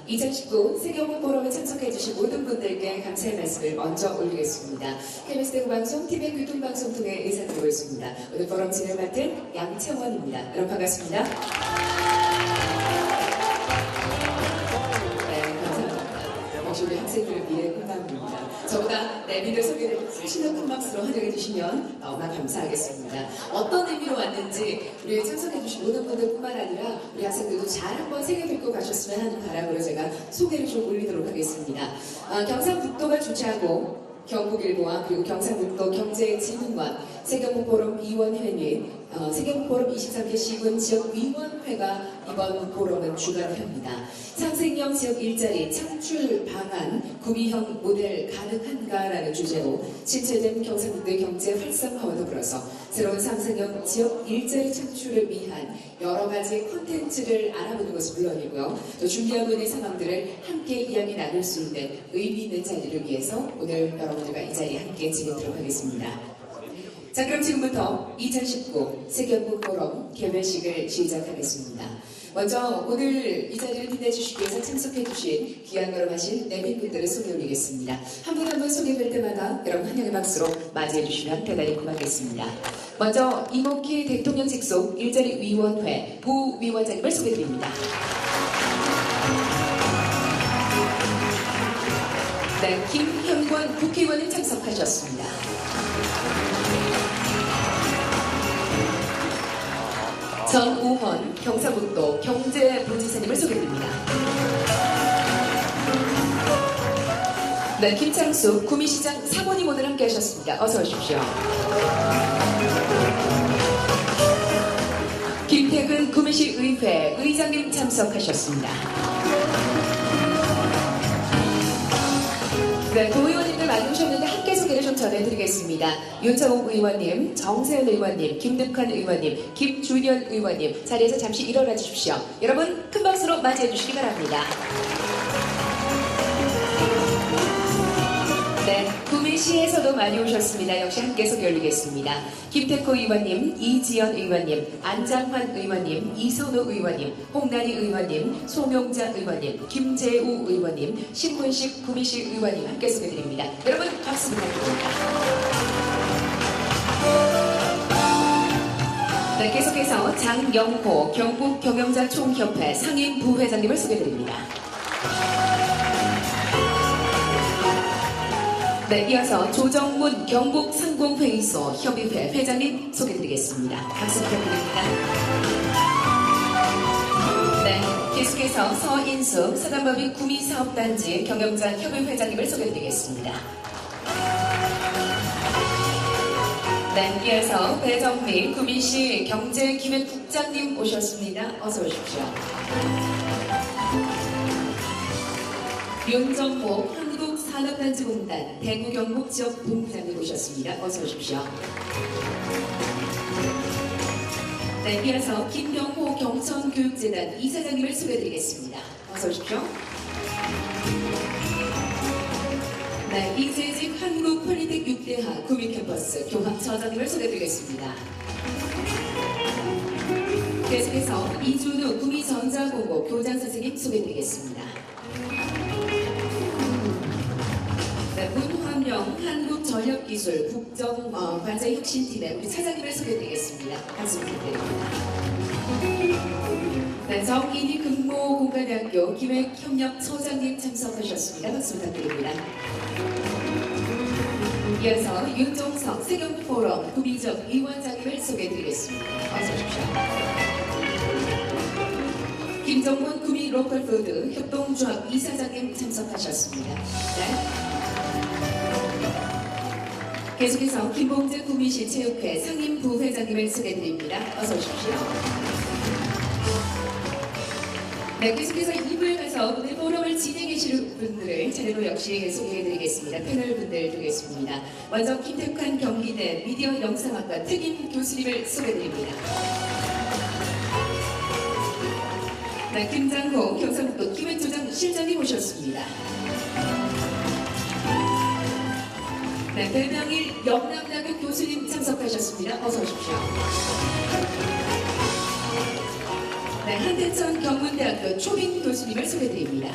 2019 세계어문 포럼에 참석해주신 모든 분들께 감사의 말씀을 먼저 올리겠습니다. KBS 대구방송, TVN 교통방송 통해 인사드리고 있습니다. 오늘 포럼 진행 맡은 양채원입니다. 여러분 반갑습니다. 네, 감사합니다. 역시 우리 학생들을 위해 꿈나무입니다. 저보다 내비들 소개를 크시는 큰 박수로 환영해 주시면 너무나 감사하겠습니다. 어떤 의미로 왔는지 우리 참석해 주신 모든 분들뿐만 아니라 우리 학생들도 잘 한번 새겨뵙고 가셨으면 하는 바람으로 제가 소개를 좀 올리도록 하겠습니다. 경상북도가 주최하고 경북일보와 그리고 경상북도 경제진흥원 세계어문 위원회 및 세계어문 23개 시군 지역위원회가 이번 포럼은 주관합니다. 상생형 지역 일자리 창출 방안 구비형 모델 가능한가라는 주제로 신체된 경상북도의 경제 활성화와 더불어서 새로운 상생형 지역 일자리 창출을 위한 여러 가지 콘텐츠를 알아보는 것은 물론이고요. 또 준비하고 있는 상황들을 함께 이야기 나눌 수 있는 의미 있는 자리를 위해서 오늘 여러분들과 이 자리에 함께 지내도록 하겠습니다. 자, 그럼 지금부터 2019 세계어문 포럼 개회식을 시작하겠습니다. 먼저 오늘 이 자리를 빛내주시기 위해서 참석해주신 귀한 걸음하신 내빈분들을 소개 올리겠습니다. 한 분 한 분 소개될 때마다 여러분 환영의 박수로 맞이해주시면 대단히 고맙겠습니다. 먼저 이목희 대통령 직속 일자리위원회 부위원장님을 소개드립니다. 네, 김현권 국회의원님 참석하셨습니다. 전우헌 경상북도 경제부지사님을 소개드립니다. 네, 김창숙 구미시장 사모님 오늘 함께 하셨습니다. 어서 오십시오. 김태근 구미시의회 의장님 참석하셨습니다. 네, 도의원님들 많이 오셨는데 함께 소개를 좀 전해드리겠습니다. 윤창욱 의원님, 정세현 의원님, 김득환 의원님, 김준현 의원님 자리에서 잠시 일어나 주십시오. 여러분 큰 박수로 맞이해 주시기 바랍니다. 네, 구미시에서도 많이 오셨습니다. 역시 함께 소개 올리겠습니다. 김태코 의원님, 이지연 의원님, 안장환 의원님, 이선우 의원님, 홍난희 의원님, 송용자 의원님, 김재우 의원님, 신문식 구미시 의원님 함께 소개드립니다. 여러분 박수 부탁드립니다. 네, 계속해서 장영호 경북경영자총협회 상임부회장님을 소개드립니다. 네, 이어서 조정문 경북상공회의소 협의회 회장님 소개드리겠습니다. 박수 부탁드립니다. 네, 계속해서 서인숙 서단법인 구미사업단지 경영자 협의회장님을 소개드리겠습니다. 네, 이어서 배정민 구미시 경제기획국장님 오셨습니다. 어서 오십시오. 윤정복 한국산업단지공단 대구경북지역 본부장님 오셨습니다. 어서 오십시오. 네, 이어서 김병호 경천교육재단 이사장님을 소개해드리겠습니다. 어서 오십시오. 네, 이재직 한국폴리텍 6대하 구미캠퍼스 교학처장님을 소개해드리겠습니다. 계속해서 이준우 구미전자공업 교장선생님 소개해드리겠습니다. 네, 문환영 한국전력기술 국정관제혁신팀의 우리 차장님을 소개해드리겠습니다. 박수 부탁드립니다. 네, 정인희 금모공간대학교 기획협력처장님 참석하셨습니다. 박수 부탁드립니다. 이어서 윤종석 세경포럼 구미적 위원장님을 소개해드리겠습니다. 어서 오십시오. 김정문 구미 로컬푸드 협동조합 이사장님 참석하셨습니다. 네. 계속해서 김봉재 구미시 체육회 상임부회장님을 소개해드립니다. 어서 오십시오. 네, 계속해서 2부에 가서 오늘 포럼을 진행해 계실 분들을 차례로 역시 소개해드리겠습니다. 패널 분들 드리겠습니다. 먼저 김택환 경기대 미디어 영상학과 특임 교수님을 소개해드립니다. 네, 김장호 경상북도 기획조장 실장님 오셨습니다. 네, 배명일 영남대학교 교수님 참석하셨습니다. 어서 오십시오. 네, 한대천 경문대학교 초빙 교수님을 소개드립니다.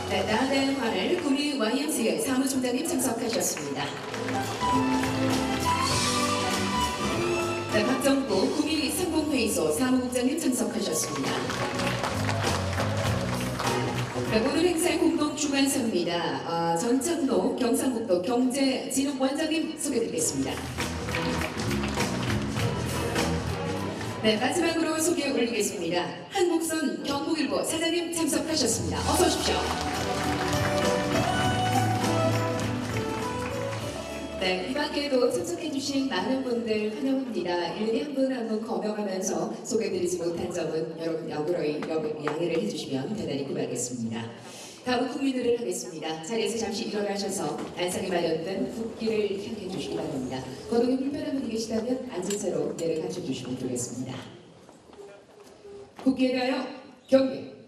네, 나대화를 구미 YMCA 사무총장님 참석하셨습니다. 네, 박정구 구미 상공회의소 사무국장님 참석하셨습니다. 네, 오늘 행사의 공동 주관사입니다. 전창록 경상북도 경제진흥원장님 소개드리겠습니다. 네, 마지막으로 소개 올리겠습니다. 한국선 경북일보 사장님 참석하셨습니다. 어서 오십시오. 네, 이 밖에도 참석해주신 많은 분들 환영합니다. 일일이 한 분 한 분 거명하면서 소개드리지 못한 점은 여러분 역으로이 양해를 해주시면 대단히 고맙겠습니다. 다음 국민들을 하겠습니다. 자리에서 잠시 일어나셔서 안상에 마련된 국기를 향해 주시기 바랍니다. 거동이 불편한 분이 계시다면 앉은 채로 내를 갖춰주시면 되겠습니다. 국기에 대하여 경례.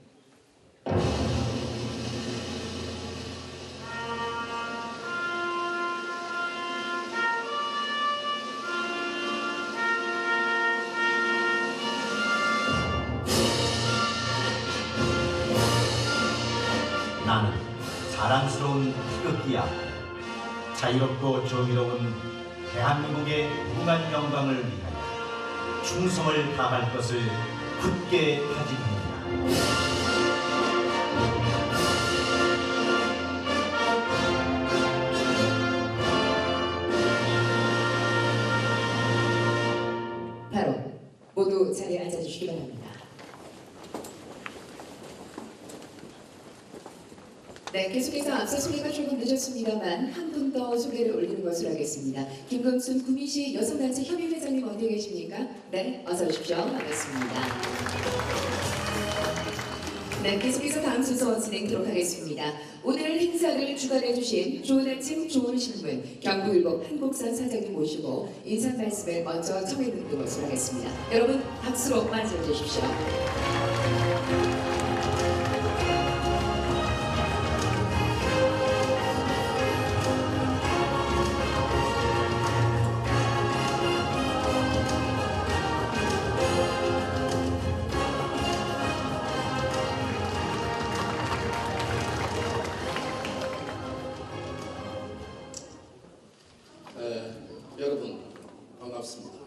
나는 자랑스러운 태극기야. 자유롭고 정의로운 대한민국의 무궁한 영광을 위하여 충성을 다할 것을 굳게 다짐합니다. 바로 모두 자리에 앉아주시기 바랍니다. 네, 계속해서 앞서 소개가 조금 늦었습니다만 한 분 더 소개를 올리는 것으로 하겠습니다. 김금순 구미시 여성단체 협의회장님 어디 계십니까? 네, 어서 오십시오. 반갑습니다. 네, 계속해서 다음 순서 진행하도록 하겠습니다. 오늘 행사를 주관해 주신 좋은 아침 좋은 신문 경북일보 한국선 사장님 모시고 인사 말씀을 먼저 청해 듣는 것으로 하겠습니다. 여러분 박수로 맞이해 주십시오. 여러분 반갑습니다.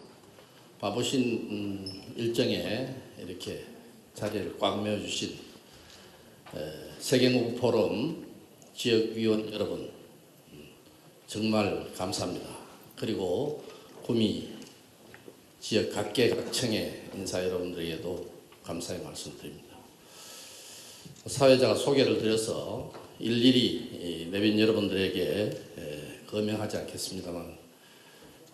바쁘신 일정에 이렇게 자리를 꽉 메워주신 세계무구 포럼 지역위원 여러분 정말 감사합니다. 그리고 구미 지역 각계각층의 인사 여러분들에게도 감사의 말씀드립니다. 사회자가 소개를 드려서 일일이 내빈 여러분들에게 거명하지 않겠습니다만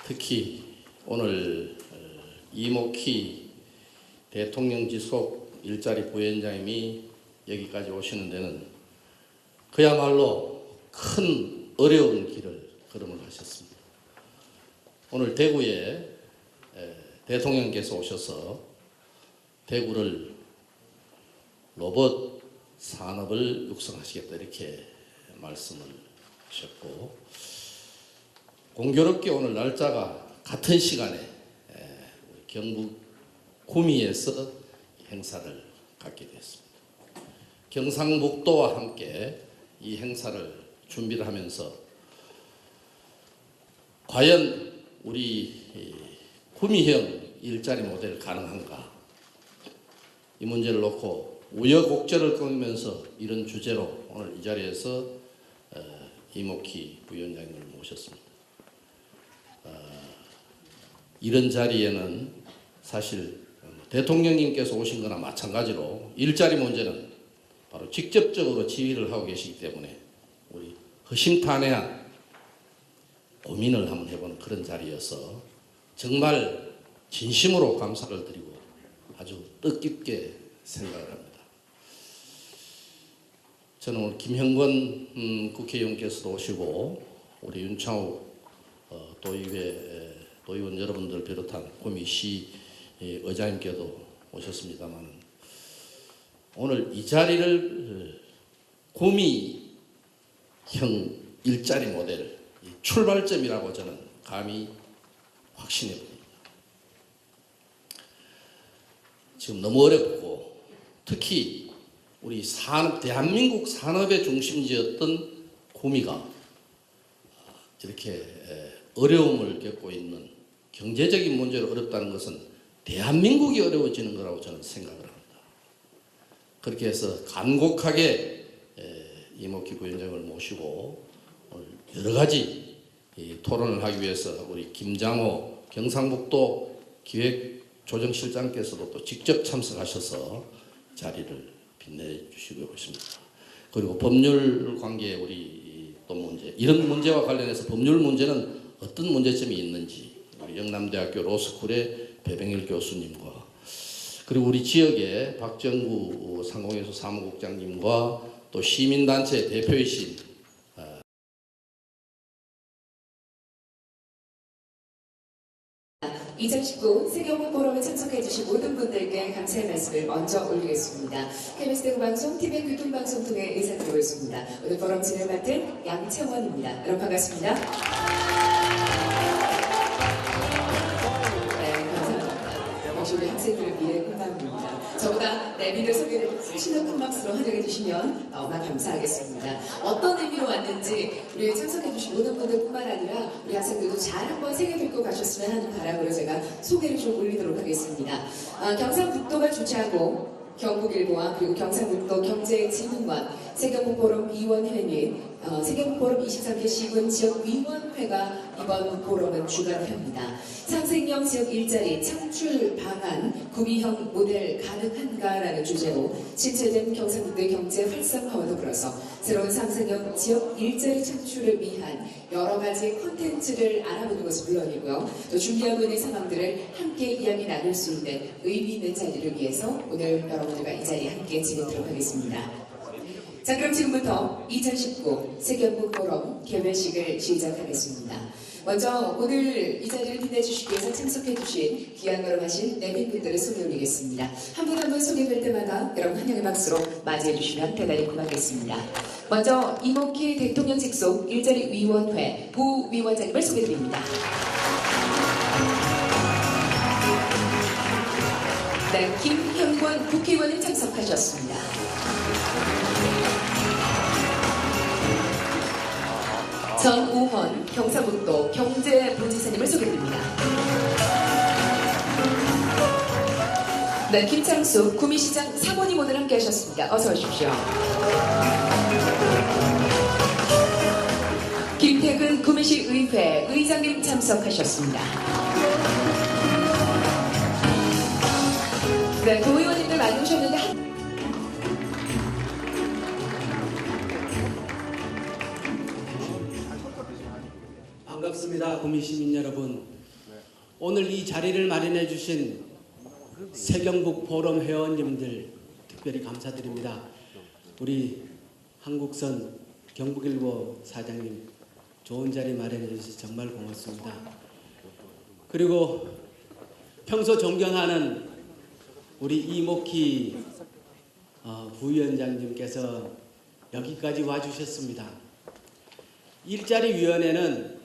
특히 오늘 이목희 대통령 지속 일자리 부위원장님이 여기까지 오시는 데는 그야말로 큰 어려운 길을 걸음을 하셨습니다. 오늘 대구에 대통령께서 오셔서 대구를 로봇 산업을 육성하시겠다 이렇게 말씀을 하셨고 공교롭게 오늘 날짜가 같은 시간에 경북 구미에서 행사를 갖게 됐습니다. 경상북도와 함께 이 행사를 준비를 하면서 과연 우리 구미형 일자리 모델 가능한가 이 문제를 놓고 우여곡절을 끊으면서 이런 주제로 오늘 이 자리에서 이목희 부위원장님을 모셨습니다. 이런 자리에는 사실 대통령님께서 오신 거나 마찬가지로 일자리 문제는 바로 직접적으로 지휘를 하고 계시기 때문에 우리 허심탄회한 고민을 한번 해보는 그런 자리여서 정말 진심으로 감사를 드리고 아주 뜻깊게 생각을 합니다. 저는 오늘 김형권 국회의원께서도 오시고 우리 윤창욱 도의원 여러분들 비롯한 구미시 의장님께도 오셨습니다만 오늘 이 자리를 구미형 일자리 모델 출발점이라고 저는 감히 확신해 봅니다. 지금 너무 어렵고 특히 우리 대한민국 산업의 중심지였던 구미가 이렇게 어려움을 겪고 있는 경제적인 문제로 어렵다는 것은 대한민국이 어려워지는 거라고 저는 생각을 합니다. 그렇게 해서 간곡하게 이목희 부위원장을 모시고 오늘 여러 가지 토론을 하기 위해서 우리 김장호 경상북도 기획조정실장께서도 또 직접 참석하셔서 자리를 빛내주시고 있습니다. 그리고 법률 관계 우리 또 문제, 이런 문제와 관련해서 법률 문제는 어떤 문제점이 있는지 우리 영남대학교 로스쿨의 배병일 교수님과 그리고 우리 지역의 박정구 상공회수 사무국장님과 또 시민단체 대표이신 2019 세계어문 포럼에 참석해주신 모든 분들께 감사의 말씀을 먼저 올리겠습니다. KBS 대구방송, TVN 교통방송 통해 인사드리고 있습니다. 오늘 포럼 진행을 맡은 양채원입니다. 여러분 반갑습니다. 네, 감사합니다. 역시 우리 학생들을 위해 꿈나무입니다. 저보다 내비들 소개를 훨씬 더 큰 맘으로 환영해 주시면 너무나 감사하겠습니다. 어떤 의미로 왔는지 우리 참석해 주신 모든 분들뿐만 아니라 우리 학생들도 잘 한번 새겨 듣고 가셨으면 하는 바람으로 제가 소개를 좀 올리도록 하겠습니다. 경상북도가 주최하고 경북일보와 그리고 경상북도 경제진흥원 세계어문 위원회 및 세계어문 23개 시군 지역위원회가 이번 포럼은 주관을 합니다. 상생형 지역 일자리 창출 방안 구미형 모델 가능한가라는 주제로 신설된 경상북도의 경제 활성화와 더불어서 새로운 상생형 지역 일자리 창출을 위한 여러 가지 콘텐츠를 알아보는 것은 물론이고요. 또 준비하고 있는 상황들을 함께 이야기 나눌 수 있는 의미 있는 자리를 위해서 오늘 여러분들과 이 자리에 함께 지내도록 하겠습니다. 자, 그럼 지금부터 2019 세계어문 포럼 개회식을 시작하겠습니다. 먼저 오늘 이 자리를 빛내주시기 위해서 참석해주신 귀한 걸음하신 내빈분들을 소개 올리겠습니다. 한 분 한 분 소개될 때마다 여러분 환영의 박수로 맞이해주시면 대단히 고맙겠습니다. 먼저 이목희 대통령 직속 일자리위원회 부위원장님을 소개드립니다. 네, 김형권 국회의원님 참석하셨습니다. 전우헌 경상북도 경제부지사님을 소개드립니다. 네, 김창숙 구미시장 사모님 오늘 함께 하셨습니다. 어서 오십시오. 김태근 구미시의회 의장님 참석하셨습니다. 네, 도의원님들 많이 오셨는데 반갑습니다. 구미시민 여러분. 오늘 이 자리를 마련해 주신 세경북 포럼 회원님들 특별히 감사드립니다. 우리 한국선 경북일보 사장님 좋은 자리 마련해 주셔서 정말 고맙습니다. 그리고 평소 존경하는 우리 이목희 부위원장님께서 여기까지 와주셨습니다. 일자리위원회는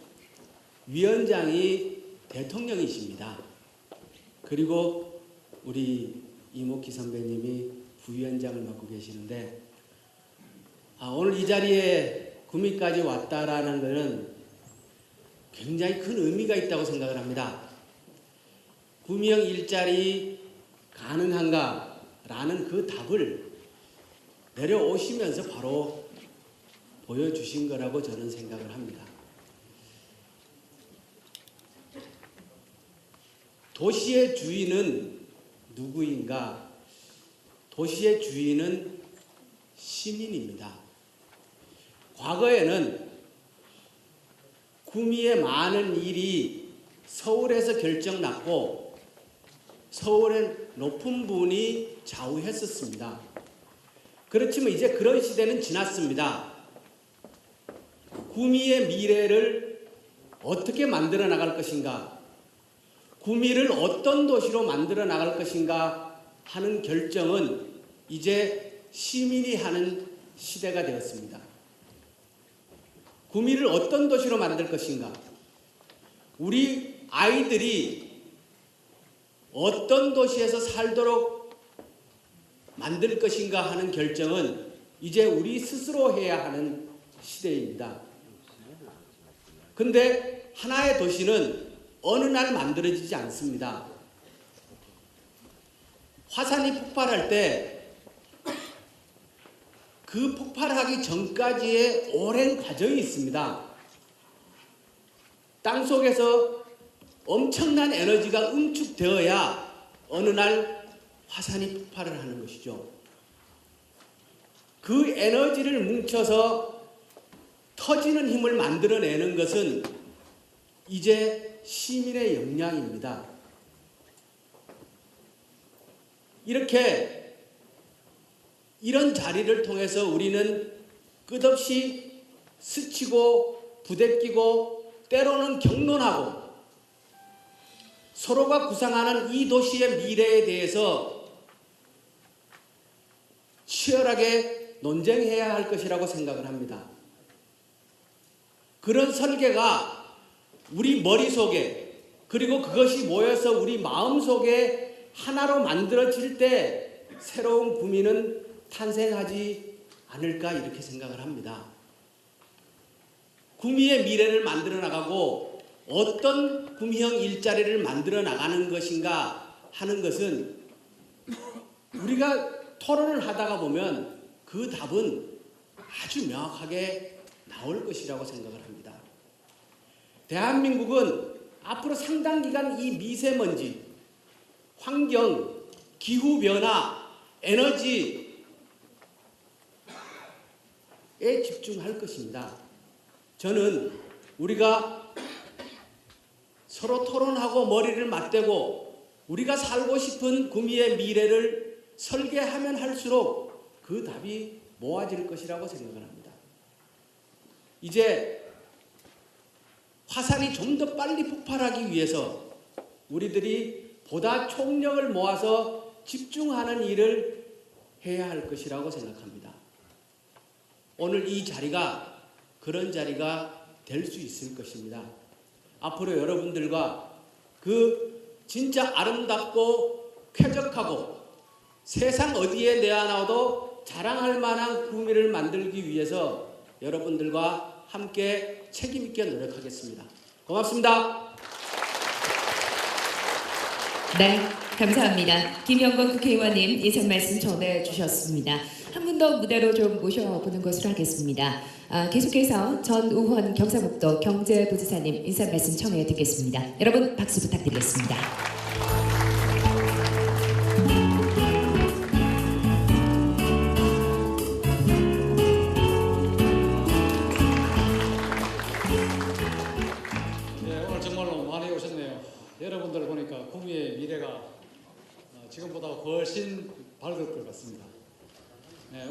위원장이 대통령이십니다. 그리고 우리 이목희 선배님이 부위원장을 맡고 계시는데 오늘 이 자리에 구미까지 왔다라는 것은 굉장히 큰 의미가 있다고 생각을 합니다. 구미형 일자리 가능한가? 라는 그 답을 내려오시면서 바로 보여주신 거라고 저는 생각을 합니다. 도시의 주인은 누구인가? 도시의 주인은 시민입니다. 과거에는 구미의 많은 일이 서울에서 결정났고 서울의 높은 분이 좌우했었습니다. 그렇지만 이제 그런 시대는 지났습니다. 구미의 미래를 어떻게 만들어 나갈 것인가? 구미를 어떤 도시로 만들어 나갈 것인가 하는 결정은 이제 시민이 하는 시대가 되었습니다. 구미를 어떤 도시로 만들 것인가? 우리 아이들이 어떤 도시에서 살도록 만들 것인가 하는 결정은 이제 우리 스스로 해야 하는 시대입니다. 근데 하나의 도시는 어느 날 만들어지지 않습니다. 화산이 폭발할 때 그 폭발하기 전까지의 오랜 과정이 있습니다. 땅속에서 엄청난 에너지가 응축되어야 어느 날 화산이 폭발을 하는 것이죠. 그 에너지를 뭉쳐서 터지는 힘을 만들어내는 것은 이제 시민의 역량입니다. 이런 자리를 통해서 우리는 끝없이 스치고 부대끼고 때로는 격론하고 서로가 구상하는 이 도시의 미래에 대해서 치열하게 논쟁해야 할 것이라고 생각을 합니다. 그런 설계가 우리 머릿속에 그리고 그것이 모여서 우리 마음속에 하나로 만들어질 때 새로운 구미는 탄생하지 않을까 이렇게 생각을 합니다. 구미의 미래를 만들어 나가고 어떤 구미형 일자리를 만들어 나가는 것인가 하는 것은 우리가 토론을 하다가 보면 그 답은 아주 명확하게 나올 것이라고 생각을 합니다. 대한민국은 앞으로 상당 기간 이 미세먼지, 환경, 기후변화, 에너지에 집중할 것입니다. 저는 우리가 서로 토론하고 머리를 맞대고 우리가 살고 싶은 구미의 미래를 설계하면 할수록 그 답이 모아질 것이라고 생각을 합니다. 이제 화산이 좀 더 빨리 폭발하기 위해서 우리들이 보다 총력을 모아서 집중하는 일을 해야 할 것이라고 생각합니다. 오늘 이 자리가 그런 자리가 될 수 있을 것입니다. 앞으로 여러분들과 그 진짜 아름답고 쾌적하고 세상 어디에 내어놔도 자랑할 만한 구미를 만들기 위해서 여러분들과 함께 책임 있게 노력하겠습니다. 고맙습니다. 네, 감사합니다. 김영건 국회의원님 인사 말씀 전해주셨습니다. 한 분 더 무대로 좀 모셔보는 것으로 하겠습니다. 계속해서 전우헌 경상북도 경제부지사님 인사 말씀 청해 듣겠습니다. 여러분 박수 부탁드리겠습니다. 오늘 정말로 많이 오셨네요. 여러분들 보니까 구미의 미래가 지금보다 훨씬 밝을 것 같습니다.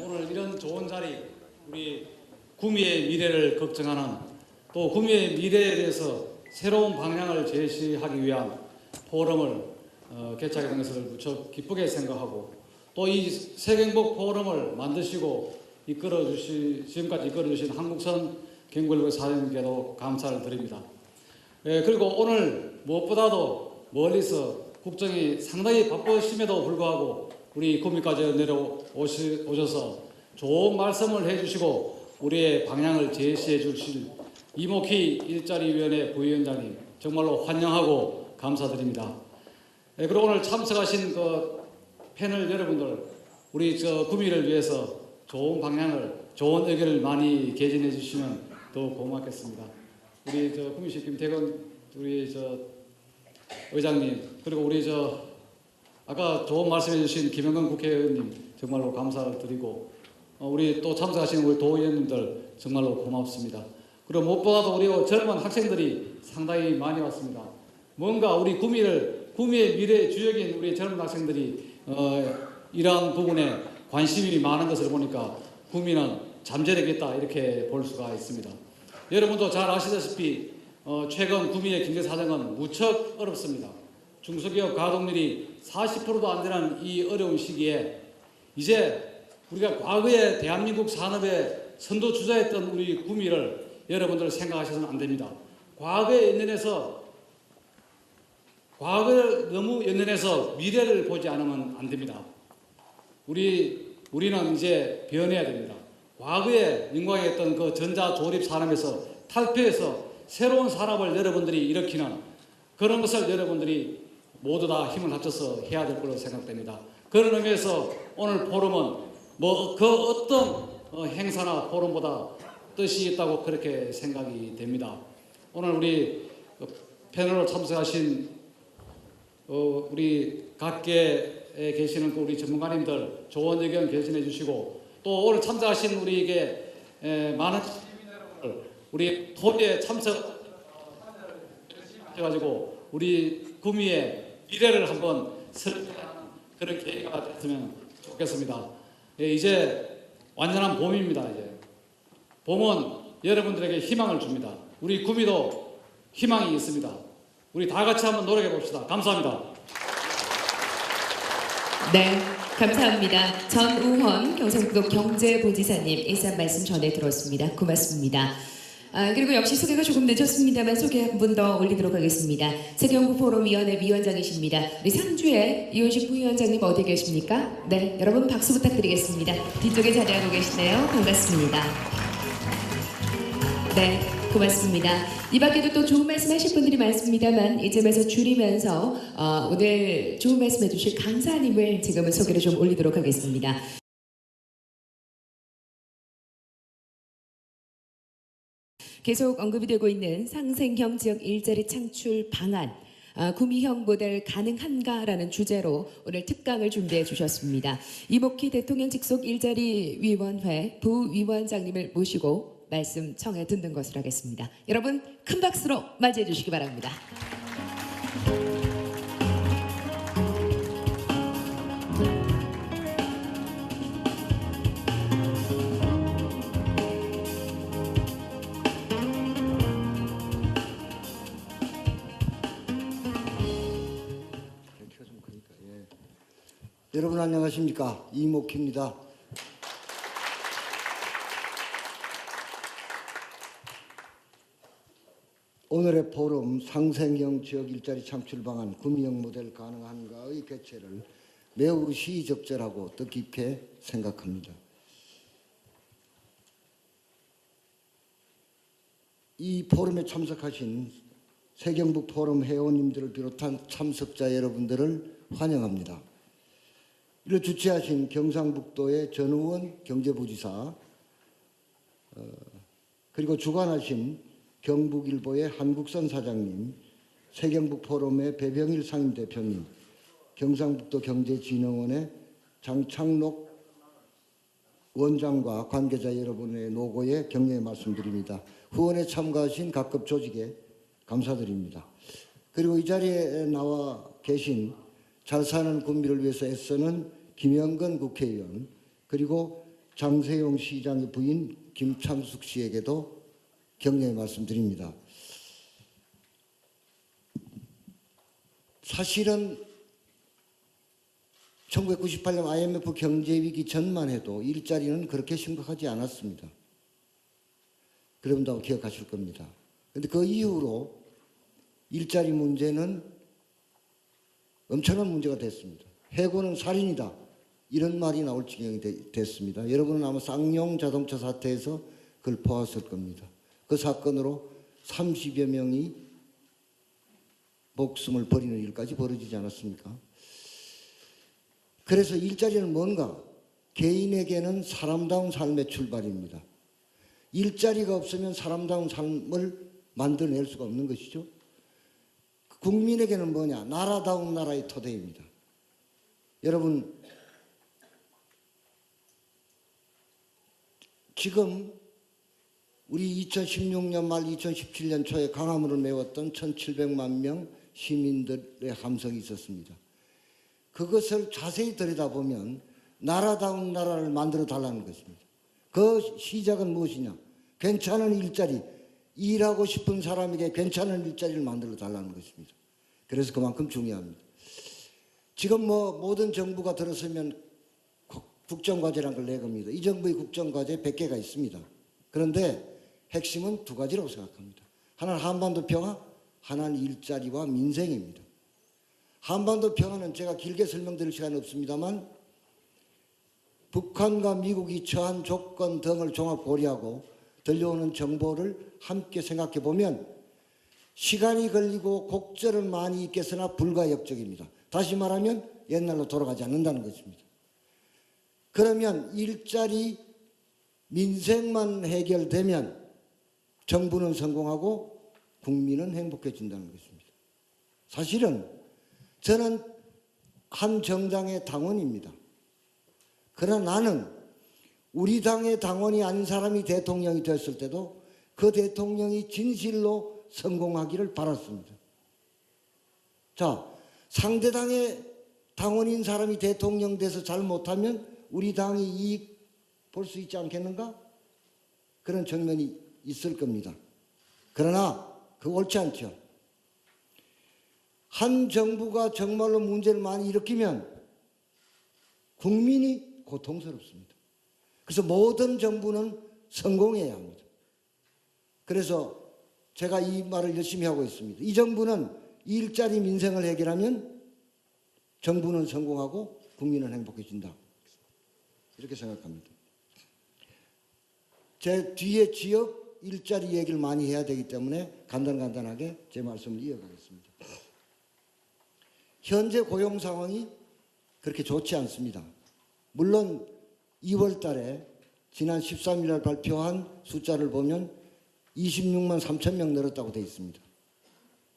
오늘 이런 좋은 자리, 우리 구미의 미래를 걱정하는 또 구미의 미래에 대해서 새로운 방향을 제시하기 위한 포럼을 개최하게 된 것을 무척 기쁘게 생각하고 또 이 세계행복 포럼을 만드시고 지금까지 이끌어주신 한국선 경북 사령께도 감사를 드립니다. 그리고 오늘 무엇보다도 멀리서 국정이 상당히 바쁘심에도 불구하고 우리 구미까지 내려오셔서 좋은 말씀을 해주시고 우리의 방향을 제시해 주실 이목희 일자리위원회 부위원장님 정말로 환영하고 감사드립니다. 그리고 오늘 참석하신 그 패널 여러분들 우리 구미를 위해서 좋은 방향을 좋은 의견을 많이 개진해 주시면 더 고맙겠습니다. 우리 구미시 김태근 우리 의장님 그리고 우리 아까 좋은 말씀해 주신 김영건 국회의원님 정말로 감사를 드리고 우리 또 참석하신 우리 도의원님들 정말로 고맙습니다. 그리고 무엇보다도 우리 젊은 학생들이 상당히 많이 왔습니다. 뭔가 우리 구미의 미래 주역인 우리 젊은 학생들이 이러한 부분에 관심이 많은 것을 보니까 구미는 잠재되겠다 이렇게 볼 수가 있습니다. 여러분도 잘 아시다시피 최근 구미의 경제 사정은 무척 어렵습니다. 중소기업 가동률이 40%도 안 되는 이 어려운 시기에 이제 우리가 과거에 대한민국 산업에 선도주자였던 우리 구미를 여러분들 생각하셔서는 안 됩니다. 과거를 너무 연연해서 미래를 보지 않으면 안 됩니다. 우리는 이제 변해야 됩니다. 과거에 민광에 했던 그 전자조립 산업에서 탈피해서 새로운 산업을 여러분들이 일으키는 그런 것을 여러분들이 모두 다 힘을 합쳐서 해야 될 걸로 생각됩니다. 그런 의미에서 오늘 포럼은 뭐 그 어떤 행사나 포럼보다 뜻이 있다고 그렇게 생각이 됩니다. 오늘 우리 패널로 참석하신 우리 각계에 계시는 우리 전문가님들 좋은 의견 개진해 주시고 또 오늘 참석하신 우리에게 많은 시민여러분들 우리 토리에 참석해가지고 우리 구미의 미래를 한번 설계하는 그런 계기가 됐으면 좋겠습니다. 이제 완전한 봄입니다. 이제 봄은 여러분들에게 희망을 줍니다. 우리 구미도 희망이 있습니다. 우리 다 같이 한번 노력해 봅시다. 감사합니다. 네, 감사합니다. 전우헌 경상북도 경제부지사님 인사 말씀 전해 들었습니다. 고맙습니다. 그리고 역시 소개가 조금 늦었습니다만 소개 한 분 더 올리도록 하겠습니다. 세경북포럼위원회 위원장이십니다. 우리 상주의 이원식 부위원장님 어디 계십니까? 네, 여러분 박수 부탁드리겠습니다. 뒤쪽에 자리하고 계시네요. 반갑습니다. 네, 고맙습니다. 이 밖에도 또 좋은 말씀 하실 분들이 많습니다만 이쯤에서 줄이면서 오늘 좋은 말씀 해주실 강사님을 지금은 소개를 좀 올리도록 하겠습니다. 계속 언급이 되고 있는 상생형 지역 일자리 창출 방안 구미형 모델 가능한가라는 주제로 오늘 특강을 준비해 주셨습니다. 이목희 대통령 직속 일자리 위원회 부위원장님을 모시고 말씀 청해 듣는 것으로 하겠습니다. 여러분 큰 박수로 맞이해 주시기 바랍니다. 여러분 안녕하십니까? 이목희입니다. 오늘의 포럼 상생형 지역 일자리 창출 방안 구미형 모델 가능한가의 개최를 매우 시의적절하고 뜻깊게 생각합니다. 이 포럼에 참석하신 세경북 포럼 회원님들을 비롯한 참석자 여러분들을 환영합니다. 이를 주최하신 경상북도의 전우원 경제부지사 그리고 주관하신 경북일보의 한국선 사장님, 세경북 포럼의 배병일 상임대표님, 경상북도 경제진흥원의 장창록 원장과 관계자 여러분의 노고에 격려의 말씀드립니다. 후원에 참가하신 각급 조직에 감사드립니다. 그리고 이 자리에 나와 계신 잘 사는 구미를 위해서 애쓰는 김영건 국회의원 그리고 장세용 시장의 부인 김창숙 씨에게도 격려의 말씀드립니다. 사실은 1998년 IMF 경제위기 전만 해도 일자리는 그렇게 심각하지 않았습니다. 여러분도 기억하실 겁니다. 그런데 그 이후로 일자리 문제는 엄청난 문제가 됐습니다. 해고는 살인이다. 이런 말이 나올 지경이 됐습니다. 여러분은 아마 쌍용 자동차 사태에서 그걸 보았을 겁니다. 그 사건으로 30여 명이 목숨을 버리는 일까지 벌어지지 않았습니까? 그래서 일자리는 뭔가? 개인에게는 사람다운 삶의 출발입니다. 일자리가 없으면 사람다운 삶을 만들어낼 수가 없는 것이죠. 국민에게는 뭐냐? 나라다운 나라의 토대입니다. 여러분, 지금 우리 2016년 말 2017년 초에 강화문을 메웠던 1700만 명 시민들의 함성이 있었습니다. 그것을 자세히 들여다보면 나라다운 나라를 만들어 달라는 것입니다. 그 시작은 무엇이냐? 괜찮은 일자리, 일하고 싶은 사람에게 괜찮은 일자리를 만들어 달라는 것입니다. 그래서 그만큼 중요합니다. 지금 모든 정부가 들어서면 국정과제라는 걸 내겁니다. 이 정부의 국정과제 100개가 있습니다. 그런데 핵심은 두 가지라고 생각합니다. 하나는 한반도 평화, 하나는 일자리와 민생입니다. 한반도 평화는 제가 길게 설명드릴 시간은 없습니다만 북한과 미국이 처한 조건 등을 종합 고려하고 들려오는 정보를 함께 생각해 보면 시간이 걸리고 곡절은 많이 있겠으나 불가역적입니다. 다시 말하면 옛날로 돌아가지 않는다는 것입니다. 그러면 일자리 민생만 해결되면 정부는 성공하고 국민은 행복해진다는 것입니다. 사실은 저는 한 정당의 당원입니다. 그러나 나는 우리 당의 당원이 아닌 사람이 대통령이 됐을 때도 그 대통령이 진실로 성공하기를 바랐습니다. 자, 상대당의 당원인 사람이 대통령 돼서 잘못하면 우리 당이 이익 볼 수 있지 않겠는가? 그런 측면이 있을 겁니다. 그러나 그거 옳지 않죠. 한 정부가 정말로 문제를 많이 일으키면 국민이 고통스럽습니다. 그래서 모든 정부는 성공해야 합니다. 그래서 제가 이 말을 열심히 하고 있습니다. 이 정부는 일자리 민생을 해결하면 정부는 성공하고 국민은 행복해진다. 이렇게 생각합니다. 제 뒤에 지역 일자리 얘기를 많이 해야 되기 때문에 간단하게 제 말씀을 이어가겠습니다. 현재 고용 상황이 그렇게 좋지 않습니다. 물론 2월 달에 지난 13일 날 발표한 숫자를 보면 26만 3천 명 늘었다고 되어 있습니다.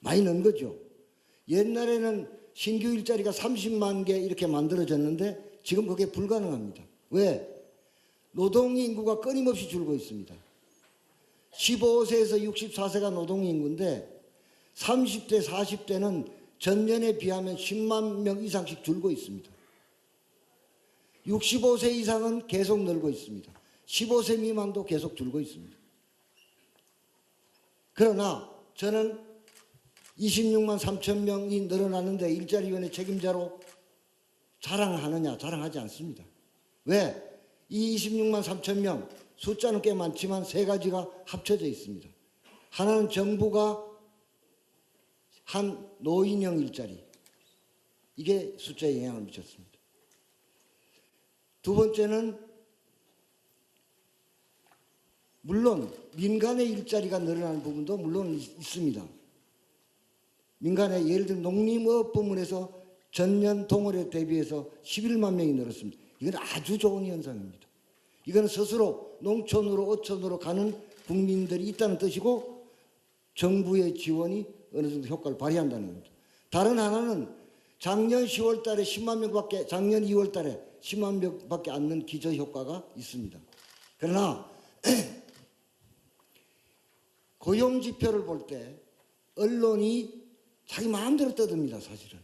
많이 는 거죠. 옛날에는 신규 일자리가 30만 개 이렇게 만들어졌는데 지금 그게 불가능합니다. 왜? 노동 인구가 끊임없이 줄고 있습니다. 15세에서 64세가 노동 인구인데 30대, 40대는 전년에 비하면 10만 명 이상씩 줄고 있습니다. 65세 이상은 계속 늘고 있습니다. 15세 미만도 계속 줄고 있습니다. 그러나 저는 26만 3천 명이 늘어났는데 일자리위원회 책임자로 자랑하느냐? 자랑하지 않습니다. 왜? 이 26만 3천 명 숫자는 꽤 많지만 세 가지가 합쳐져 있습니다. 하나는 정부가 한 노인형 일자리, 이게 숫자에 영향을 미쳤습니다. 두 번째는 물론 민간의 일자리가 늘어나는 부분도 물론 있습니다. 민간의 예를 들면 농림업 부문에서 전년 동월에 대비해서 11만 명이 늘었습니다. 이건 아주 좋은 현상입니다. 이거는 스스로 농촌으로 어촌으로 가는 국민들이 있다는 뜻이고 정부의 지원이 어느 정도 효과를 발휘한다는 겁니다. 다른 하나는 작년 10월 달에 10만 명밖에, 작년 2월 달에 10만 명밖에 안 는 기저 효과가 있습니다. 그러나 고용 지표를 볼 때 언론이 자기 마음대로 떠듭니다. 사실은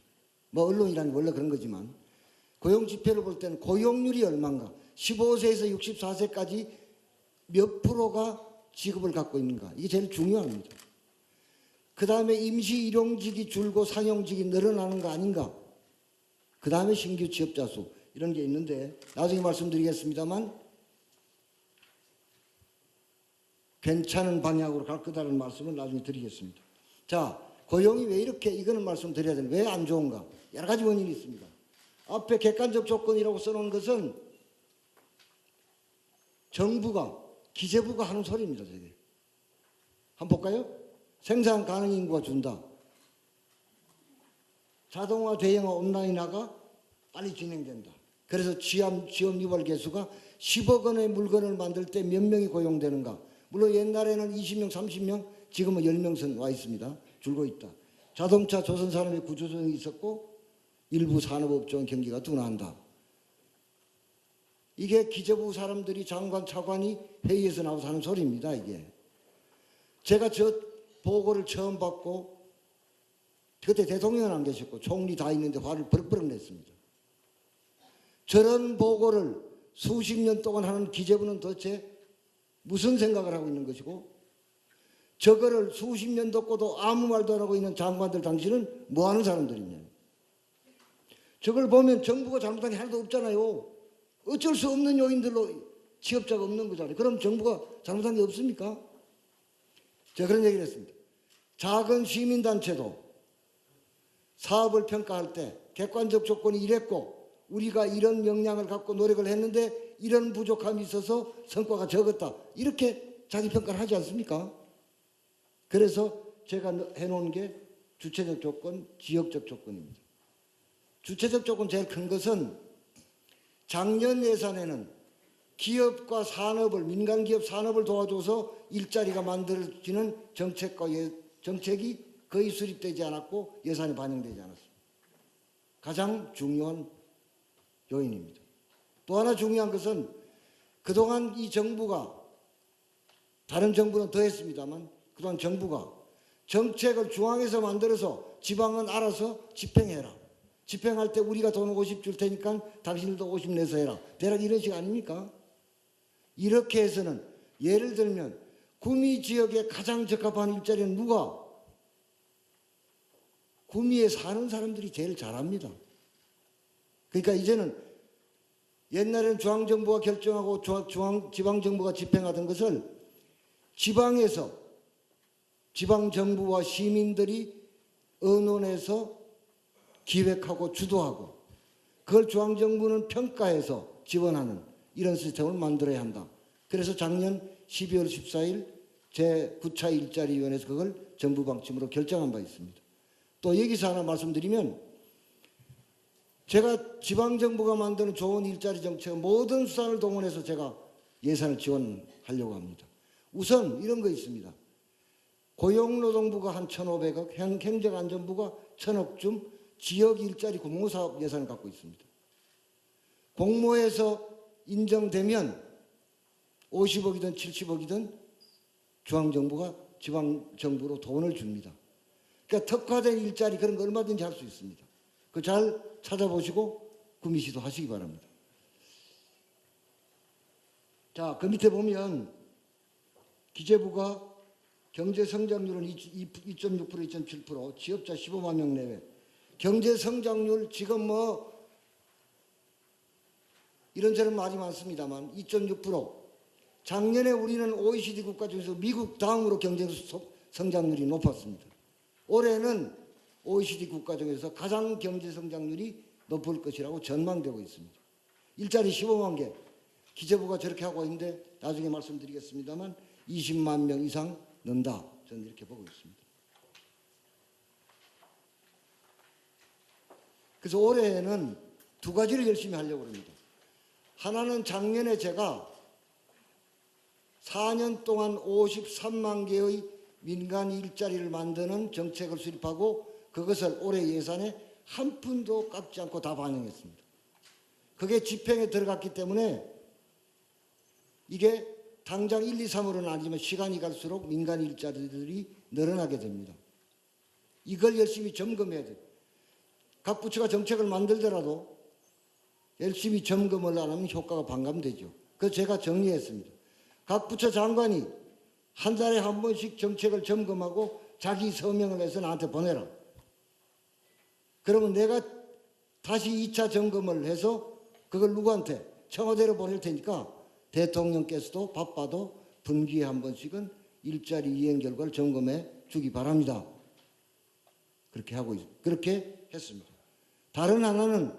뭐 언론이라는 게 원래 그런 거지만 고용 지표를 볼 때는 고용률이 얼마인가, 15세에서 64세까지 몇 프로가 직업을 갖고 있는가, 이게 제일 중요합니다. 그 다음에 임시 일용직이 줄고 상용직이 늘어나는 거 아닌가, 그 다음에 신규 취업자 수, 이런 게 있는데 나중에 말씀드리겠습니다만 괜찮은 방향으로 갈 거다라는 말씀을 나중에 드리겠습니다. 자, 고용이 왜 이렇게, 이거는 말씀드려야 되는데 왜 안 좋은가, 여러 가지 원인이 있습니다. 앞에 객관적 조건이라고 써놓은 것은 정부가, 기재부가 하는 소리입니다. 저게 한번 볼까요? 생산 가능 인구가 준다. 자동화, 대형화, 온라인화가 빨리 진행된다. 그래서 취업 유발 개수가 10억 원의 물건을 만들 때 몇 명이 고용되는가. 물론 옛날에는 20명, 30명, 지금은 10명 선 와 있습니다. 줄고 있다. 자동차 조선산업의 구조조정이 있었고 일부 산업업종 경기가 둔화한다. 이게 기재부 사람들이 장관, 차관이 회의에서 나와서 하는 소리입니다. 이게 제가 저 보고를 처음 받고 그때 대통령은 안 계셨고 총리 다 있는데 화를 버럭버럭 냈습니다. 저런 보고를 수십 년 동안 하는 기재부는 도대체 무슨 생각을 하고 있는 것이고, 저거를 수십 년 듣고도 아무 말도 안 하고 있는 장관들 당신은 뭐 하는 사람들이냐. 저걸 보면 정부가 잘못한 게 하나도 없잖아요. 어쩔 수 없는 요인들로 취업자가 없는 거잖아요. 그럼 정부가 잘못한 게 없습니까? 제가 그런 얘기를 했습니다. 작은 시민단체도 사업을 평가할 때 객관적 조건이 이랬고 우리가 이런 역량을 갖고 노력을 했는데 이런 부족함이 있어서 성과가 적었다. 이렇게 자기 평가를 하지 않습니까? 그래서 제가 해놓은 게 주체적 조건, 지역적 조건입니다. 주체적 조건 제일 큰 것은 작년 예산에는 기업과 산업을, 민간 기업 산업을 도와줘서 일자리가 만들어지는 정책이 거의 수립되지 않았고 예산이 반영되지 않았습니다. 가장 중요한 요인입니다. 또 하나 중요한 것은 그동안 이 정부가, 다른 정부는 더 했습니다만 그동안 정부가 정책을 중앙에서 만들어서 지방은 알아서 집행해라. 집행할 때 우리가 돈 50 줄 테니까 당신들도 50 내서 해라. 대략 이런 식 아닙니까? 이렇게 해서는 예를 들면 구미 지역에 가장 적합한 일자리는 누가? 구미에 사는 사람들이 제일 잘합니다. 그러니까 이제는 옛날에는 중앙정부가 결정하고 지방정부가 집행하던 것을 지방에서 지방정부와 시민들이 의논해서 기획하고 주도하고 그걸 중앙정부는 평가해서 지원하는 이런 시스템을 만들어야 한다. 그래서 작년 12월 14일 제9차 일자리위원회에서 그걸 정부 방침으로 결정한 바 있습니다. 또 여기서 하나 말씀드리면 제가 지방정부가 만드는 좋은 일자리 정책 모든 수단을 동원해서 제가 예산을 지원하려고 합니다. 우선 이런 거 있습니다. 고용노동부가 한 1,500억, 행정안전부가 1,000억쯤 지역 일자리 공모사업 예산을 갖고 있습니다. 공모해서 인정되면 50억이든 70억이든 중앙정부가 지방정부로 돈을 줍니다. 그러니까 특화된 일자리 그런 거 얼마든지 할 수 있습니다. 그 잘 찾아보시고 구미시도 하시기 바랍니다. 자, 그 밑에 보면 기재부가 경제성장률은 2.6%, 2.7%, 취업자 15만 명 내외. 경제성장률 지금 뭐 이런저런 말이 많습니다만 2.6%. 작년에 우리는 OECD 국가 중에서 미국 다음으로 경제성장률이 높았습니다. 올해는 OECD 국가 중에서 가장 경제성장률이 높을 것이라고 전망되고 있습니다. 일자리 15만 개. 기재부가 저렇게 하고 있는데 나중에 말씀드리겠습니다만 20만 명 이상 는다. 저는 이렇게 보고 있습니다. 그래서 올해는 두 가지를 열심히 하려고 합니다. 하나는 작년에 제가 4년 동안 53만 개의 민간 일자리를 만드는 정책을 수립하고 그것을 올해 예산에 한 푼도 깎지 않고 다 반영했습니다. 그게 집행에 들어갔기 때문에 이게 당장 1, 2, 3으로는 아니지만 시간이 갈수록 민간 일자리들이 늘어나게 됩니다. 이걸 열심히 점검해야 돼요. 각 부처가 정책을 만들더라도 열심히 점검을 안 하면 효과가 반감되죠. 그래서 제가 정리했습니다. 각 부처 장관이 한 달에 한 번씩 정책을 점검하고 자기 서명을 해서 나한테 보내라. 그러면 내가 다시 2차 점검을 해서 그걸 누구한테? 청와대로 보낼 테니까 대통령께서도 바빠도 분기에 한 번씩은 일자리 이행 결과를 점검해 주기 바랍니다. 그렇게 했습니다. 다른 하나는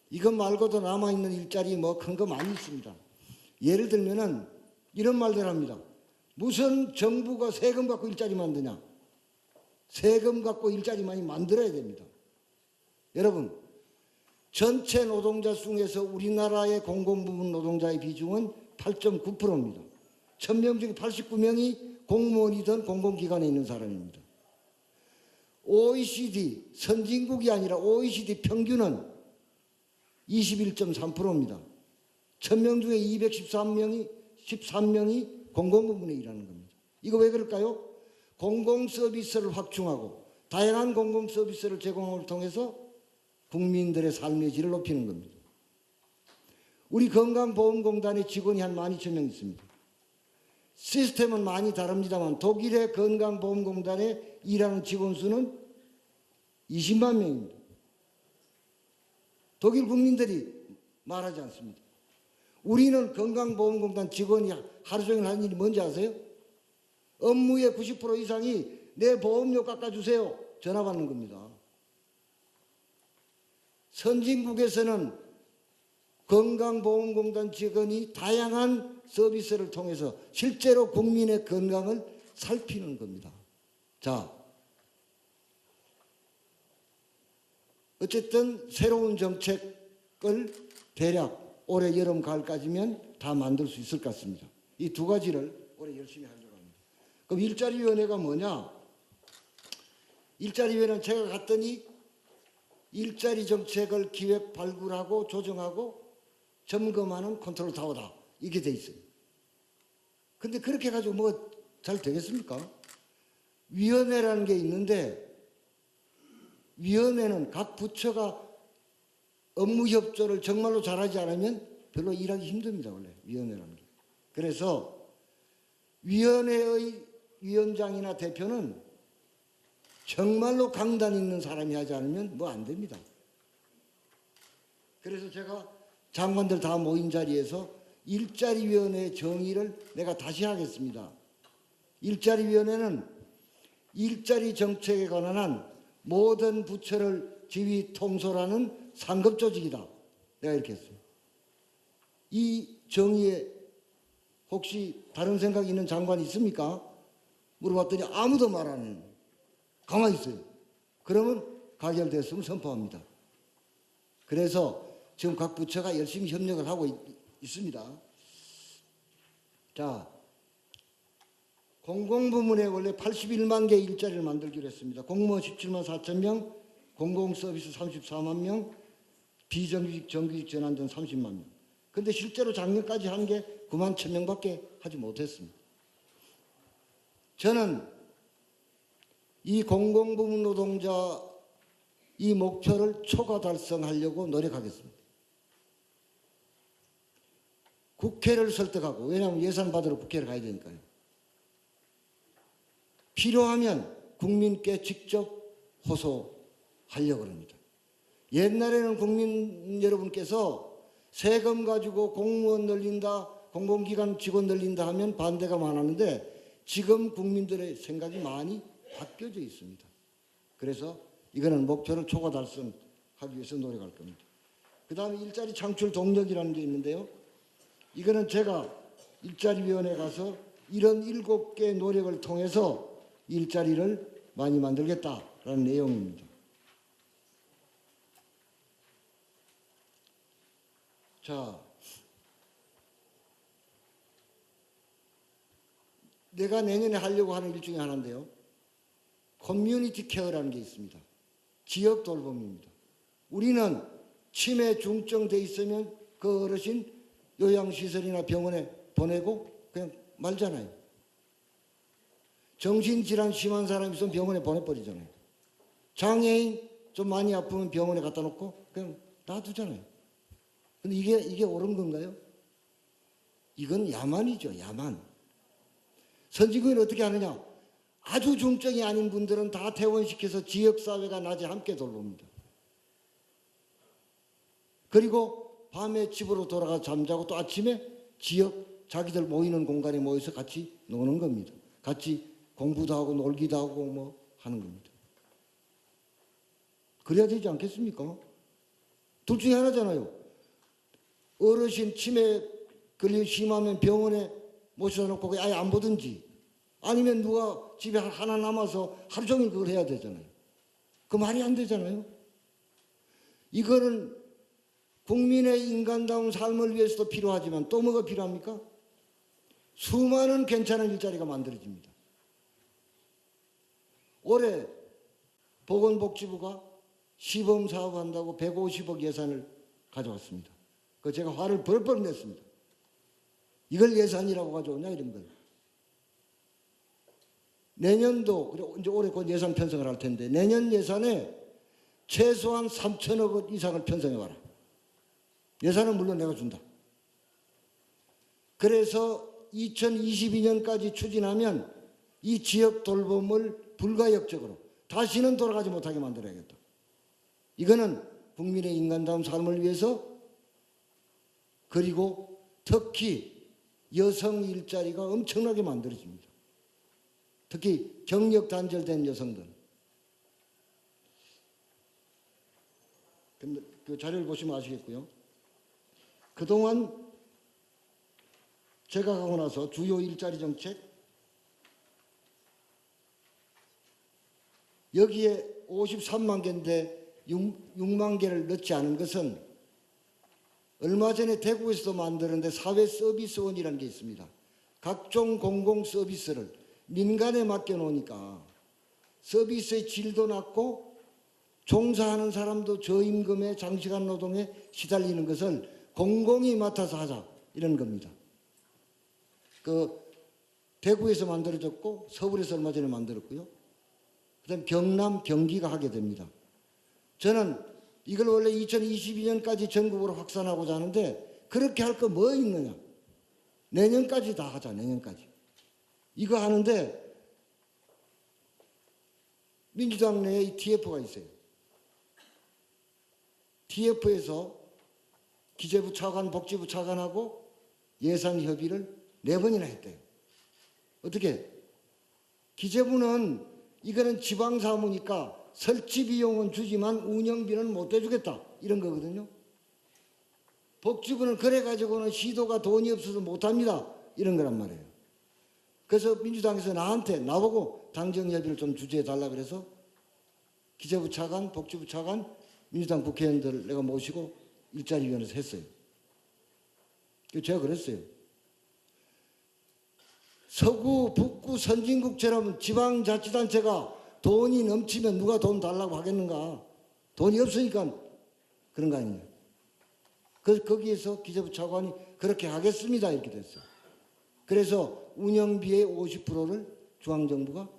이것 말고도 남아있는 일자리 뭐 큰 거 많이 있습니다. 예를 들면은 이런 말들 합니다. 무슨 정부가 세금 갖고 일자리 만드냐? 세금 갖고 일자리 많이 만들어야 됩니다. 여러분, 전체 노동자 중에서 우리나라의 공공부문 노동자의 비중은 8.9%입니다. 1000명 중에 89명이 공무원이든 공공기관에 있는 사람입니다. OECD, 선진국이 아니라 OECD 평균은 21.3%입니다. 1000명 중에 13명이 공공부문에 일하는 겁니다. 이거 왜 그럴까요? 공공서비스를 확충하고 다양한 공공서비스를 제공을 통해서 국민들의 삶의 질을 높이는 겁니다. 우리 건강보험공단에 직원이 한 12,000명 있습니다. 시스템은 많이 다릅니다만 독일의 건강보험공단에 일하는 직원 수는 20만 명입니다. 독일 국민들이 말하지 않습니다. 우리는 건강보험공단 직원이 하루 종일 하는 일이 뭔지 아세요? 업무의 90% 이상이 내 보험료 깎아주세요. 전화 받는 겁니다. 선진국에서는 건강보험공단 직원이 다양한 서비스를 통해서 실제로 국민의 건강을 살피는 겁니다. 자, 어쨌든 새로운 정책을 대략 올해 여름 가을까지면 다 만들 수 있을 것 같습니다. 이 두 가지를 올해 열심히 하려고 합니다. 그럼 일자리위원회가 뭐냐? 일자리위원회는 제가 갔더니 일자리 정책을 기획 발굴하고 조정하고 점검하는 컨트롤 타워다. 이게 돼 있어요. 근데 그렇게 해가지고 뭐 잘 되겠습니까? 위원회라는 게 있는데 위원회는 각 부처가 업무 협조를 정말로 잘하지 않으면 별로 일하기 힘듭니다. 원래 위원회라는 게. 그래서 위원회의 위원장이나 대표는 정말로 강단 있는 사람이 하지 않으면 뭐 안 됩니다. 그래서 제가 장관들 다 모인 자리에서 일자리위원회 정의를 내가 다시 하겠습니다. 일자리위원회는 일자리 정책에 관한 한 모든 부처를 지휘 통솔하는 상급 조직이다. 내가 이렇게 했어요. 이 정의에 혹시 다른 생각 있는 장관이 있습니까? 물어봤더니 아무도 말 안 해요. 가만히 있어요. 그러면 가결됐으면 선포합니다. 그래서 지금 각 부처가 열심히 협력을 하고 있습니다. 자, 공공부문에 원래 81만 개 일자리를 만들기로 했습니다. 공무원 17만 4천 명, 공공서비스 34만 명, 비정규직, 정규직 전환전 30만 명. 근데 실제로 작년까지 한 게 9만 1천 명밖에 하지 못했습니다. 저는 이 공공부문 노동자 이 목표를 초과 달성하려고 노력하겠습니다. 국회를 설득하고, 왜냐하면 예산 받으러 국회를 가야 되니까요. 필요하면 국민께 직접 호소하려고 합니다. 옛날에는 국민 여러분께서 세금 가지고 공무원 늘린다, 공공기관 직원 늘린다 하면 반대가 많았는데 지금 국민들의 생각이 많이 바뀌어져 있습니다. 그래서 이거는 목표를 초과 달성하기 위해서 노력할 겁니다. 그 다음에 일자리 창출 동력이라는 게 있는데요. 이거는 제가 일자리위원회에 가서 이런 7개 노력을 통해서 일자리를 많이 만들겠다라는 내용입니다. 자, 내가 내년에 하려고 하는 일 중에 하나인데요. 커뮤니티 케어라는 게 있습니다. 지역 돌봄입니다. 우리는 치매 중증돼 있으면 그 어르신 요양시설이나 병원에 보내고 그냥 말잖아요. 정신질환 심한 사람 있으면 병원에 보내버리잖아요. 장애인 좀 많이 아프면 병원에 갖다 놓고 그냥 놔두잖아요. 근데 이게 옳은 건가요? 이건 야만이죠, 야만. 선진국은 어떻게 하느냐? 아주 중증이 아닌 분들은 다 퇴원시켜서 지역사회가 낮에 함께 돌봅니다. 그리고 밤에 집으로 돌아가 잠자고 또 아침에 지역 자기들 모이는 공간에 모여서 같이 노는 겁니다. 같이 공부도 하고 놀기도 하고 뭐 하는 겁니다. 그래야 되지 않겠습니까? 둘 중에 하나잖아요. 어르신 치매 걸려 심하면 병원에 모셔다 놓고 아예 안 보든지 아니면 누가 집에 하나 남아서 하루 종일 그걸 해야 되잖아요. 그 말이 안 되잖아요. 이거는 국민의 인간다운 삶을 위해서도 필요하지만 또 뭐가 필요합니까? 수많은 괜찮은 일자리가 만들어집니다. 올해 보건복지부가 시범사업 한다고 150억 예산을 가져왔습니다. 그 제가 화를 벌벌 냈습니다. 이걸 예산이라고 가져오냐 이런 걸. 내년도 그리고 이제 올해 곧 예산 편성을 할 텐데 내년 예산에 최소한 3천억 원 이상을 편성해 와라. 예산은 물론 내가 준다. 그래서 2022년까지 추진하면 이 지역 돌봄을 불가역적으로 다시는 돌아가지 못하게 만들어야겠다. 이거는 국민의 인간다운 삶을 위해서 그리고 특히 여성 일자리가 엄청나게 만들어집니다. 특히 경력 단절된 여성들. 그 자료를 보시면 아시겠고요. 그동안 제가 가고 나서 주요 일자리 정책, 여기에 53만 개인데 6만 개를 넣지 않은 것은 얼마 전에 대구에서도 만드는데 사회 서비스원이라는 게 있습니다. 각종 공공 서비스를 민간에 맡겨놓으니까 서비스의 질도 낮고 종사하는 사람도 저임금에 장시간 노동에 시달리는 것을 공공이 맡아서 하자 이런 겁니다. 그 대구에서 만들어졌고 서울에서 얼마 전에 만들었고요. 그다음 경남, 경기가 하게 됩니다. 저는 이걸 원래 2022년까지 전국으로 확산하고자 하는데 그렇게 할 거 뭐 있느냐. 내년까지 다 하자. 내년까지. 이거 하는데 민주당 내에 이 TF가 있어요. TF에서 기재부 차관, 복지부 차관하고 예산 협의를 4번이나 했대요. 어떻게? 기재부는 이거는 지방사무니까 설치 비용은 주지만 운영비는 못 대주겠다 이런 거거든요. 복지부는 그래가지고는 시도가 돈이 없어서 못합니다 이런 거란 말이에요. 그래서 민주당에서 나보고 당정협의를 좀 주재해달라 그래서 기재부 차관, 복지부 차관, 민주당 국회의원들 내가 모시고 일자리위원회에서 했어요. 제가 그랬어요. 서구, 북구, 선진국처럼 지방자치단체가 돈이 넘치면 누가 돈 달라고 하겠는가? 돈이 없으니까 그런 거 아니에요. 그래서 거기에서 기재부 차관이 그렇게 하겠습니다 이렇게 됐어요. 그래서 운영비의 50%를 중앙정부가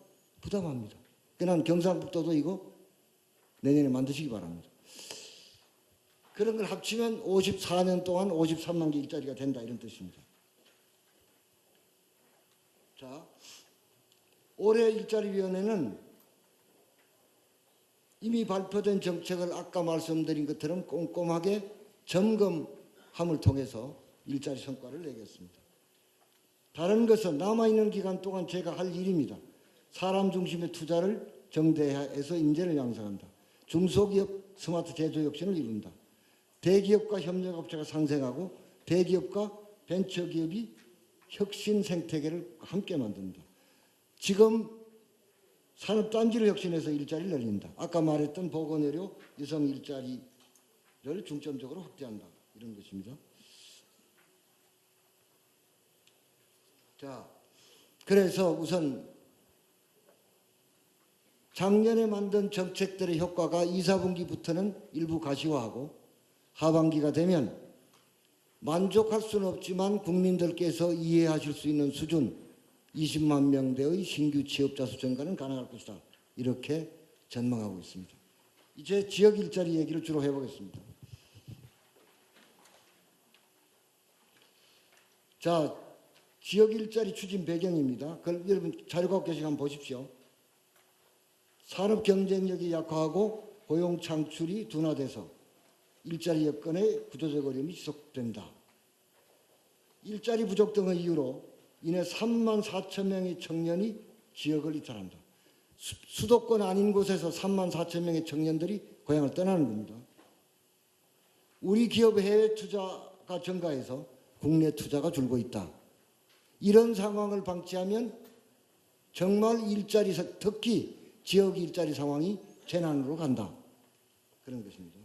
부담합니다. 그냥 경상북도도 이거 내년에 만드시기 바랍니다. 그런 걸 합치면 54년 동안 53만 개 일자리가 된다 이런 뜻입니다. 자, 올해 일자리위원회는 이미 발표된 정책을 아까 말씀드린 것처럼 꼼꼼하게 점검함을 통해서 일자리 성과를 내겠습니다. 다른 것은 남아있는 기간 동안 제가 할 일입니다. 사람 중심의 투자를 정대해서 인재를 양성한다. 중소기업 스마트 제조 혁신을 이룬다. 대기업과 협력업체가 상생하고 대기업과 벤처기업이 혁신 생태계를 함께 만든다. 지금 산업단지를 혁신해서 일자리를 늘린다. 아까 말했던 보건의료 여성 일자리를 중점적으로 확대한다. 이런 것입니다. 자, 그래서 우선 작년에 만든 정책들의 효과가 2, 4분기부터는 일부 가시화하고 하반기가 되면 만족할 수는 없지만 국민들께서 이해하실 수 있는 수준 20만 명대의 신규 취업자 수 증가는 가능할 것이다. 이렇게 전망하고 있습니다. 이제 지역 일자리 얘기를 주로 해보겠습니다. 자, 지역 일자리 추진 배경입니다. 그걸 여러분 자료 갖고 계시면 한번 보십시오. 산업 경쟁력이 약화하고 고용 창출이 둔화돼서 일자리 여건의 구조적 어려움이 지속된다. 일자리 부족 등의 이유로 이내 3만 4천 명의 청년이 지역을 이탈한다. 수도권 아닌 곳에서 3만 4천 명의 청년들이 고향을 떠나는 겁니다. 우리 기업 해외 투자가 증가해서 국내 투자가 줄고 있다. 이런 상황을 방치하면 정말 일자리, 특히 지역 일자리 상황이 재난으로 간다. 그런 것입니다.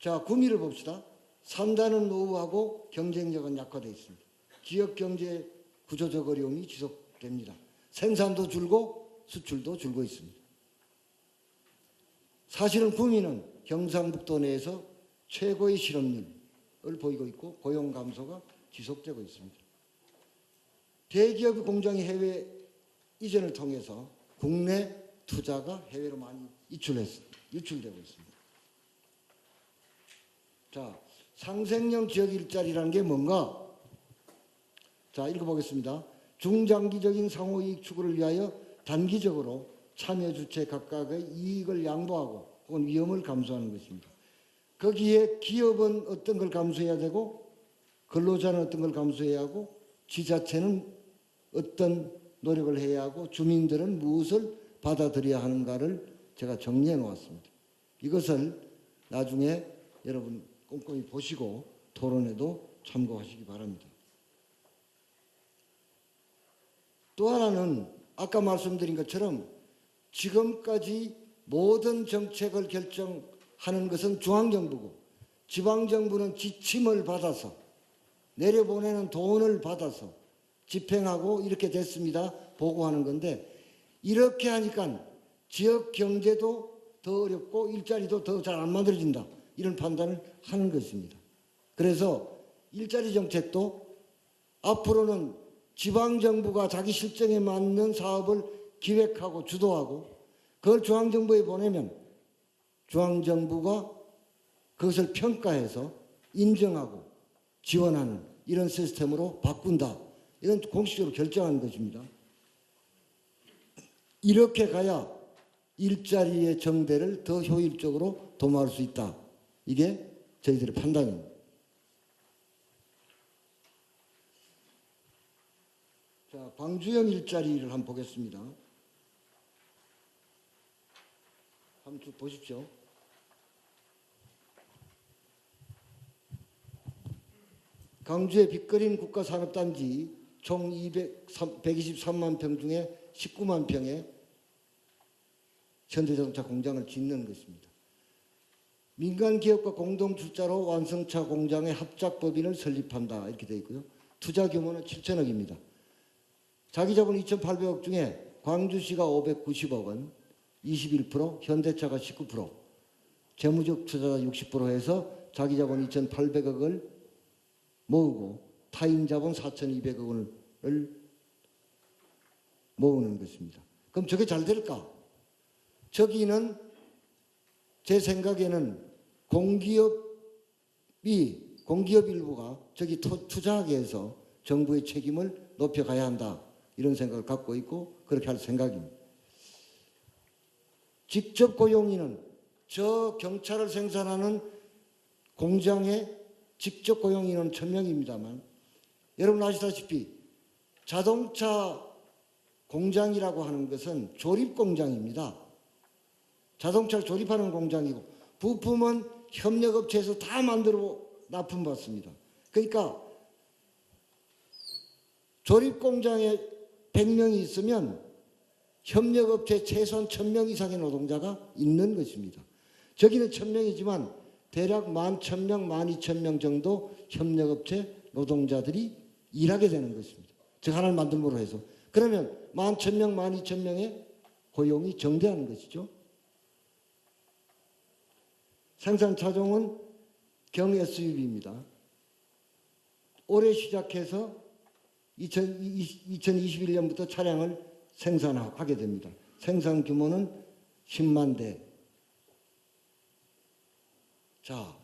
자, 구미를 봅시다. 산다는 노후하고 경쟁력은 약화되어 있습니다. 지역 경제 구조적 어려움이 지속됩니다. 생산도 줄고 수출도 줄고 있습니다. 사실은 구미는 경상북도 내에서 최고의 실업률을 보이고 있고 고용 감소가 지속되고 있습니다. 대기업 공장이 해외 이전을 통해서 국내 투자가 해외로 많이 유출되고 있습니다. 자, 상생형 지역 일자리라는 게 뭔가? 자, 읽어보겠습니다. 중장기적인 상호이익 추구를 위하여 단기적으로 참여 주체 각각의 이익을 양보하고 혹은 위험을 감수하는 것입니다. 거기에 기업은 어떤 걸 감수해야 되고 근로자는 어떤 걸 감수해야 하고 지자체는 어떤 노력을 해야 하고 주민들은 무엇을 받아들여야 하는가를 제가 정리해 놓았습니다. 이것을 나중에 여러분 꼼꼼히 보시고 토론에도 참고하시기 바랍니다. 또 하나는 아까 말씀드린 것처럼 지금까지 모든 정책을 결정하는 것은 중앙정부고 지방정부는 지침을 받아서 내려보내는 돈을 받아서 집행하고 이렇게 됐습니다. 보고하는 건데 이렇게 하니까 지역 경제도 더 어렵고 일자리도 더 잘 안 만들어진다. 이런 판단을 하는 것입니다. 그래서 일자리 정책도 앞으로는 지방정부가 자기 실정에 맞는 사업을 기획하고 주도하고 그걸 중앙정부에 보내면 중앙정부가 그것을 평가해서 인정하고 지원하는 이런 시스템으로 바꾼다. 이건 공식적으로 결정한 것입니다. 이렇게 가야 일자리의 정대를 더 효율적으로 도모할 수 있다. 이게 저희들의 판단입니다. 자, 광주형 일자리를 한번 보겠습니다. 한번 쭉 보십시오. 광주의 빅그린 국가산업단지 총 123만 평 중에 19만 평에 현대자동차 공장을 짓는 것입니다. 민간 기업과 공동 출자로 완성차 공장의 합작 법인을 설립한다. 이렇게 되어 있고요. 투자 규모는 7천억입니다. 자기자본 2,800억 중에 광주시가 590억 원, 21%, 현대차가 19%, 재무적 투자자 60% 해서 자기자본 2,800억을 모으고 타인자본 4,200억 원을 모으는 것입니다. 그럼 저게 잘 될까? 저기는 제 생각에는 공기업 일부가 저기 투자하게 해서 정부의 책임을 높여가야 한다. 이런 생각을 갖고 있고 그렇게 할 생각입니다. 직접 고용인은 저 경차를 생산하는 공장의 직접 고용인은 1,000명입니다만 여러분 아시다시피 자동차 공장이라고 하는 것은 조립 공장입니다. 자동차를 조립하는 공장이고 부품은 협력업체에서 다 만들어 납품받습니다. 그러니까 조립 공장에 100명이 있으면 협력업체 최소한 1,000명 이상의 노동자가 있는 것입니다. 저기는 1,000명이지만 대략 11,000명, 12,000명 정도 협력업체 노동자들이 일하게 되는 것입니다. 즉 하나를 만들므로 해서. 그러면 11,000명, 12,000명의 고용이 정대하는 것이죠. 생산 차종은 경 SUV입니다. 올해 시작해서 2021년부터 차량을 생산하게 됩니다. 생산 규모는 10만 대. 자,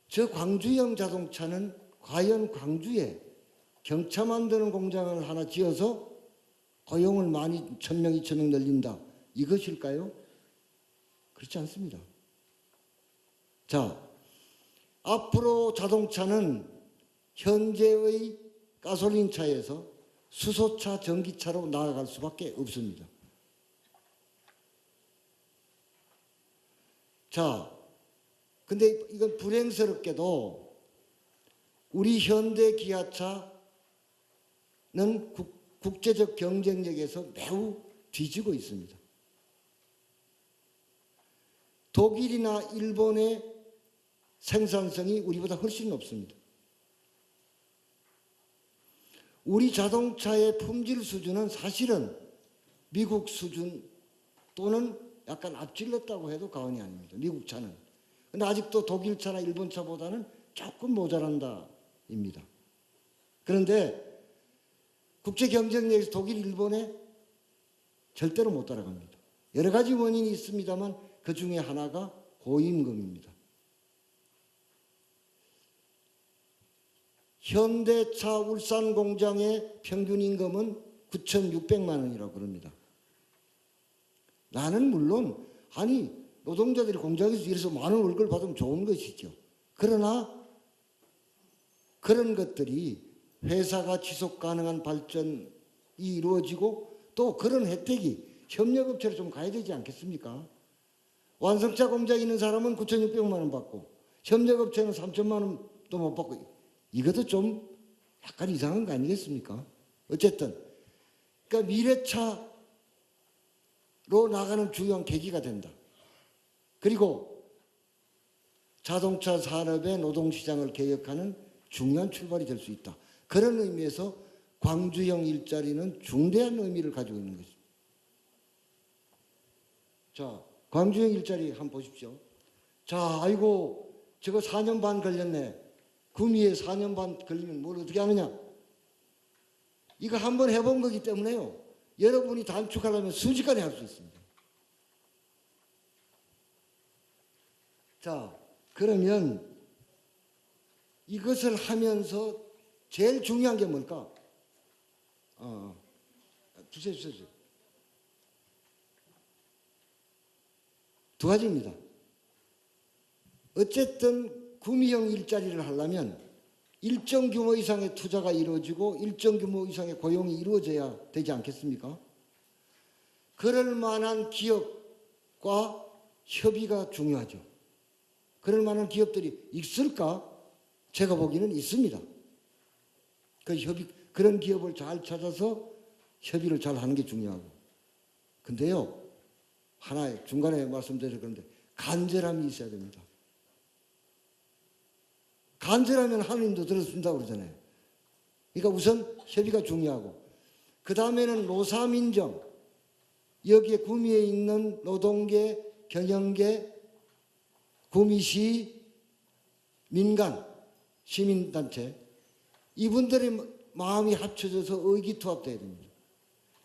저 광주형 자동차는 과연 광주에 경차 만드는 공장을 하나 지어서 고용을 1,000명, 2,000명 늘린다. 이것일까요? 그렇지 않습니다. 자, 앞으로 자동차는 현재의 가솔린 차에서 수소차, 전기차로 나아갈 수밖에 없습니다. 자, 근데 이건 불행스럽게도 우리 현대 기아차는 국제적 경쟁력에서 매우 뒤지고 있습니다. 독일이나 일본의 생산성이 우리보다 훨씬 높습니다. 우리 자동차의 품질 수준은 사실은 미국 수준 또는 약간 앞질렀다고 해도 과언이 아닙니다. 미국 차는. 근데 아직도 독일 차나 일본 차보다는 조금 모자란다입니다. 그런데 국제 경쟁력에서 독일, 일본에 절대로 못 따라갑니다. 여러 가지 원인이 있습니다만 그 중에 하나가 고임금입니다. 현대차 울산 공장의 평균 임금은 9,600만 원이라고 그럽니다. 나는 물론 노동자들이 공장에서 일해서 많은 월급을 받으면 좋은 것이죠. 그러나 그런 것들이 회사가 지속 가능한 발전이 이루어지고 또 그런 혜택이 협력업체로 좀 가야 되지 않겠습니까? 완성차 공장에 있는 사람은 9,600만 원 받고 협력업체는 3천만 원도 못 받고 이것도 좀 약간 이상한 거 아니겠습니까? 어쨌든 그러니까 미래차로 나가는 중요한 계기가 된다. 그리고 자동차 산업의 노동시장을 개혁하는 중요한 출발이 될 수 있다. 그런 의미에서 광주형 일자리는 중대한 의미를 가지고 있는 것입니다. 자, 광주형 일자리 한번 보십시오. 자, 아이고 저거 4년 반 걸렸네. 구미에 4년 반 걸리면 뭘 어떻게 하느냐. 이거 한번 해본 거기 때문에요. 여러분이 단축하려면 순식간에 할 수 있습니다. 자, 그러면 이것을 하면서 제일 중요한 게 뭘까? 주세요. 두 가지입니다. 어쨌든 구미형 일자리를 하려면 일정 규모 이상의 투자가 이루어지고 일정 규모 이상의 고용이 이루어져야 되지 않겠습니까? 그럴 만한 기업과 협의가 중요하죠. 그럴 만한 기업들이 있을까? 제가 보기에는 있습니다. 그런 기업을 잘 찾아서 협의를 잘 하는 게 중요하고. 근데요, 하나 중간에 말씀드릴 건데 간절함이 있어야 됩니다. 간절하면 하나님도 들어준다고 그러잖아요. 그러니까 우선 협의가 중요하고 그 다음에는 노사민정, 여기에 구미에 있는 노동계, 경영계, 구미시, 민간, 시민단체 이분들의 마음이 합쳐져서 의기투합돼야 됩니다.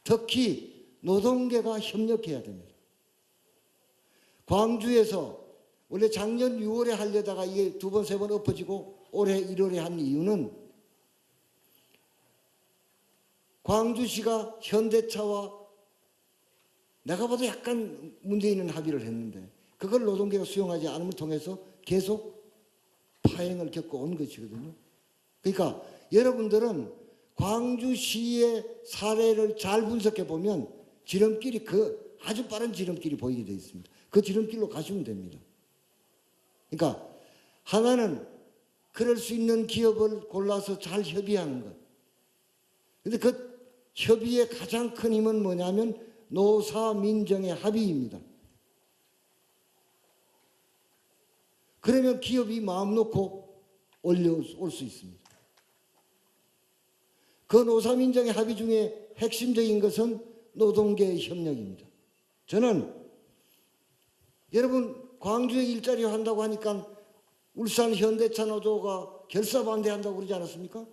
특히 노동계가 협력해야 됩니다. 광주에서 원래 작년 6월에 하려다가 이게 2번, 3번 엎어지고 올해 1월에 한 이유는 광주시가 현대차와 내가 봐도 약간 문제 있는 합의를 했는데 그걸 노동계가 수용하지 않음을 통해서 계속 파행을 겪어온 것이거든요. 그러니까 여러분들은 광주시의 사례를 잘 분석해 보면 지름길이 아주 빠른 지름길이 보이게 되어 있습니다. 그 지름길로 가시면 됩니다. 그러니까 하나는 그럴 수 있는 기업을 골라서 잘 협의하는 것. 그런데 그 협의의 가장 큰 힘은 뭐냐면 노사민정의 합의입니다. 그러면 기업이 마음 놓고 올려올 수 있습니다. 그 노사민정의 합의 중에 핵심적인 것은 노동계의 협력입니다. 저는 여러분 광주에 일자리 한다고 하니까 울산 현대차 노조가 결사 반대한다고 그러지 않았습니까?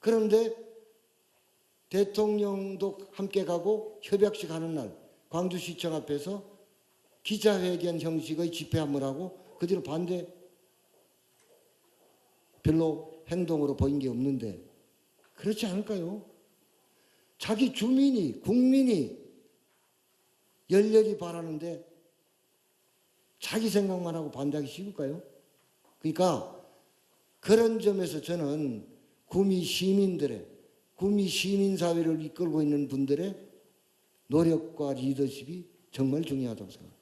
그런데 대통령도 함께 가고 협약식 하는 날 광주시청 앞에서 기자회견 형식의 집회 한번 하고 그 뒤로 반대 별로 행동으로 보인 게 없는데 그렇지 않을까요? 자기 주민이 국민이 열렬히 바라는데 자기 생각만 하고 반대하기 쉬울까요? 그러니까 그런 점에서 저는 구미 시민들의 구미 시민사회를 이끌고 있는 분들의 노력과 리더십이 정말 중요하다고 생각합니다.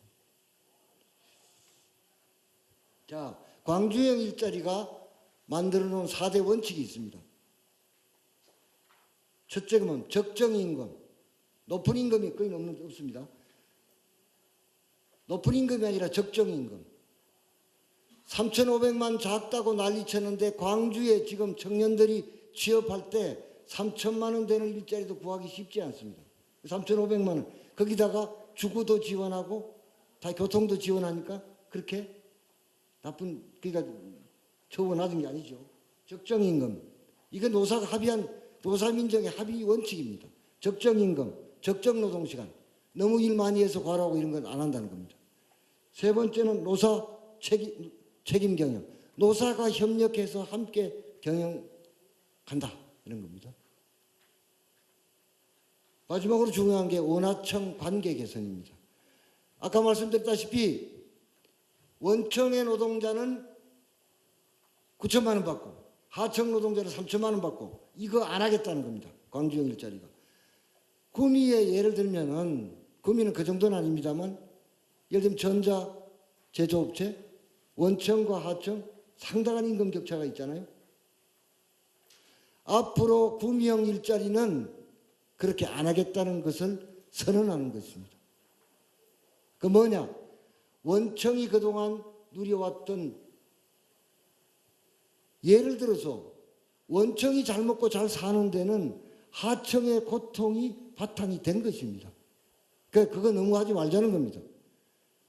자, 광주형 일자리가 만들어 놓은 4대 원칙이 있습니다. 첫째는 적정 임금, 높은 임금이 거의 없습니다. 높은 임금이 아니라 적정 임금. 3,500만 작다고 난리쳤는데 광주에 지금 청년들이 취업할 때 3천만 원 되는 일자리도 구하기 쉽지 않습니다. 3,500만 원. 거기다가 주거도 지원하고 다 교통도 지원하니까 그렇게 나쁜, 그러니까 처우가 낮은 게 아니죠. 적정 임금. 이건 노사가 합의한 노사민정의 합의 원칙입니다. 적정 임금, 적정 노동시간. 너무 일 많이 해서 과로하고 이런 건 안 한다는 겁니다. 세 번째는 노사 책임 경영. 노사가 협력해서 함께 경영한다. 이런 겁니다. 마지막으로 중요한 게 원하청 관계 개선입니다. 아까 말씀드렸다시피 원청의 노동자는 9천만 원 받고 하청 노동자는 3천만 원 받고 이거 안 하겠다는 겁니다. 광주형 일자리가. 구미에 예를 들면은 구미는 그 정도는 아닙니다만 예를 들면 전자 제조업체 원청과 하청 상당한 임금 격차가 있잖아요. 앞으로 구미형 일자리는 그렇게 안 하겠다는 것을 선언하는 것입니다. 그 뭐냐? 원청이 그동안 누려왔던, 예를 들어서 원청이 잘 먹고 잘 사는 데는 하청의 고통이 바탕이 된 것입니다. 그러니까 그거 너무 하지 말자는 겁니다.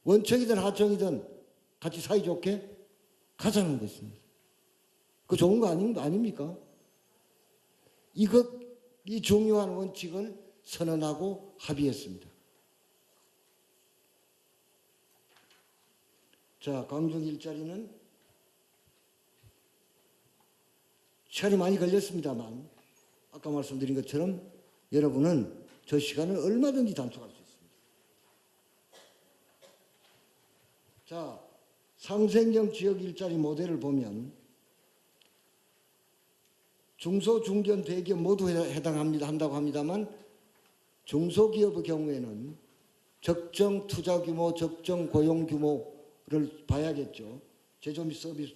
원청이든 하청이든 같이 사이좋게 가자는 것입니다. 그 좋은 거 아닙니까? 이 중요한 원칙을 선언하고 합의했습니다. 자, 광중 일자리는 시간이 많이 걸렸습니다만 아까 말씀드린 것처럼 여러분은 저 시간을 얼마든지 단축할 수 있습니다. 자, 상생형 지역 일자리 모델을 보면 중소, 중견, 대기업 모두 한다고 합니다만 중소기업의 경우에는 적정 투자 규모, 적정 고용 규모를 봐야겠죠. 제조 및 서비스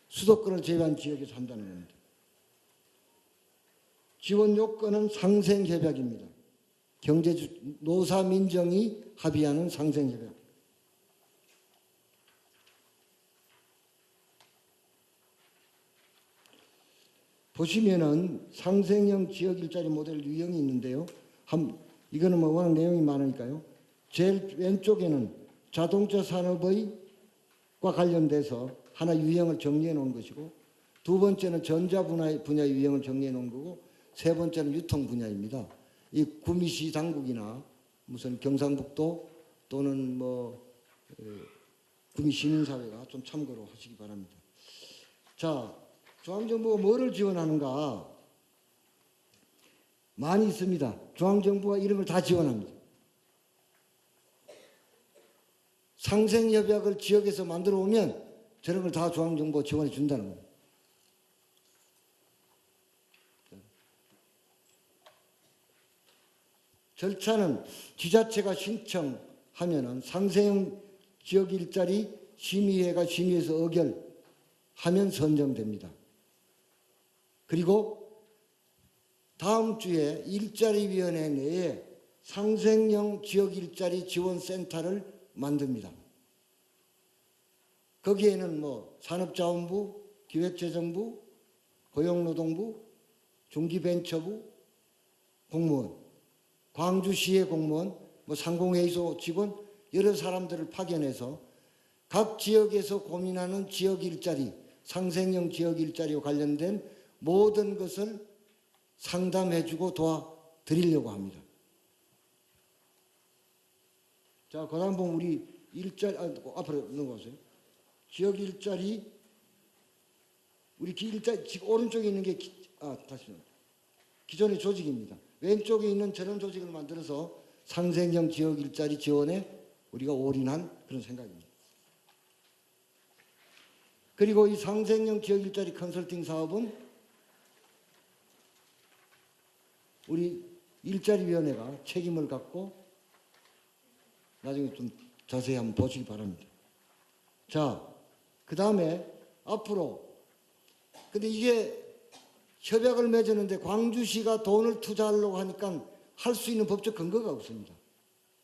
수도권을 제외한 지역에서 한다는 겁니다. 지원 요건은 상생협약입니다. 노사민정이 합의하는 상생협약. 보시면은 상생형 지역 일자리 모델 유형이 있는데요. 이거는 뭐 워낙 내용이 많으니까요. 제일 왼쪽에는 자동차 산업과 관련돼서 하나 유형을 정리해 놓은 것이고, 두 번째는 전자 분야 유형을 정리해 놓은 거고, 세 번째는 유통 분야입니다. 이 구미시 당국이나 무슨 경상북도 또는 구미 시민사회가 좀 참고로 하시기 바랍니다. 자, 중앙정부가 뭐를 지원하는가? 많이 있습니다. 중앙정부가 이런 걸 다 지원합니다. 상생협약을 지역에서 만들어 오면 저런 걸 다 중앙정부가 지원해 준다는 겁니다. 절차는 지자체가 신청하면은 상생형 지역 일자리 심의회가 심의해서 의결하면 선정됩니다. 그리고 다음 주에 일자리위원회 내에 상생형 지역 일자리 지원센터를 만듭니다. 거기에는 산업자원부, 기획재정부, 고용노동부, 중기벤처부, 공무원, 광주시의 공무원, 상공회의소 직원 여러 사람들을 파견해서 각 지역에서 고민하는 지역 일자리, 상생형 지역 일자리와 관련된 모든 것을 상담해주고 도와드리려고 합니다. 자, 그 다음 보면 우리 앞으로 넘어가세요. 지역 일자리, 우리 일자리 오른쪽에 있는 게 기존의 조직입니다. 왼쪽에 있는 저런 조직을 만들어서 상생형 지역 일자리 지원에 우리가 올인한 그런 생각입니다. 그리고 이 상생형 지역 일자리 컨설팅 사업은 우리 일자리위원회가 책임을 갖고 나중에 좀 자세히 한번 보시기 바랍니다. 자, 그 다음에 앞으로 근데 이게 협약을 맺었는데 광주시가 돈을 투자하려고 하니까 할 수 있는 법적 근거가 없습니다.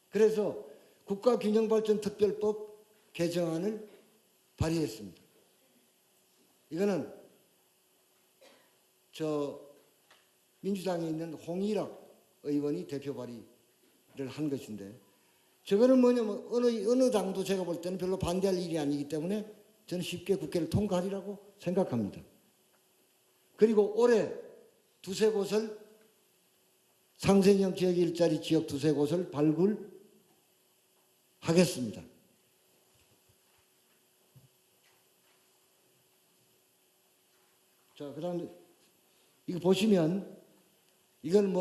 그래서 국가균형발전특별법 개정안을 발의했습니다. 이거는 민주당에 있는 홍일학 의원이 대표 발의를 한 것인데, 저거는 뭐냐면 어느 당도 제가 볼 때는 별로 반대할 일이 아니기 때문에 저는 쉽게 국회를 통과하리라고 생각합니다. 그리고 올해 두세 곳을 상생형 지역 일자리 지역 두세 곳을 발굴하겠습니다. 자, 그다음에 이거 보시면 이건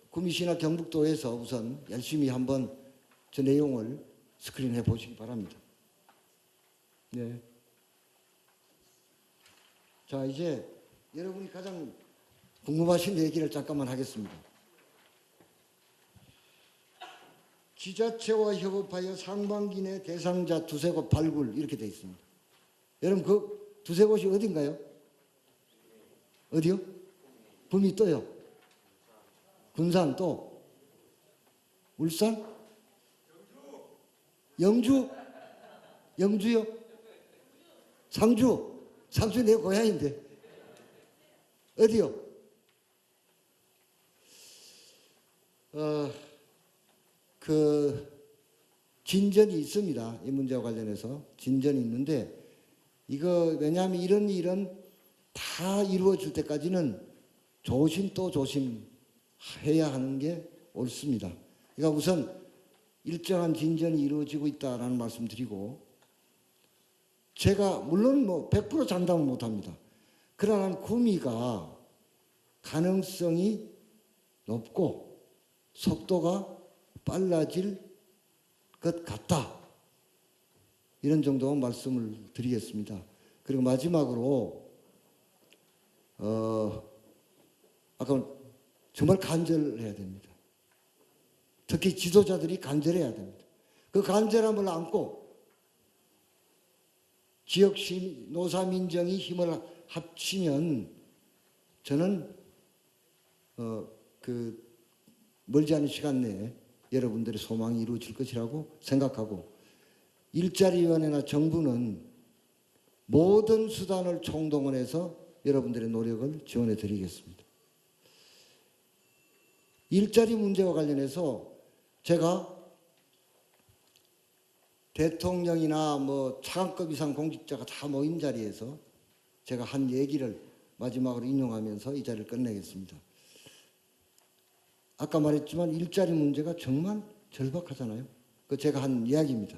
구미시나 경북도에서 우선 열심히 한번 저 내용을 스크린해 보시기 바랍니다. 네. 자, 이제 여러분이 가장 궁금하신 얘기를 잠깐만 하겠습니다. 지자체와 협업하여 상반기 내 대상자 두세 곳 발굴 이렇게 되어 있습니다. 여러분 그 두세 곳이 어딘가요? 어디요? 범위 또요? 군산 또? 울산? 영주? 영주요? 상주? 상주 내 고향인데 어디요? 그 진전이 있습니다. 이 문제와 관련해서 진전이 있는데 이거 왜냐하면 이런 일은 다 이루어질 때까지는 조심 또 조심해야 하는 게 옳습니다. 그러니까 우선 일정한 진전이 이루어지고 있다라는 말씀드리고 제가 물론 뭐 100% 장담은 못합니다. 그러나 구미가 가능성이 높고 속도가 빨라질 것 같다. 이런 정도 말씀을 드리겠습니다. 그리고 마지막으로 아까 정말 간절해야 됩니다. 특히 지도자들이 간절해야 됩니다. 그 간절함을 안고 지역 노사민정이 힘을 합치면 저는 멀지 않은 시간 내에 여러분들의 소망이 이루어질 것이라고 생각하고 일자리위원회나 정부는 모든 수단을 총동원해서 여러분들의 노력을 지원해 드리겠습니다. 일자리 문제와 관련해서 제가 대통령이나 뭐 차관급 이상 공직자가 다 모인 자리에서 제가 한 얘기를 마지막으로 인용하면서 이 자리를 끝내겠습니다. 아까 말했지만 일자리 문제가 정말 절박하잖아요. 그 제가 한 이야기입니다.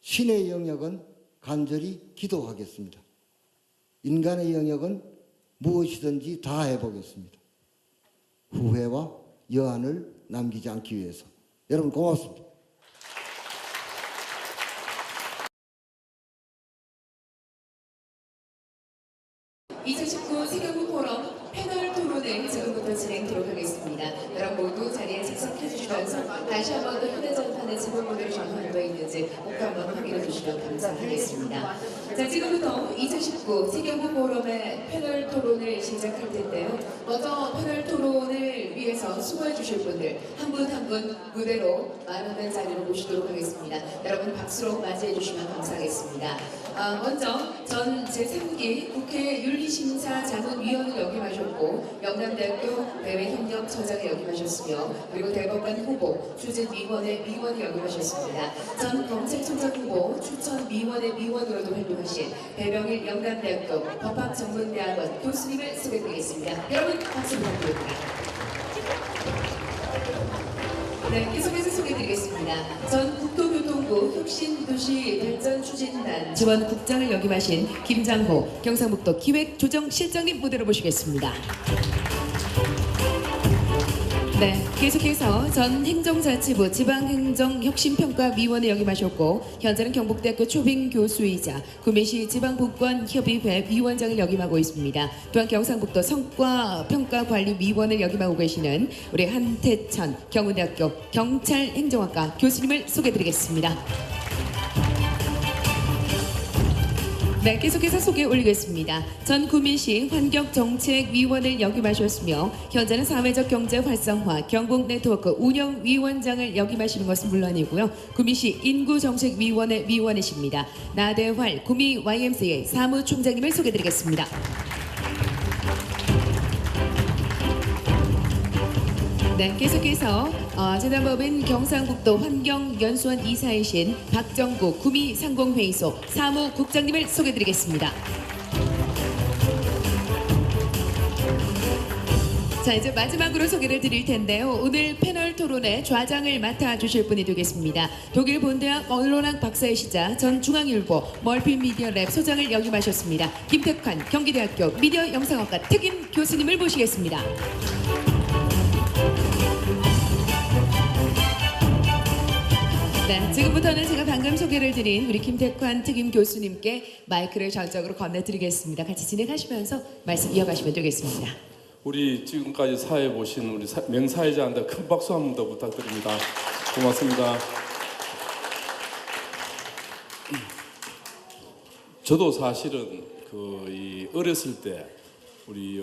신의 영역은 간절히 기도하겠습니다. 인간의 영역은 무엇이든지 다 해보겠습니다. 후회와 여한을 남기지 않기 위해서. 여러분 고맙습니다. (2019) 세계부 포럼 패널 토론을 지금부터 진행하도록 하겠습니다. 여러분 모두 자리에 착석해 주시면서 다시 한 번 더 휴대전화는 지도번호로 전화되어 있는지 꼭 한번 확인해 주시면 감사하겠습니다. 자, 지금부터 2019 세계부 포럼의 패널 토론을 시작할 텐데요. 먼저 패널 토론을 위해서 수고해 주실 분들 한 분 한 분 무대로 마련된 자리로 모시도록 하겠습니다. 여러분 박수로 맞이해 주시면 감사하겠습니다. 먼저 전 제3기 국회 윤리심사자문위원을 역임하셨고 영남대학교 대외협력처장을 역임하셨으며 그리고 대법관 후보 추진위원회 위원을 역임하셨습니다. 전 검찰총장 후보 추천위원회 위원으로도 활동하신 배병일 영남대학교 법학전문대학원 교수님을 소개드리겠습니다. 여러분 박수 부탁드립니다. 네, 계속해서 소개드리겠습니다. 전 국토교통부 혁신도시발전추진단 지원국장을 역임하신 김장호 경상북도 기획조정실장님 무대로 모시겠습니다. 네, 계속해서 전 행정자치부 지방행정혁신평가위원회 역임하셨고 현재는 경북대학교 초빙 교수이자 구미시 지방복권협의회 위원장을 역임하고 있습니다. 또한 경상북도 성과평가관리위원을 역임하고 계시는 우리 한태천 경운대학교 경찰행정학과 교수님을 소개드리겠습니다. 네, 계속해서 소개 올리겠습니다. 전 구미시 환경정책위원을 역임하셨으며 현재는 사회적 경제 활성화 경북네트워크 운영위원장을 역임하시는 것은 물론이고요. 구미시 인구정책위원회 위원이십니다. 나대활 구미 YMCA 사무총장님을 소개드리겠습니다. 네, 계속해서 재단법인 경상북도 환경연수원 이사이신 박정구 구미상공회의소 사무국장님을 소개드리겠습니다. 자, 이제 마지막으로 소개를 드릴 텐데요. 오늘 패널 토론의 좌장을 맡아주실 분이 되겠습니다. 독일 본대학 언론학 박사이시자 전 중앙일보 멀티미디어랩 소장을 역임하셨습니다. 김택환 경기대학교 미디어 영상학과 특임 교수님을 모시겠습니다. 네, 지금부터는 제가 방금 소개를 드린 우리 김택환 특임 교수님께 마이크를 전적으로 건네드리겠습니다. 같이 진행하시면서 말씀 이어가시면 되겠습니다. 우리 지금까지 사회 보신 우리 맹사회자한테 큰 박수 한 번 더 부탁드립니다. 고맙습니다. 저도 사실은 이 어렸을 때 우리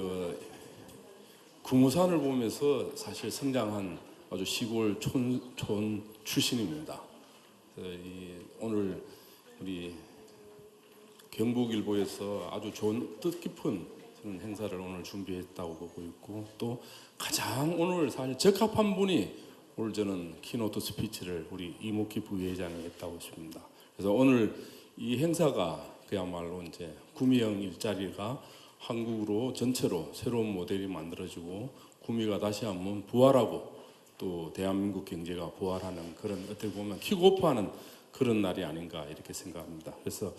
구무산을 보면서 사실 성장한 아주 시골 촌 출신입니다. 오늘 우리 경북일보에서 아주 좋은 뜻깊은 저는 행사를 오늘 준비했다고 보고 있고, 또 가장 오늘 사실 적합한 분이 오늘 저는 키노트 스피치를 우리 이목희 부회장이 했다고 싶습니다. 그래서 오늘 이 행사가 그야말로 이제 구미형 일자리가 한국으로 전체로 새로운 모델이 만들어지고 구미가 다시 한번 부활하고 또 대한민국 경제가 부활하는 그런 어떻게 보면 킥오프하는 그런 날이 아닌가 이렇게 생각합니다. 그래서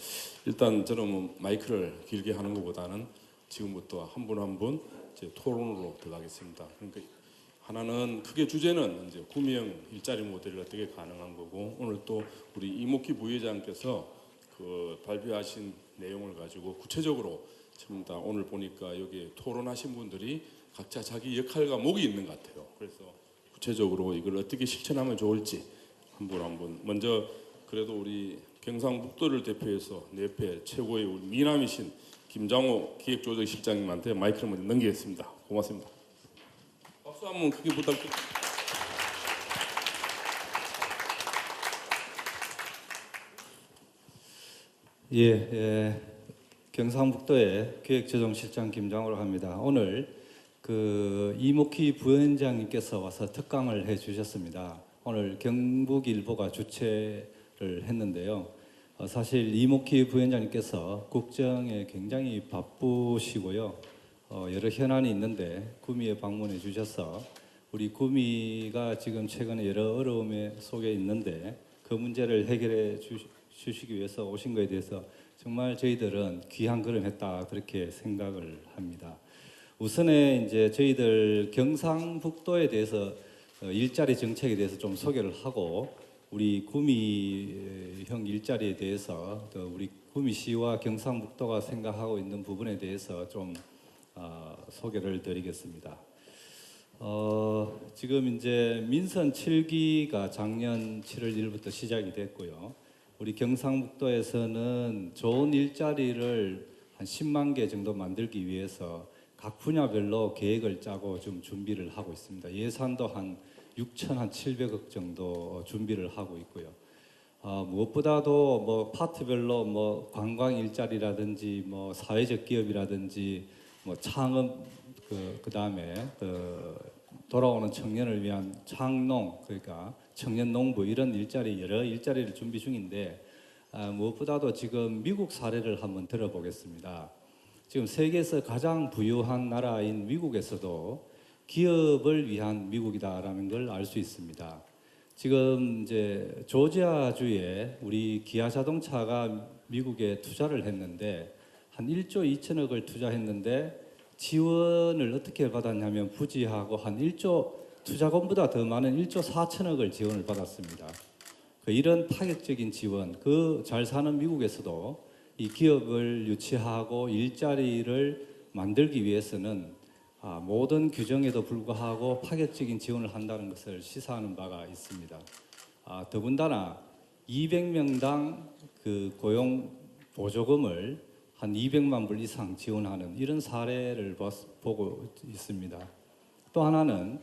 일단 저는 뭐 마이크를 길게 하는 것보다는 지금부터 한 분 한 분 토론으로 들어가겠습니다. 그러니까 하나는 크게 주제는 이제 구미형 일자리 모델을 어떻게 가능한 거고, 오늘 또 우리 이목희 부회장께서 그 발표하신 내용을 가지고 구체적으로 전부 다 오늘 보니까 여기 토론하신 분들이 각자 자기 역할과 목이 있는 것 같아요. 그래서 구체적으로 이걸 어떻게 실천하면 좋을지 한 분 한 분. 먼저 그래도 우리 경상북도를 대표해서 내패 최고의 우리 미남이신 김장호 기획조정실장님한테 마이크를 먼저 넘기겠습니다. 고맙습니다. 박수 한번 크게 부탁드립니다. 경상북도의 기획조정실장 김장호라고 합니다. 오늘 그 이목희 부위원장님께서 와서 특강을 해주셨습니다. 오늘 경북일보가 주최를 했는데요. 사실 이목희 부위원장님께서 국정에 굉장히 바쁘시고요. 여러 현안이 있는데 구미에 방문해 주셔서 우리 구미가 지금 최근에 여러 어려움에 속에 있는데 그 문제를 해결해 주시기 위해서 오신 것에 대해서 정말 저희들은 귀한 걸음 했다 그렇게 생각을 합니다. 우선에 이제 저희들 경상북도에 대해서 일자리 정책에 대해서 좀 소개를 하고, 우리 구미형 일자리에 대해서 또 우리 구미시와 경상북도가 생각하고 있는 부분에 대해서 좀 소개를 드리겠습니다. 지금 이제 민선 7기가 작년 7월 1일부터 시작이 됐고요. 우리 경상북도에서는 좋은 일자리를 한 10만 개 정도 만들기 위해서 각 분야별로 계획을 짜고 좀 준비를 하고 있습니다. 예산도 한 6,700억 정도 준비를 하고 있고요. 무엇보다도 뭐 파트별로 뭐 관광 일자리라든지 뭐 사회적 기업이라든지 뭐 창업 그다음에 돌아오는 청년을 위한 창농, 그러니까 청년 농부 이런 일자리 여러 일자리를 준비 중인데, 무엇보다도 지금 미국 사례를 한번 들어보겠습니다. 지금 세계에서 가장 부유한 나라인 미국에서도 기업을 위한 미국이다라는 걸 알 수 있습니다. 지금 이제 조지아주에 우리 기아 자동차가 미국에 투자를 했는데 한 1조 2천억을 투자했는데 지원을 어떻게 받았냐면 부지하고 한 1조 투자금보다 더 많은 1조 4천억을 지원을 받았습니다. 이런 파격적인 지원, 잘 사는 미국에서도 이 기업을 유치하고 일자리를 만들기 위해서는 모든 규정에도 불구하고 파격적인 지원을 한다는 것을 시사하는 바가 있습니다. 더군다나 200명당 그 고용 보조금을 한 200만 불 이상 지원하는 이런 사례를 보고 있습니다. 또 하나는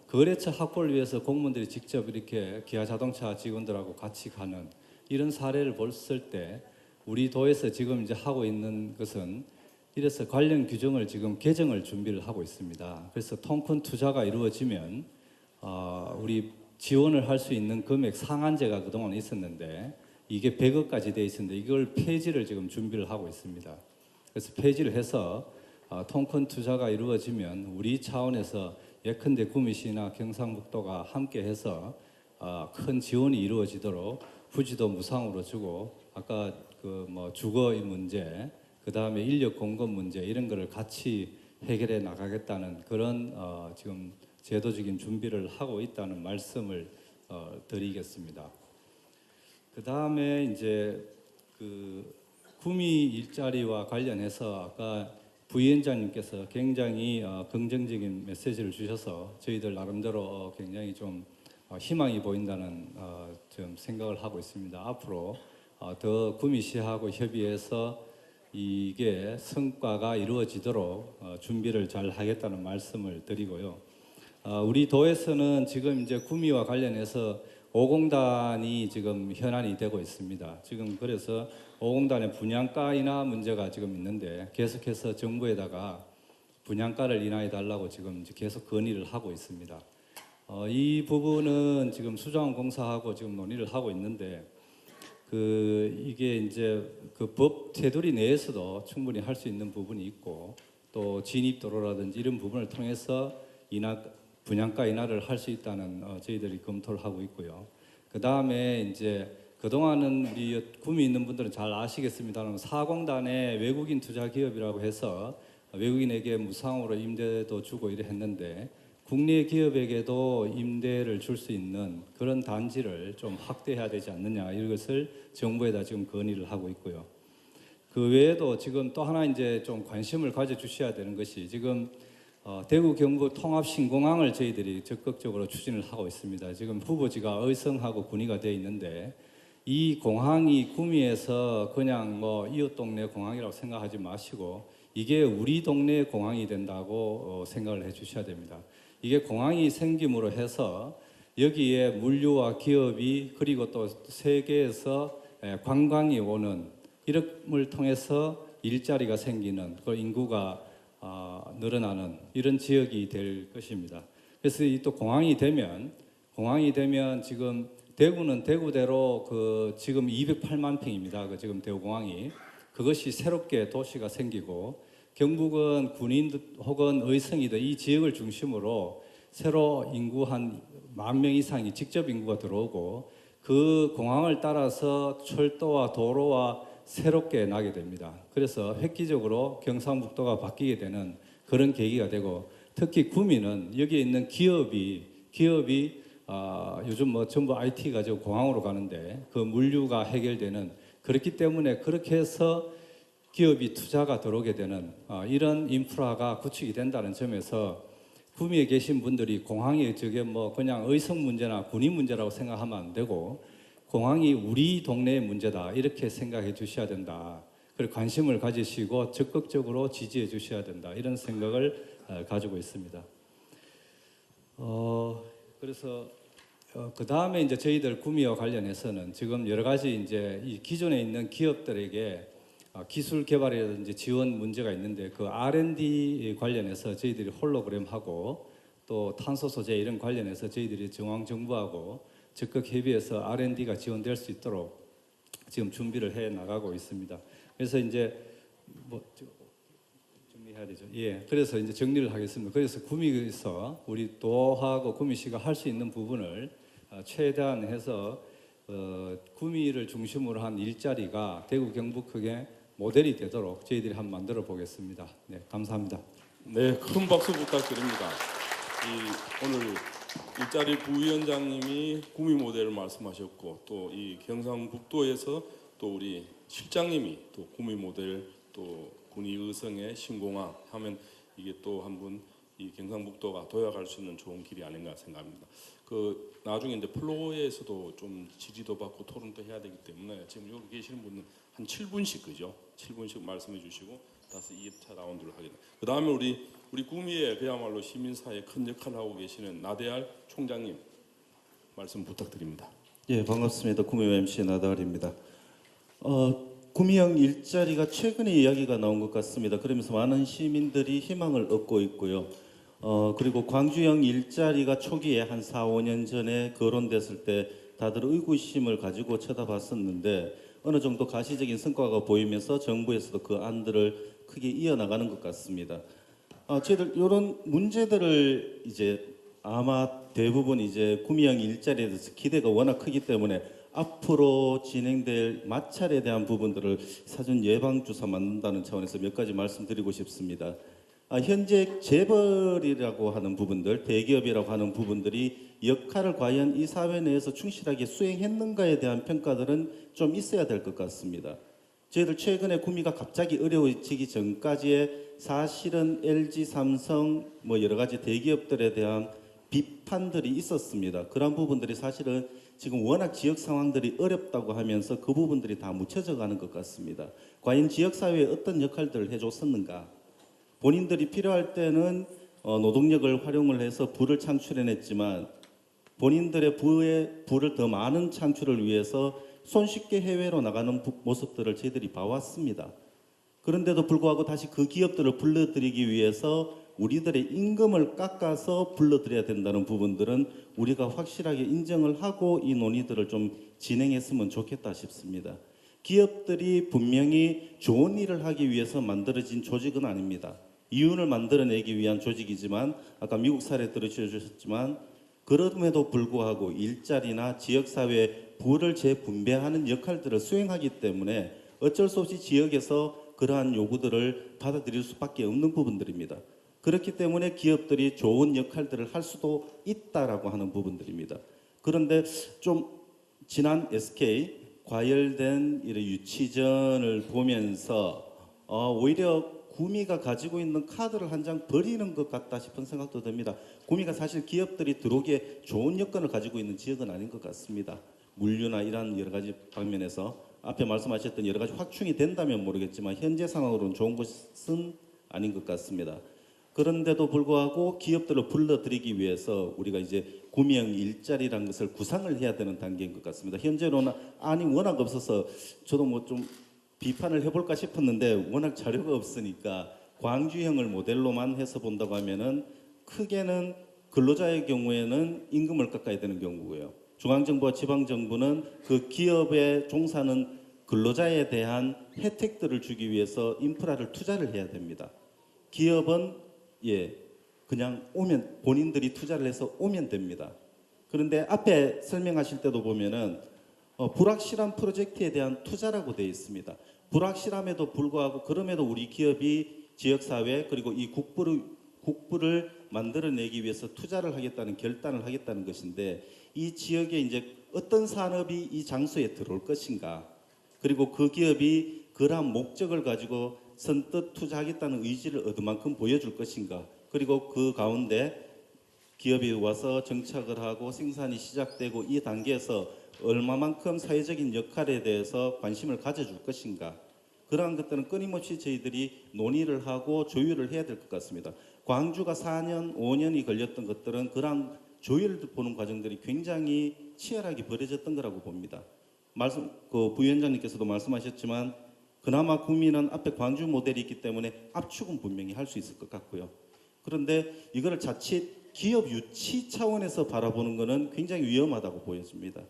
거래처 확보를 위해서 공무원들이 직접 이렇게 기아 자동차 직원들하고 같이 가는 이런 사례를 봤을 때 우리 도에서 지금 이제 하고 있는 것은 이래서 관련 규정을 지금 개정을 준비를 하고 있습니다. 그래서 통큰 투자가 이루어지면 우리 지원을 할 수 있는 금액 상한제가 그동안 있었는데 이게 100억까지 돼 있었는데 이걸 폐지를 지금 준비를 하고 있습니다. 그래서 폐지를 해서 통큰 투자가 이루어지면 우리 차원에서 예컨대 구미시나 경상북도가 함께해서 큰 지원이 이루어지도록 부지도 무상으로 주고, 아까 그 뭐 주거의 문제, 그 다음에 인력 공급 문제 이런 거를 같이 해결해 나가겠다는 그런 지금 제도적인 준비를 하고 있다는 말씀을 드리겠습니다. 그 다음에 이제 그 구미 일자리와 관련해서 아까 부위원장님께서 굉장히 긍정적인 메시지를 주셔서 저희들 나름대로 굉장히 좀 희망이 보인다는 좀 생각을 하고 있습니다. 앞으로 더 구미시하고 협의해서 이게 성과가 이루어지도록 준비를 잘 하겠다는 말씀을 드리고요. 우리 도에서는 지금 이제 구미와 관련해서 5공단이 지금 현안이 되고 있습니다. 지금 그래서 5공단의 분양가 인하 문제가 지금 있는데 계속해서 정부에다가 분양가를 인하해 달라고 지금 이제 계속 건의를 하고 있습니다. 이 부분은 지금 수자원공사하고 지금 논의를 하고 있는데 이게 이제 그 법 테두리 내에서도 충분히 할 수 있는 부분이 있고 또 진입도로라든지 이런 부분을 통해서 분양가 인하를 할 수 있다는 저희들이 검토를 하고 있고요. 그 다음에 이제 그동안은 우리 구미 있는 분들은 잘 아시겠습니다만 4공단의 외국인 투자 기업이라고 해서 외국인에게 무상으로 임대도 주고 이래 했는데 국내 기업에게도 임대를 줄 수 있는 그런 단지를 좀 확대해야 되지 않느냐 이것을 정부에다 지금 건의를 하고 있고요. 그 외에도 지금 또 하나 이제 좀 관심을 가져 주셔야 되는 것이 지금 대구 경북 통합 신공항을 저희들이 적극적으로 추진을 하고 있습니다. 지금 후보지가 의성하고 군위가 되어 있는데 이 공항이 구미에서 그냥 뭐 이웃 동네 공항이라고 생각하지 마시고 이게 우리 동네 공항이 된다고 생각을 해 주셔야 됩니다. 이게 공항이 생김으로 해서 여기에 물류와 기업이 그리고 또 세계에서 관광이 오는 이름을 통해서 일자리가 생기는 그 인구가 늘어나는 이런 지역이 될 것입니다. 그래서 이 또 공항이 되면 지금 대구는 대구대로 지금 208만 평입니다. 지금 대구공항이 그것이 새롭게 도시가 생기고 경북은 군인 혹은 의성이든 이 지역을 중심으로 새로 인구 한 10,000명 이상이 직접 인구가 들어오고 그 공항을 따라서 철도와 도로와 새롭게 나게 됩니다. 그래서 획기적으로 경상북도가 바뀌게 되는 그런 계기가 되고 특히 구미는 여기에 있는 기업이 요즘 뭐 전부 IT 가지고 공항으로 가는데 그 물류가 해결되는 그렇기 때문에 그렇게 해서 기업이 투자가 들어오게 되는 이런 인프라가 구축이 된다는 점에서 구미에 계신 분들이 공항이 저게 뭐 그냥 의성 문제나 군인 문제라고 생각하면 안 되고 공항이 우리 동네의 문제다 이렇게 생각해 주셔야 된다. 그리고 관심을 가지시고 적극적으로 지지해 주셔야 된다. 이런 생각을 가지고 있습니다. 그래서 그 다음에 이제 저희들 구미와 관련해서는 지금 여러 가지 이제 이 기존에 있는 기업들에게 기술 개발이라든지 지원 문제가 있는데 그 R&D 관련해서 저희들이 홀로그램하고 또 탄소 소재 이런 관련해서 저희들이 중앙 정부하고 적극 협의해서 R&D가 지원될 수 있도록 지금 준비를 해 나가고 있습니다. 그래서 이제 뭐 정리해야 되죠. 예, 그래서 이제 정리를 하겠습니다. 그래서 구미에서 우리 도하고 구미시가 할 수 있는 부분을 최대한 해서 구미를 중심으로 한 일자리가 대구 경북 크게 모델이 되도록 저희들이 한번 만들어 보겠습니다. 네, 감사합니다. 네, 큰 박수 부탁드립니다. 오늘 일자리 부위원장님이 구미 모델을 말씀하셨고 또 이 경상북도에서 또 우리 실장님이 또 구미 모델 또 군위 의성의 신공항 하면 이게 또 한 분 이 경상북도가 도약할 수 있는 좋은 길이 아닌가 생각합니다. 나중에 이제 플로어에서도 좀 지지도 받고 토론도 해야 되기 때문에 지금 여기 계시는 분은 한 7분씩 그죠? 7분씩 말씀해 주시고 다시 2차 라운드를 하겠습니다. 그 다음에 우리 구미에 그야말로 시민사회에 큰 역할을 하고 계시는 나대할 총장님 말씀 부탁드립니다. 예, 반갑습니다. 구미 MC 나대할입니다. 구미형 일자리가 최근에 이야기가 나온 것 같습니다. 그러면서 많은 시민들이 희망을 얻고 있고요. 그리고 광주형 일자리가 초기에 한 4, 5년 전에 거론됐을 때 다들 의구심을 가지고 쳐다봤었는데 어느 정도 가시적인 성과가 보이면서 정부에서도 그 안들을 크게 이어나가는 것 같습니다. 저희들 이런 문제들을 이제 아마 대부분 이제 구미형 일자리에 대해서 기대가 워낙 크기 때문에 앞으로 진행될 마찰에 대한 부분들을 사전 예방주사 만든다는 차원에서 몇 가지 말씀드리고 싶습니다. 현재 재벌이라고 하는 부분들, 대기업이라고 하는 부분들이 역할을 과연 이 사회 내에서 충실하게 수행했는가에 대한 평가들은 좀 있어야 될 것 같습니다. 저희들 최근에 구미가 갑자기 어려워지기 전까지의 사실은 LG, 삼성 뭐 여러 가지 대기업들에 대한 비판들이 있었습니다. 그런 부분들이 사실은 지금 워낙 지역 상황들이 어렵다고 하면서 그 부분들이 다 묻혀져 가는 것 같습니다. 과연 지역사회에 어떤 역할들을 해줬었는가? 본인들이 필요할 때는 노동력을 활용을 해서 부를 창출해냈지만 본인들의 부를 더 많은 창출을 위해서 손쉽게 해외로 나가는 모습들을 저희들이 봐왔습니다. 그런데도 불구하고 다시 그 기업들을 불러들이기 위해서 우리들의 임금을 깎아서 불러들여야 된다는 부분들은 우리가 확실하게 인정을 하고 이 논의들을 좀 진행했으면 좋겠다 싶습니다. 기업들이 분명히 좋은 일을 하기 위해서 만들어진 조직은 아닙니다. 이윤을 만들어내기 위한 조직이지만 아까 미국 사례 들으셔주셨지만 그럼에도 불구하고 일자리나 지역사회에 부를 재분배하는 역할들을 수행하기 때문에 어쩔 수 없이 지역에서 그러한 요구들을 받아들일 수밖에 없는 부분들입니다. 그렇기 때문에 기업들이 좋은 역할들을 할 수도 있다라고 하는 부분들입니다. 그런데 좀 지난 SK 과열된 이런 유치전을 보면서 오히려 구미가 가지고 있는 카드를 한 장 버리는 것 같다 싶은 생각도 듭니다. 구미가 사실 기업들이 들어오기에 좋은 여건을 가지고 있는 지역은 아닌 것 같습니다. 물류나 이러한 여러 가지 방면에서 앞에 말씀하셨던 여러 가지 확충이 된다면 모르겠지만 현재 상황으로는 좋은 것은 아닌 것 같습니다. 그런데도 불구하고 기업들을 불러들이기 위해서 우리가 이제 구미형 일자리라는 것을 구상을 해야 되는 단계인 것 같습니다. 현재로는 안이 워낙 없어서 저도 뭐 좀 비판을 해볼까 싶었는데 워낙 자료가 없으니까 광주형을 모델로만 해서 본다고 하면은 크게는 근로자의 경우에는 임금을 깎아야 되는 경우고요. 중앙정부와 지방정부는 그 기업에 종사하는 근로자에 대한 혜택들을 주기 위해서 인프라를 투자를 해야 됩니다. 기업은 그냥 오면 본인들이 투자를 해서 오면 됩니다. 그런데 앞에 설명하실 때도 보면은 불확실한 프로젝트에 대한 투자라고 되어 있습니다. 불확실함에도 불구하고 그럼에도 우리 기업이 지역사회 그리고 이 국부를 만들어내기 위해서 투자를 하겠다는 결단을 하겠다는 것인데 이 지역에 이제 어떤 산업이 이 장소에 들어올 것인가 그리고 그 기업이 그러한 목적을 가지고 선뜻 투자하겠다는 의지를 얻은만큼 보여줄 것인가 그리고 그 가운데 기업이 와서 정착을 하고 생산이 시작되고 이 단계에서 얼마만큼 사회적인 역할에 대해서 관심을 가져줄 것인가 그러한 것들은 끊임없이 저희들이 논의를 하고 조율을 해야 될 것 같습니다. 광주가 4년, 5년이 걸렸던 것들은 그러한 조율을 보는 과정들이 굉장히 치열하게 벌어졌던 거라고 봅니다. 부위원장님께서도 말씀하셨지만 그나마 구미는 앞에 광주 모델이 있기 때문에 압축은 분명히 할 수 있을 것 같고요. 그런데 이거를 자칫 기업 유치 차원에서 바라보는 것은 굉장히 위험하다고 보여집니다.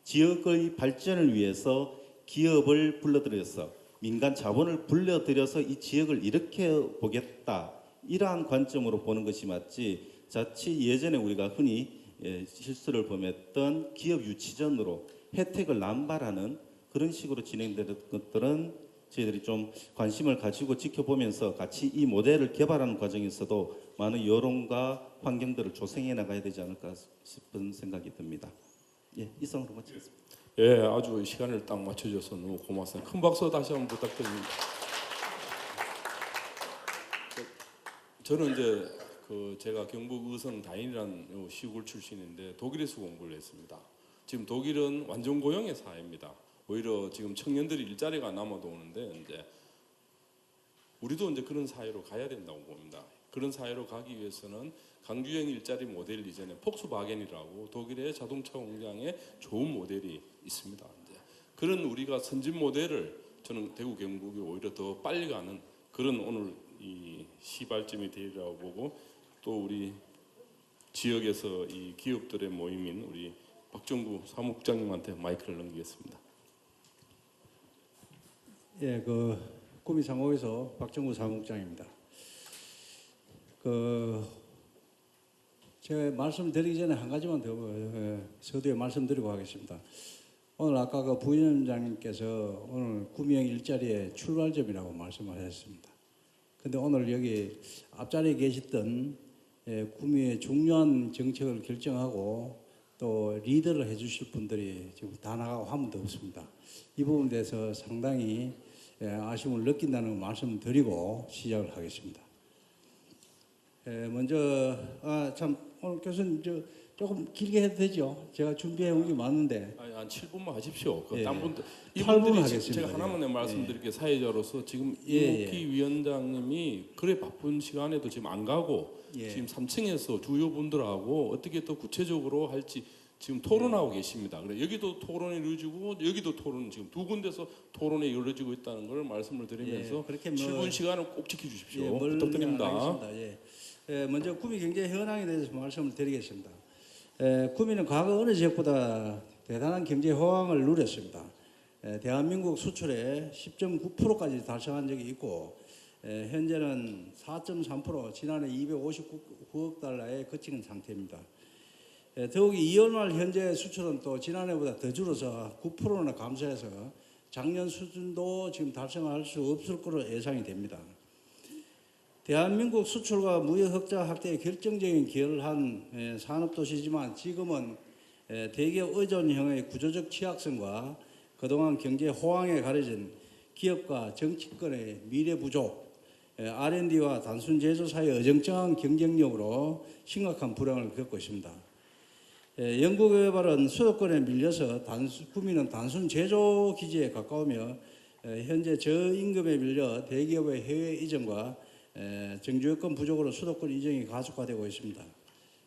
지역의 발전을 위해서 기업을 불러들여서 민간 자본을 불러들여서 이 지역을 일으켜 보겠다 이러한 관점으로 보는 것이 맞지 자칫 예전에 우리가 흔히 실수를 범했던 기업 유치전으로 혜택을 남발하는 그런 식으로 진행되는 것들은 저희들이 좀 관심을 가지고 지켜보면서 같이 이 모델을 개발하는 과정에서도 많은 여론과 환경들을 조성해 나가야 되지 않을까 싶은 생각이 듭니다. 이상으로 마치겠습니다. 아주 시간을 딱 맞춰줘서 너무 고맙습니다. 큰 박수 다시 한번 부탁드립니다. 저는 이제 제가 경북 의성 다인이라는 시골 출신인데 독일에서 공부를 했습니다. 지금 독일은 완전 고용의 사회입니다. 오히려 지금 청년들이 일자리가 남아도 오는데 이제 우리도 이제 그런 사회로 가야 된다고 봅니다. 그런 사회로 가기 위해서는 강주형 일자리 모델 이전에 폭스바겐이라고 독일의 자동차 공장에 좋은 모델이 있습니다. 이제 그런 우리가 선진 모델을 저는 대구 경북이 오히려 더 빨리 가는 그런 오늘 이 시발점이 되리라고 보고 또 우리 지역에서 이 기업들의 모임인 우리 박정구 사무국장님한테 마이크를 넘기겠습니다. 구미 상호에서 박정구 사무국장입니다. 제가 말씀드리기 전에 한 가지만 더 서두에 말씀드리고 하겠습니다. 오늘 아까 부위원장님께서 오늘 구미형 일자리의 출발점이라고 말씀하셨습니다. 근데 오늘 여기 앞자리에 계셨던 구미의 중요한 정책을 결정하고 또 리더를 해주실 분들이 지금 다 나가고 한 분도 없습니다. 이 부분에 대해서 상당히 아쉬움을 느낀다는 말씀드리고 시작을 하겠습니다. 먼저 참 오늘 교수님 조금 길게 해도 되죠? 제가 준비해 온 게 많은데. 아니, 한 7분만 하십시오. 예, 딴 분들 8분 이분들이 하겠습니다. 제가 하나만 예. 말씀드릴게요. 사회자로서 지금 예, 이목희 위원장님이 그래 바쁜 시간에도 지금 안 가고 예. 지금 3층에서 주요 분들하고 어떻게 더 구체적으로 할지 지금 토론하고 계십니다. 그래 여기도 토론이 이루어지고 여기도 토론 지금 두 군데서 토론이 이루어지고 있다는 걸 말씀을 드리면서 예, 그렇게 7분 시간을 꼭 지켜주십시오. 예, 멀리 부탁드립니다. 안 하겠습니다. 예. 먼저 구미 경제 현황에 대해서 말씀을 드리겠습니다. 구미는 과거 어느 지역보다 대단한 경제 호황을 누렸습니다. 대한민국 수출의 10.9%까지 달성한 적이 있고 현재는 4.3% 지난해 259억 달러에 그치는 상태입니다. 더욱이 2월 말 현재 수출은 또 지난해보다 더 줄어서 9%나 감소해서 작년 수준도 지금 달성할 수 없을 것으로 예상이 됩니다. 대한민국 수출과 무역 흑자 확대에 결정적인 기여를 한 산업도시지만 지금은 대기업 의존형의 구조적 취약성과 그동안 경제 호황에 가려진 기업과 정치권의 미래 부족, R&D와 단순 제조 사이의 어정쩡한 경쟁력으로 심각한 불황을 겪고 있습니다. 연구개발은 수도권에 밀려서 구미는 단순 제조 기지에 가까우며 현재 저임금에 밀려 대기업의 해외 이전과 정주여건 부족으로 수도권 이전이 가속화되고 있습니다.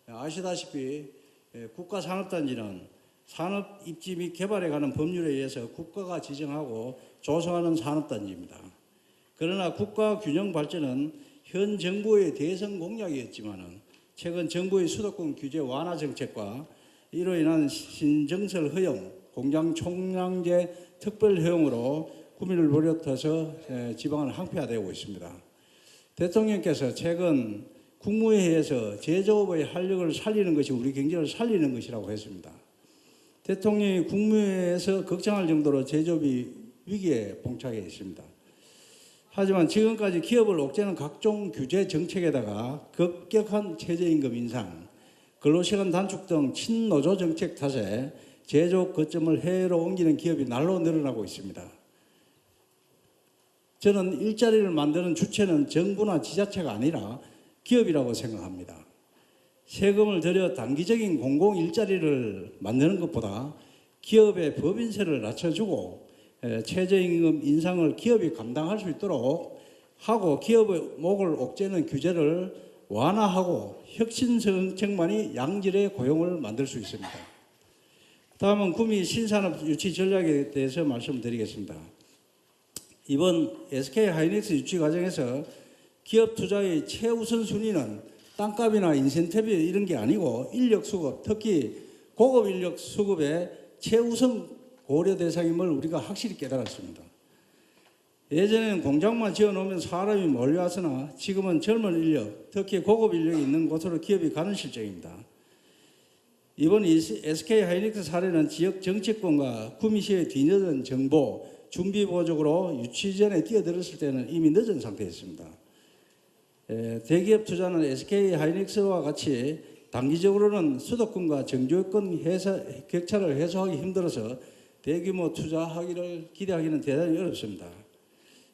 아시다시피 국가산업단지는 산업 입지 및 개발에 관한 법률에 의해서 국가가 지정하고 조성하는 산업단지입니다. 그러나 국가 균형 발전은 현 정부의 대선 공약이었지만은 최근 정부의 수도권 규제 완화 정책과 이로 인한 신정설 허용, 공장 총량제 특별 허용으로 구미를 버려터서 지방은 항폐화되고 있습니다. 대통령께서 최근 국무회의에서 제조업의 활력을 살리는 것이 우리 경제를 살리는 것이라고 했습니다. 대통령이 국무회의에서 걱정할 정도로 제조업이 위기에 봉착해 있습니다. 하지만 지금까지 기업을 옥죄는 각종 규제 정책에다가 급격한 최저임금 인상, 근로시간 단축 등 친노조 정책 탓에 제조업 거점을 해외로 옮기는 기업이 날로 늘어나고 있습니다. 저는 일자리를 만드는 주체는 정부나 지자체가 아니라 기업이라고 생각합니다. 세금을 들여 단기적인 공공 일자리를 만드는 것보다 기업의 법인세를 낮춰주고 최저임금 인상을 기업이 감당할 수 있도록 하고 기업의 목을 옥죄는 규제를 완화하고 혁신 정책만이 양질의 고용을 만들 수 있습니다. 다음은 구미 신산업 유치 전략에 대해서 말씀드리겠습니다. 이번 SK하이닉스 유치 과정에서 기업 투자의 최우선 순위는 땅값이나 인센티브 이런 게 아니고 인력 수급, 특히 고급 인력 수급의 최우선 고려 대상임을 우리가 확실히 깨달았습니다. 예전에는 공장만 지어놓으면 사람이 몰려왔으나 지금은 젊은 인력, 특히 고급 인력이 있는 곳으로 기업이 가는 실정입니다. 이번 SK하이닉스 사례는 지역 정치권과 구미시의 뒤늦은 정보, 준비 부족으로 유치 전에 뛰어들었을 때는 이미 늦은 상태였습니다. 대기업 투자는 SK하이닉스와 같이 단기적으로는 수도권과 정주여권 격차를 해소하기 힘들어서 대규모 투자하기를 기대하기는 대단히 어렵습니다.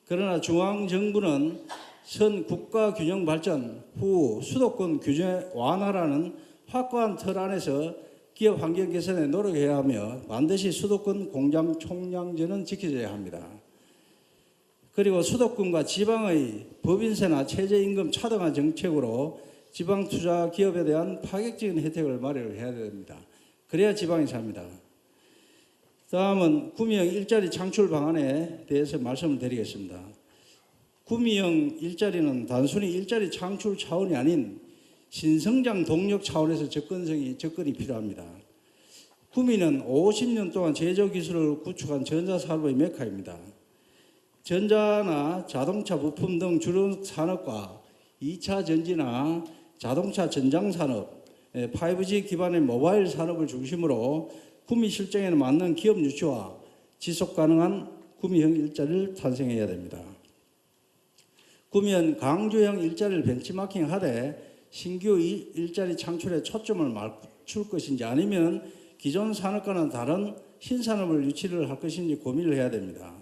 그러나 중앙정부는 선 국가 균형 발전 후 수도권 규제 완화라는 확고한 틀 안에서 기업 환경 개선에 노력해야 하며 반드시 수도권 공장 총량제는 지켜져야 합니다. 그리고 수도권과 지방의 법인세나 최저임금 차등화 정책으로 지방 투자 기업에 대한 파격적인 혜택을 마련을 해야 됩니다. 그래야 지방이 삽니다. 다음은 구미형 일자리 창출 방안에 대해서 말씀을 드리겠습니다. 구미형 일자리는 단순히 일자리 창출 차원이 아닌 신성장 동력 차원에서 접근이 필요합니다. 구미는 50년 동안 제조기술을 구축한 전자산업의 메카입니다. 전자나 자동차 부품 등 주력 산업과 2차 전지나 자동차 전장 산업, 5G 기반의 모바일 산업을 중심으로 구미 실정에 맞는 기업 유치와 지속 가능한 구미형 일자리를 탄생해야 됩니다. 구미는 강주형 일자리를 벤치마킹하되 신규 일자리 창출에 초점을 갖출 것인지 아니면 기존 산업과는 다른 신산업을 유치를 할 것인지 고민을 해야 됩니다.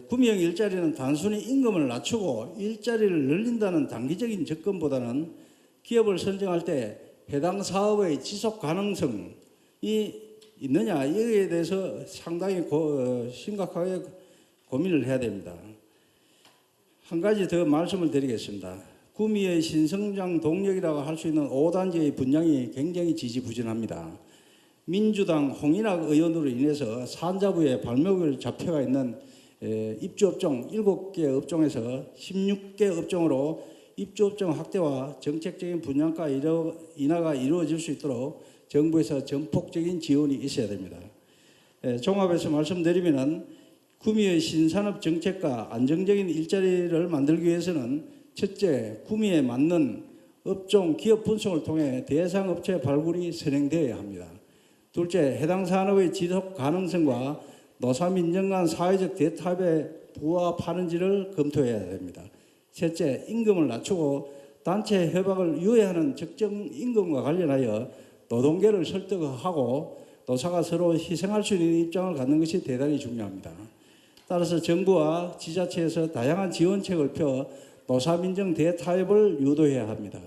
구미형 일자리는 단순히 임금을 낮추고 일자리를 늘린다는 단기적인 접근보다는 기업을 선정할 때 해당 사업의 지속 가능성이 있느냐 이에 대해서 상당히 심각하게 고민을 해야 됩니다. 한 가지 더 말씀을 드리겠습니다. 구미의 신성장 동력이라고 할 수 있는 5단지의 분양이 굉장히 지지부진합니다. 민주당 홍인학 의원으로 인해서 산자부에 발목을 잡혀가 있는 입주업종 7개 업종에서 16개 업종으로 입주업종 확대와 정책적인 분양가 인하가 이루어질 수 있도록 정부에서 전폭적인 지원이 있어야 됩니다. 종합해서 말씀드리면 구미의 신산업 정책과 안정적인 일자리를 만들기 위해서는 첫째, 구미에 맞는 업종 기업 분석을 통해 대상 업체 발굴이 선행되어야 합니다. 둘째, 해당 산업의 지속 가능성과 노사민정 간 사회적 대타협에 부합하는지를 검토해야 됩니다. 셋째, 임금을 낮추고 단체 협약을 유예하는 적정 임금과 관련하여 노동계를 설득하고 노사가 서로 희생할 수 있는 입장을 갖는 것이 대단히 중요합니다. 따라서 정부와 지자체에서 다양한 지원책을 펴 노사민정 대타협을 유도해야 합니다.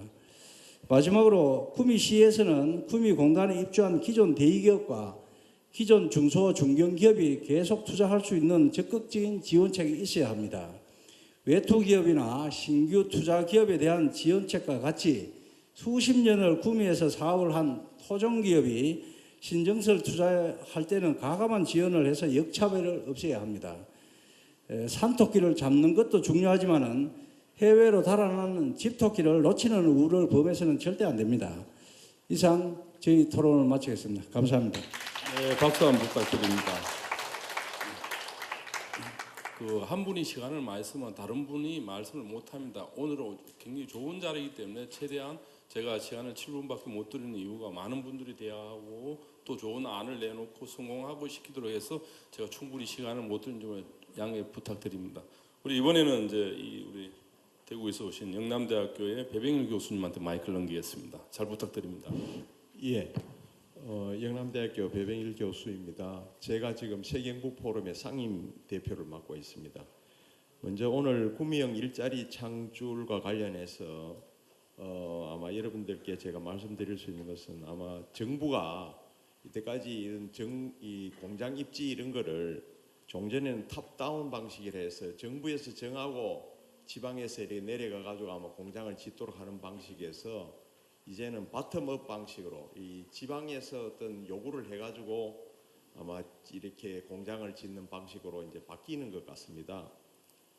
마지막으로 구미시에서는 구미공단에 입주한 기존 대기업과 기존 중소 중견기업이 계속 투자할 수 있는 적극적인 지원책이 있어야 합니다. 외투기업이나 신규 투자기업에 대한 지원책과 같이 수십 년을 구미에서 사업을 한 토종기업이 신정설 투자할 때는 가감한 지원을 해서 역차별을 없애야 합니다. 산토끼를 잡는 것도 중요하지만은 해외로 달아나는 집토끼를 놓치는 우려를 범해서는 절대 안 됩니다. 이상 저희 토론을 마치겠습니다. 감사합니다. 네, 박수 한번 부탁드립니다. 한 분이 시간을 많이 쓰면 다른 분이 말씀을 못 합니다. 오늘은 굉장히 좋은 자리이기 때문에 최대한 제가 시간을 7분밖에 못 드리는 이유가 많은 분들이 대화하고 또 좋은 안을 내놓고 성공하고 시키도록 해서 제가 충분히 시간을 못 드린 점을 양해 부탁드립니다. 우리 이번에는 이제 우리 대구에서 오신 영남대학교의 배병일 교수님한테 마이크를 넘기겠습니다. 잘 부탁드립니다. 예, 영남대학교 배병일 교수입니다. 제가 지금 세경북 포럼의 상임 대표를 맡고 있습니다. 먼저 오늘 구미형 일자리 창출과 관련해서 아마 여러분들께 제가 말씀드릴 수 있는 것은 아마 정부가 이때까지 이런 이 공장 입지 이런 거를 종전에는 탑다운 방식이라 해서 정부에서 정하고 지방에서 이렇게 내려가 가지고 아마 공장을 짓도록 하는 방식에서 이제는 바텀업 방식으로 이 지방에서 어떤 요구를 해가지고 아마 이렇게 공장을 짓는 방식으로 이제 바뀌는 것 같습니다.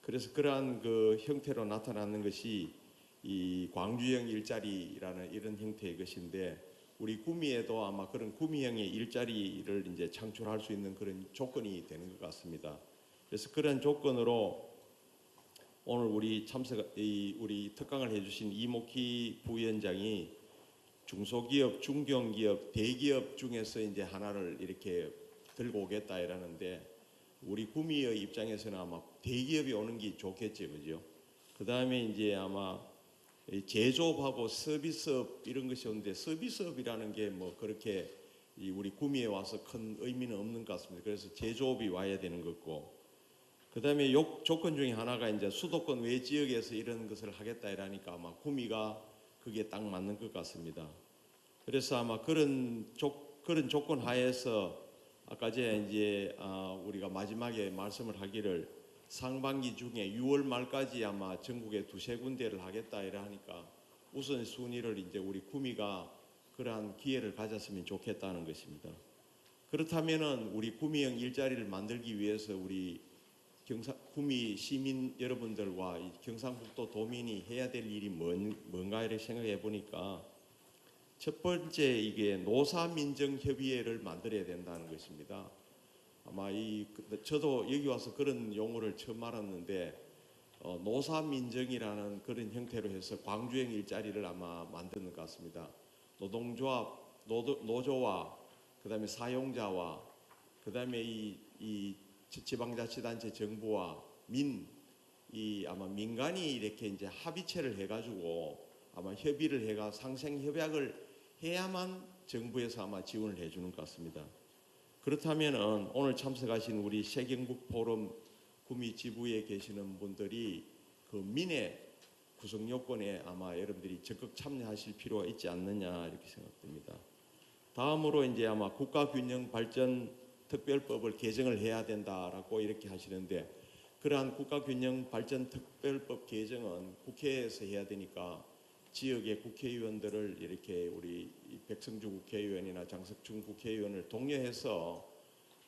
그래서 그러한 그 형태로 나타나는 것이 이 광주형 일자리라는 이런 형태의 것인데 우리 구미에도 아마 그런 구미형의 일자리를 이제 창출할 수 있는 그런 조건이 되는 것 같습니다. 그래서 그런 조건으로 오늘 우리 우리 특강을 해주신 이목희 부위원장이 중소기업, 중견기업, 대기업 중에서 이제 하나를 이렇게 들고 오겠다 이러는데 우리 구미의 입장에서는 아마 대기업이 오는 게 좋겠죠, 그죠? 그 다음에 이제 아마 제조업하고 서비스업 이런 것이 오는데 서비스업이라는 게 뭐 그렇게 우리 구미에 와서 큰 의미는 없는 것 같습니다. 그래서 제조업이 와야 되는 거고. 그 다음에 조건 중에 하나가 이제 수도권 외 지역에서 이런 것을 하겠다 이러니까 아마 구미가 그게 딱 맞는 것 같습니다. 그래서 아마 그런 조건 하에서 아까 이제 우리가 마지막에 말씀을 하기를 상반기 중에 6월 말까지 아마 전국에 2-3군데를 하겠다 이러니까 우선 순위를 이제 우리 구미가 그러한 기회를 가졌으면 좋겠다는 것입니다. 그렇다면은 우리 구미형 일자리를 만들기 위해서 우리 구미 시민 여러분들과 이 경상북도 도민이 해야 될 일이 뭔가 이렇게 생각해 보니까 첫 번째 이게 노사민정협의회를 만들어야 된다는 것입니다. 아마 저도 여기 와서 그런 용어를 처음 알았는데 노사민정이라는 그런 형태로 해서 광주형 일자리를 아마 만드는 것 같습니다. 노동조합, 노조와 그다음에 사용자와 그다음에 이 지방자치단체 정부와 아마 민간이 이렇게 이제 합의체를 해가지고 아마 협의를 해가 상생 협약을 해야만 정부에서 아마 지원을 해주는 것 같습니다. 그렇다면은 오늘 참석하신 우리 세경북 포럼 구미 지부에 계시는 분들이 그 민의 구성 요건에 아마 여러분들이 적극 참여하실 필요가 있지 않느냐 이렇게 생각됩니다. 다음으로 이제 아마 국가균형발전특별법을 개정을 해야 된다라고 이렇게 하시는데, 그러한 국가균형발전특별법 개정은 국회에서 해야 되니까 지역의 국회의원들을 이렇게 우리 백성주 국회의원이나 장석춘 국회의원을 독려해서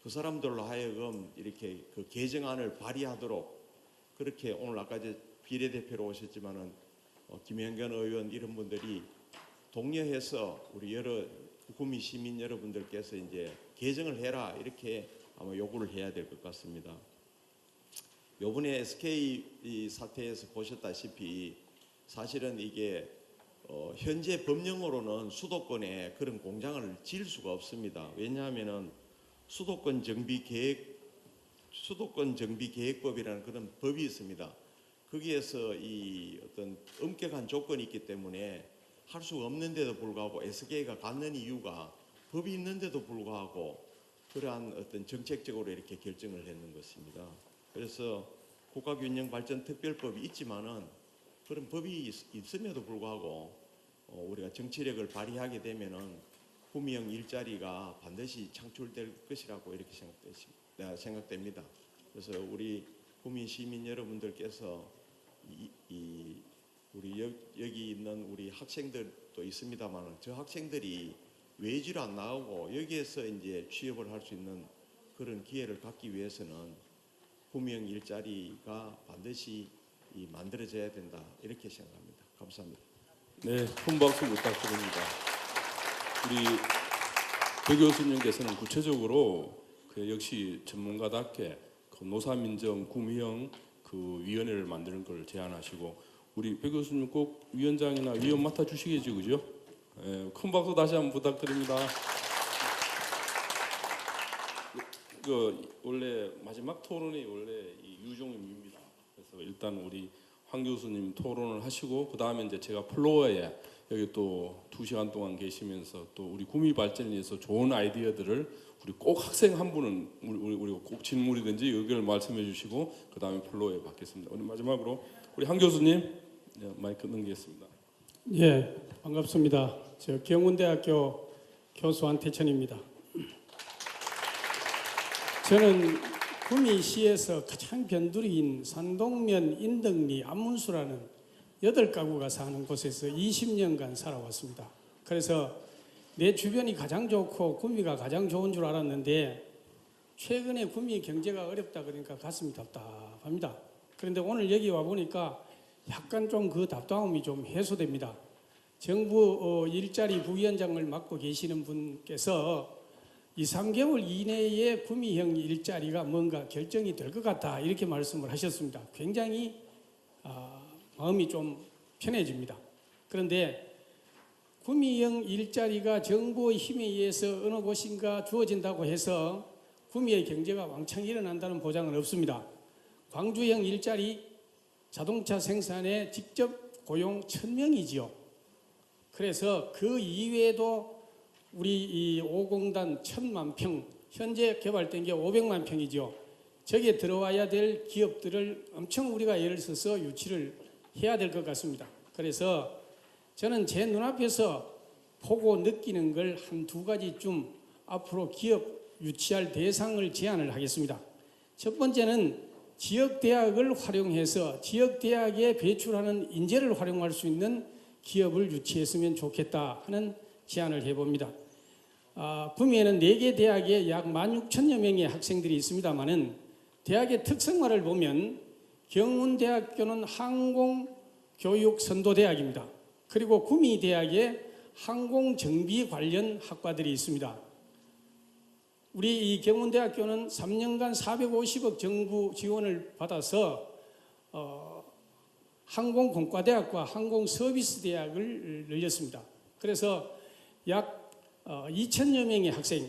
그 사람들로 하여금 이렇게 그 개정안을 발의하도록, 그렇게 오늘 아까 이제 비례대표로 오셨지만은 김현견 의원 이런 분들이 독려해서 우리 여러 구미 시민 여러분들께서 이제 개정을 해라 이렇게 아마 요구를 해야 될 것 같습니다. 요번에 SK 이 사태에서 보셨다시피 사실은 이게 현재 법령으로는 수도권에 그런 공장을 지을 수가 없습니다. 왜냐하면은 수도권 정비 계획법이라는 그런 법이 있습니다. 거기에서 이 어떤 엄격한 조건이 있기 때문에 할 수가 없는데도 불구하고 SK가 갖는 이유가 법이 있는데도 불구하고 그러한 어떤 정책적으로 이렇게 결정을 했는 것입니다. 그래서 국가균형발전특별법이 있지만은 그런 법이 있음에도 불구하고 우리가 정치력을 발휘하게 되면은 구미형 일자리가 반드시 창출될 것이라고 이렇게 생각됩니다. 그래서 우리 구미 시민 여러분들께서 우리 여기 있는 우리 학생들도 있습니다만 저 학생들이 외지로 안 나오고 여기에서 이제 취업을 할 수 있는 그런 기회를 갖기 위해서는 구미형 일자리가 반드시 만들어져야 된다 이렇게 생각합니다. 감사합니다. 네, 큰 박수 부탁드립니다. 우리 배 교수님께서는 구체적으로 그 역시 전문가답게 그 노사민정 구미형 그 위원회를 만드는 걸 제안하시고, 우리 배 교수님 꼭 위원장이나 위원 맡아 주시겠죠, 그죠? 네, 큰 박수 다시 한번 부탁드립니다. 원래 마지막 토론이 원래 이 유종임입니다. 그래서 일단 우리 황 교수님 토론을 하시고 그 다음에 이제 제가 플로어에 여기 또 2시간 동안 계시면서 또 우리 구미 발전에 위해서 좋은 아이디어들을 우리 꼭 학생 한 분은 우리가 꼭 질문이든지 의견을 말씀해 주시고 그 다음에 플로어에 받겠습니다. 오늘 마지막으로 우리 황 교수님 마이크 넘기겠습니다. 예, 반갑습니다. 저 경운대학교 교수 안태천입니다. 저는 구미시에서 가장 변두리인 산동면, 인덕리, 안문수라는 8가구가 사는 곳에서 20년간 살아왔습니다. 그래서 내 주변이 가장 좋고 구미가 가장 좋은 줄 알았는데 최근에 구미 경제가 어렵다 그러니까 가슴이 답답합니다. 그런데 오늘 여기 와 보니까 약간 좀 그 답답함이 좀 해소됩니다. 정부 일자리 부위원장을 맡고 계시는 분께서 2, 3개월 이내에 구미형 일자리가 뭔가 결정이 될 것 같다 이렇게 말씀을 하셨습니다. 굉장히 마음이 좀 편해집니다. 그런데 구미형 일자리가 정부의 힘에 의해서 어느 곳인가 주어진다고 해서 구미의 경제가 왕창 일어난다는 보장은 없습니다. 광주형 일자리 자동차 생산에 직접 고용 1000명이지요. 그래서 그 이외에도 우리 이 5공단 1000만 평, 현재 개발된 게 500만 평이죠. 저기에 들어와야 될 기업들을 엄청 우리가 예를 써서 유치를 해야 될 것 같습니다. 그래서 저는 제 눈앞에서 보고 느끼는 걸 한 2가지쯤 앞으로 기업 유치할 대상을 제안을 하겠습니다. 첫 번째는 지역대학을 활용해서 지역대학에 배출하는 인재를 활용할 수 있는 기업을 유치했으면 좋겠다 하는 제안을 해봅니다. 구미에는 4개 대학에 약 16,000여 명의 학생들이 있습니다만은 대학의 특성화를 보면 경운대학교는 항공교육선도대학입니다. 그리고 구미대학에 항공정비 관련 학과들이 있습니다. 우리 이 경운대학교는 3년간 450억 정부 지원을 받아서 항공공과대학과 항공서비스대학을 늘렸습니다. 그래서 약 2,000여 명의 학생,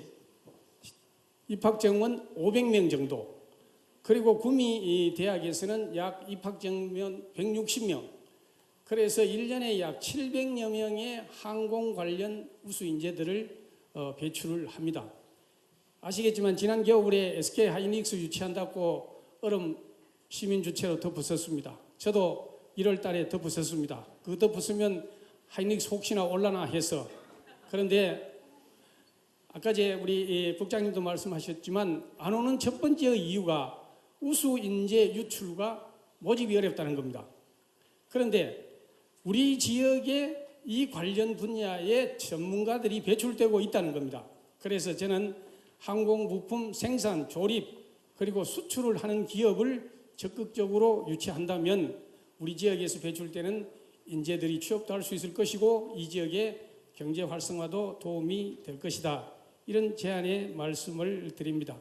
입학정원 500명 정도, 그리고 구미 대학에서는 약 입학정원 160명, 그래서 1년에 약 700여 명의 항공 관련 우수 인재들을 배출을 합니다. 아시겠지만 지난 겨울에 SK 하이닉스 유치한다고 얼음 시민 주체로 덧붙였습니다. 저도 1월 달에 덧붙였습니다. 그 덧붙으면 하이닉스 혹시나 올라나 해서. 그런데 아까 우리 국장님도 말씀하셨지만 안 오는 첫 번째 이유가 우수 인재 유출과 모집이 어렵다는 겁니다. 그런데 우리 지역에 이 관련 분야의 전문가들이 배출되고 있다는 겁니다. 그래서 저는 항공 부품 생산, 조립 그리고 수출을 하는 기업을 적극적으로 유치한다면 우리 지역에서 배출되는 인재들이 취업도 할 수 있을 것이고 이 지역의 경제 활성화도 도움이 될 것이다. 이런 제안의 말씀을 드립니다.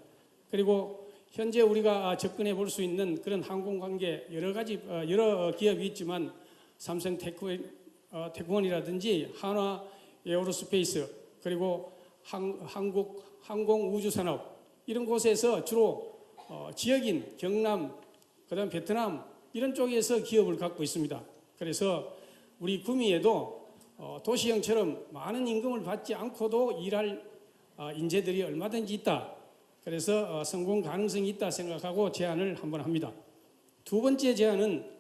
그리고 현재 우리가 접근해 볼 수 있는 그런 항공 관계 여러 기업이 있지만 삼성 테크원이라든지 한화 에어로스페이스 그리고 한국 항공우주산업 이런 곳에서 주로 지역인 경남 그다음 베트남 이런 쪽에서 기업을 갖고 있습니다. 그래서 우리 구미에도 도시형처럼 많은 임금을 받지 않고도 일할 인재들이 얼마든지 있다. 그래서 성공 가능성이 있다 생각하고 제안을 한번 합니다. 두 번째 제안은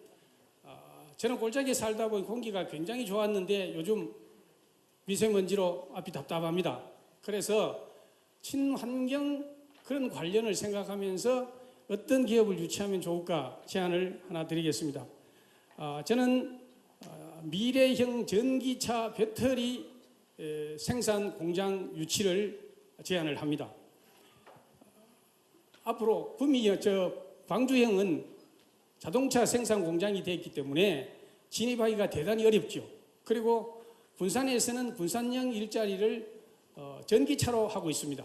저는 골짜기에 살다 보니 공기가 굉장히 좋았는데 요즘 미세먼지로 앞이 답답합니다. 그래서 친환경 그런 관련을 생각하면서 어떤 기업을 유치하면 좋을까 제안을 하나 드리겠습니다. 저는 미래형 전기차 배터리 생산 공장 유치를 제안을 합니다. 앞으로 광주형은 자동차 생산 공장이 되어 있기 때문에 진입하기가 대단히 어렵죠. 그리고 군산에서는 군산형 일자리를 전기차로 하고 있습니다.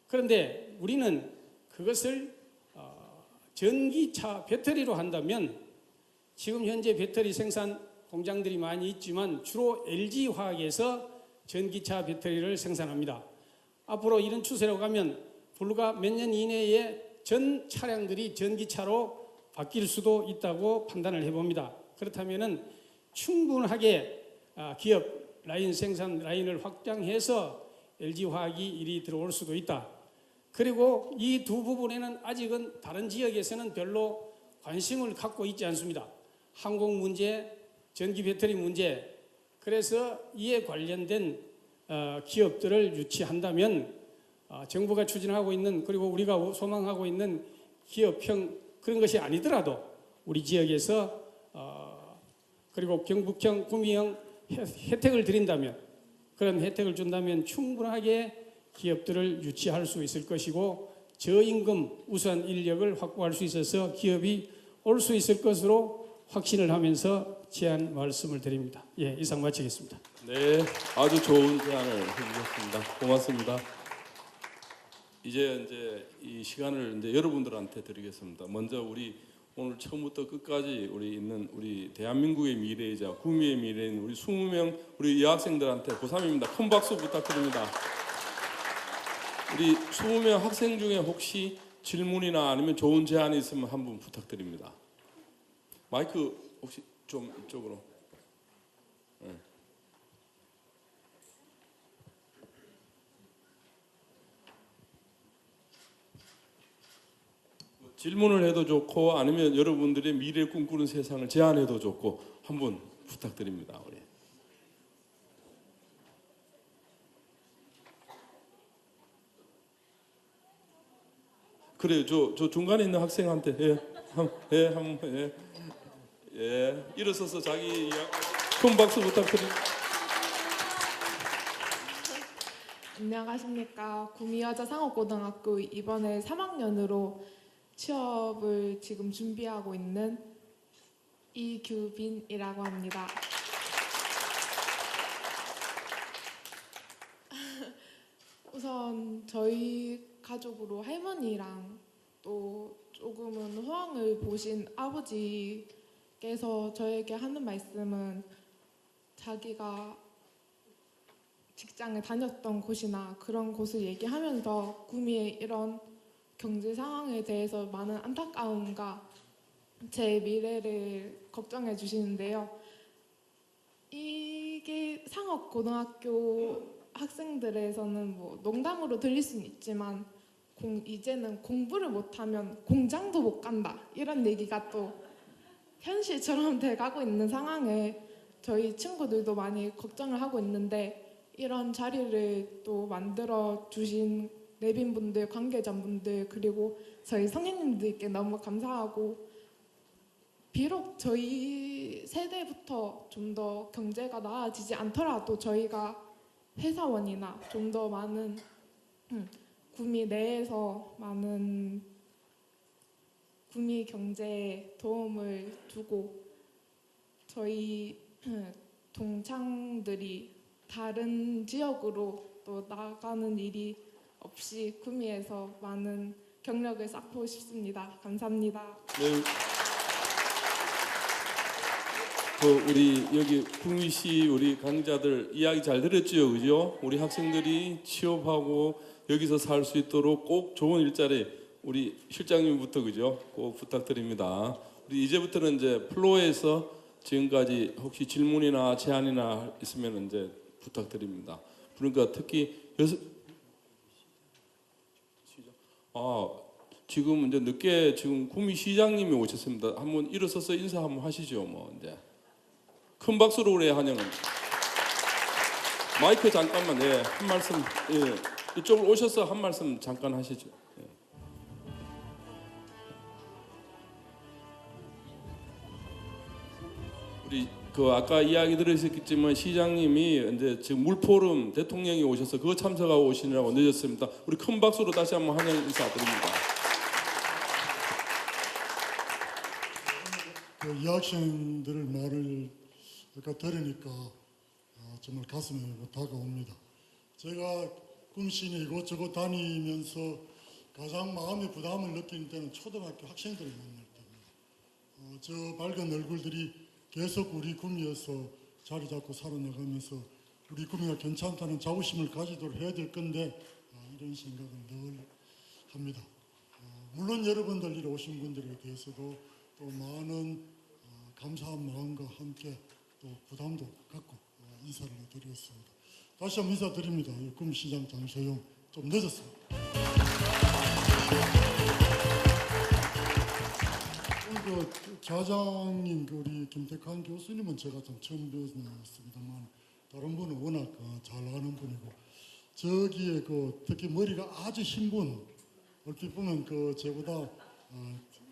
그런데 우리는 그것을 전기차 배터리로 한다면 지금 현재 배터리 생산 공장들이 많이 있지만 주로 LG화학에서 전기차 배터리를 생산합니다. 앞으로 이런 추세로 가면 불과 몇 년 이내에 전 차량들이 전기차로 바뀔 수도 있다고 판단을 해봅니다. 그렇다면 충분하게 기업 라인 생산 라인을 확장해서 LG화학이 이리 들어올 수도 있다. 그리고 이 두 부분에는 아직은 다른 지역에서는 별로 관심을 갖고 있지 않습니다. 항공 문제, 전기 배터리 문제. 그래서 이에 관련된 기업들을 유치한다면 정부가 추진하고 있는 그리고 우리가 소망하고 있는 기업형 그런 것이 아니더라도 우리 지역에서 그리고 경북형, 구미형 혜택을 드린다면 그런 혜택을 준다면 충분하게 기업들을 유치할 수 있을 것이고 저임금 우수한 인력을 확보할 수 있어서 기업이 올 수 있을 것으로 확신을 하면서 제안 말씀을 드립니다. 예, 이상 마치겠습니다. 네, 아주 좋은 제안을 해주셨습니다. 고맙습니다. 이제 이 시간을 여러분들한테 드리겠습니다. 먼저 우리 오늘 처음부터 끝까지 우리 대한민국의 미래이자 구미의 미래인 우리 20명 우리 여학생들한테 고3입니다. 큰 박수 부탁드립니다. 우리 20명 학생 중에 혹시 질문이나 아니면 좋은 제안이 있으면 한 분 부탁드립니다. 마이크 혹시 좀 이쪽으로. 네. 질문을 해도 좋고 아니면 여러분들의 미래를 꿈꾸는 세상을 제안해도 좋고 한 분 부탁드립니다. 우리. 그래요. 저 중간에 있는 학생한테 일어서서 자기 큰 박수 부탁드립니다. 안녕하십니까. 구미여자상업고등학교 이번에 3학년으로 취업을 지금 준비하고 있는 이규빈이라고 합니다. 우선 저희 가족으로 할머니랑 또 조금은 호황을 보신 아버지께서 저에게 하는 말씀은 자기가 직장을 다녔던 곳이나 그런 곳을 얘기하면서 구미의 이런 경제 상황에 대해서 많은 안타까움과 제 미래를 걱정해 주시는데요. 이게 상업고등학교 학생들에서는 뭐 농담으로 들릴 수는 있지만 이제는 공부를 못하면 공장도 못 간다 이런 얘기가 또 현실처럼 돼가고 있는 상황에 저희 친구들도 많이 걱정을 하고 있는데 이런 자리를 또 만들어 주신 내빈분들, 관계자분들 그리고 저희 선생님들께 너무 감사하고 비록 저희 세대부터 좀 더 경제가 나아지지 않더라도 저희가 회사원이나 좀 더 많은 구미 내에서 많은 구미 경제에 도움을 주고 저희 동창들이 다른 지역으로 또 나가는 일이 없이 구미에서 많은 경력을 쌓고 싶습니다. 감사합니다. 네. 우리 여기 구미시 우리 강자들 이야기 잘 들었죠, 그죠? 우리 학생들이 취업하고 여기서 살 수 있도록 꼭 좋은 일자리 우리 실장님부터 그죠? 꼭 부탁드립니다. 우리 이제부터는 이제 플로어에서 지금까지 혹시 질문이나 제안이나 있으면 이제 부탁드립니다. 그러니까 특히 지금 이제 늦게 지금 구미시장님이 오셨습니다. 한번 일어서서 인사 한번 하시죠, 뭐 이제. 큰 박수로 우리 환영은. 마이크 잠깐만, 예, 한 말씀, 예, 이쪽으로 오셔서 한 말씀 잠깐 하시죠. 예. 우리 그 아까 이야기 들으셨겠지만 시장님이 이제 지금 물포럼 대통령이 오셔서 그거 참석하고 오시느라고 늦었습니다. 우리 큰 박수로 다시 한번 환영 인사드립니다. 이 학생들 말을 아까 들으니까 정말 가슴에 다가옵니다. 제가 꿈신이 이곳저곳 다니면서 가장 마음의 부담을 느끼는 때는 초등학교 학생들을 만날 때입니다. 저 밝은 얼굴들이 계속 우리 구미에서 자리 잡고 살아나가면서 우리 구미가 괜찮다는 자부심을 가지도록 해야 될 건데 이런 생각을 늘 합니다. 물론 여러분들 이리 오신 분들에 대해서도 또 많은 감사한 마음과 함께 또 부담도 갖고 인사를 드리겠습니다. 다시 한번 인사드립니다. 구미시장 장소영 좀 늦었습니다. 그 좌장님 우리 김택한 교수님은 제가 좀 처음 뵙습니다만 다른 분은 워낙 잘 아는 분이고 저기에 특히 머리가 아주 흰 분 얼핏 보면 저보다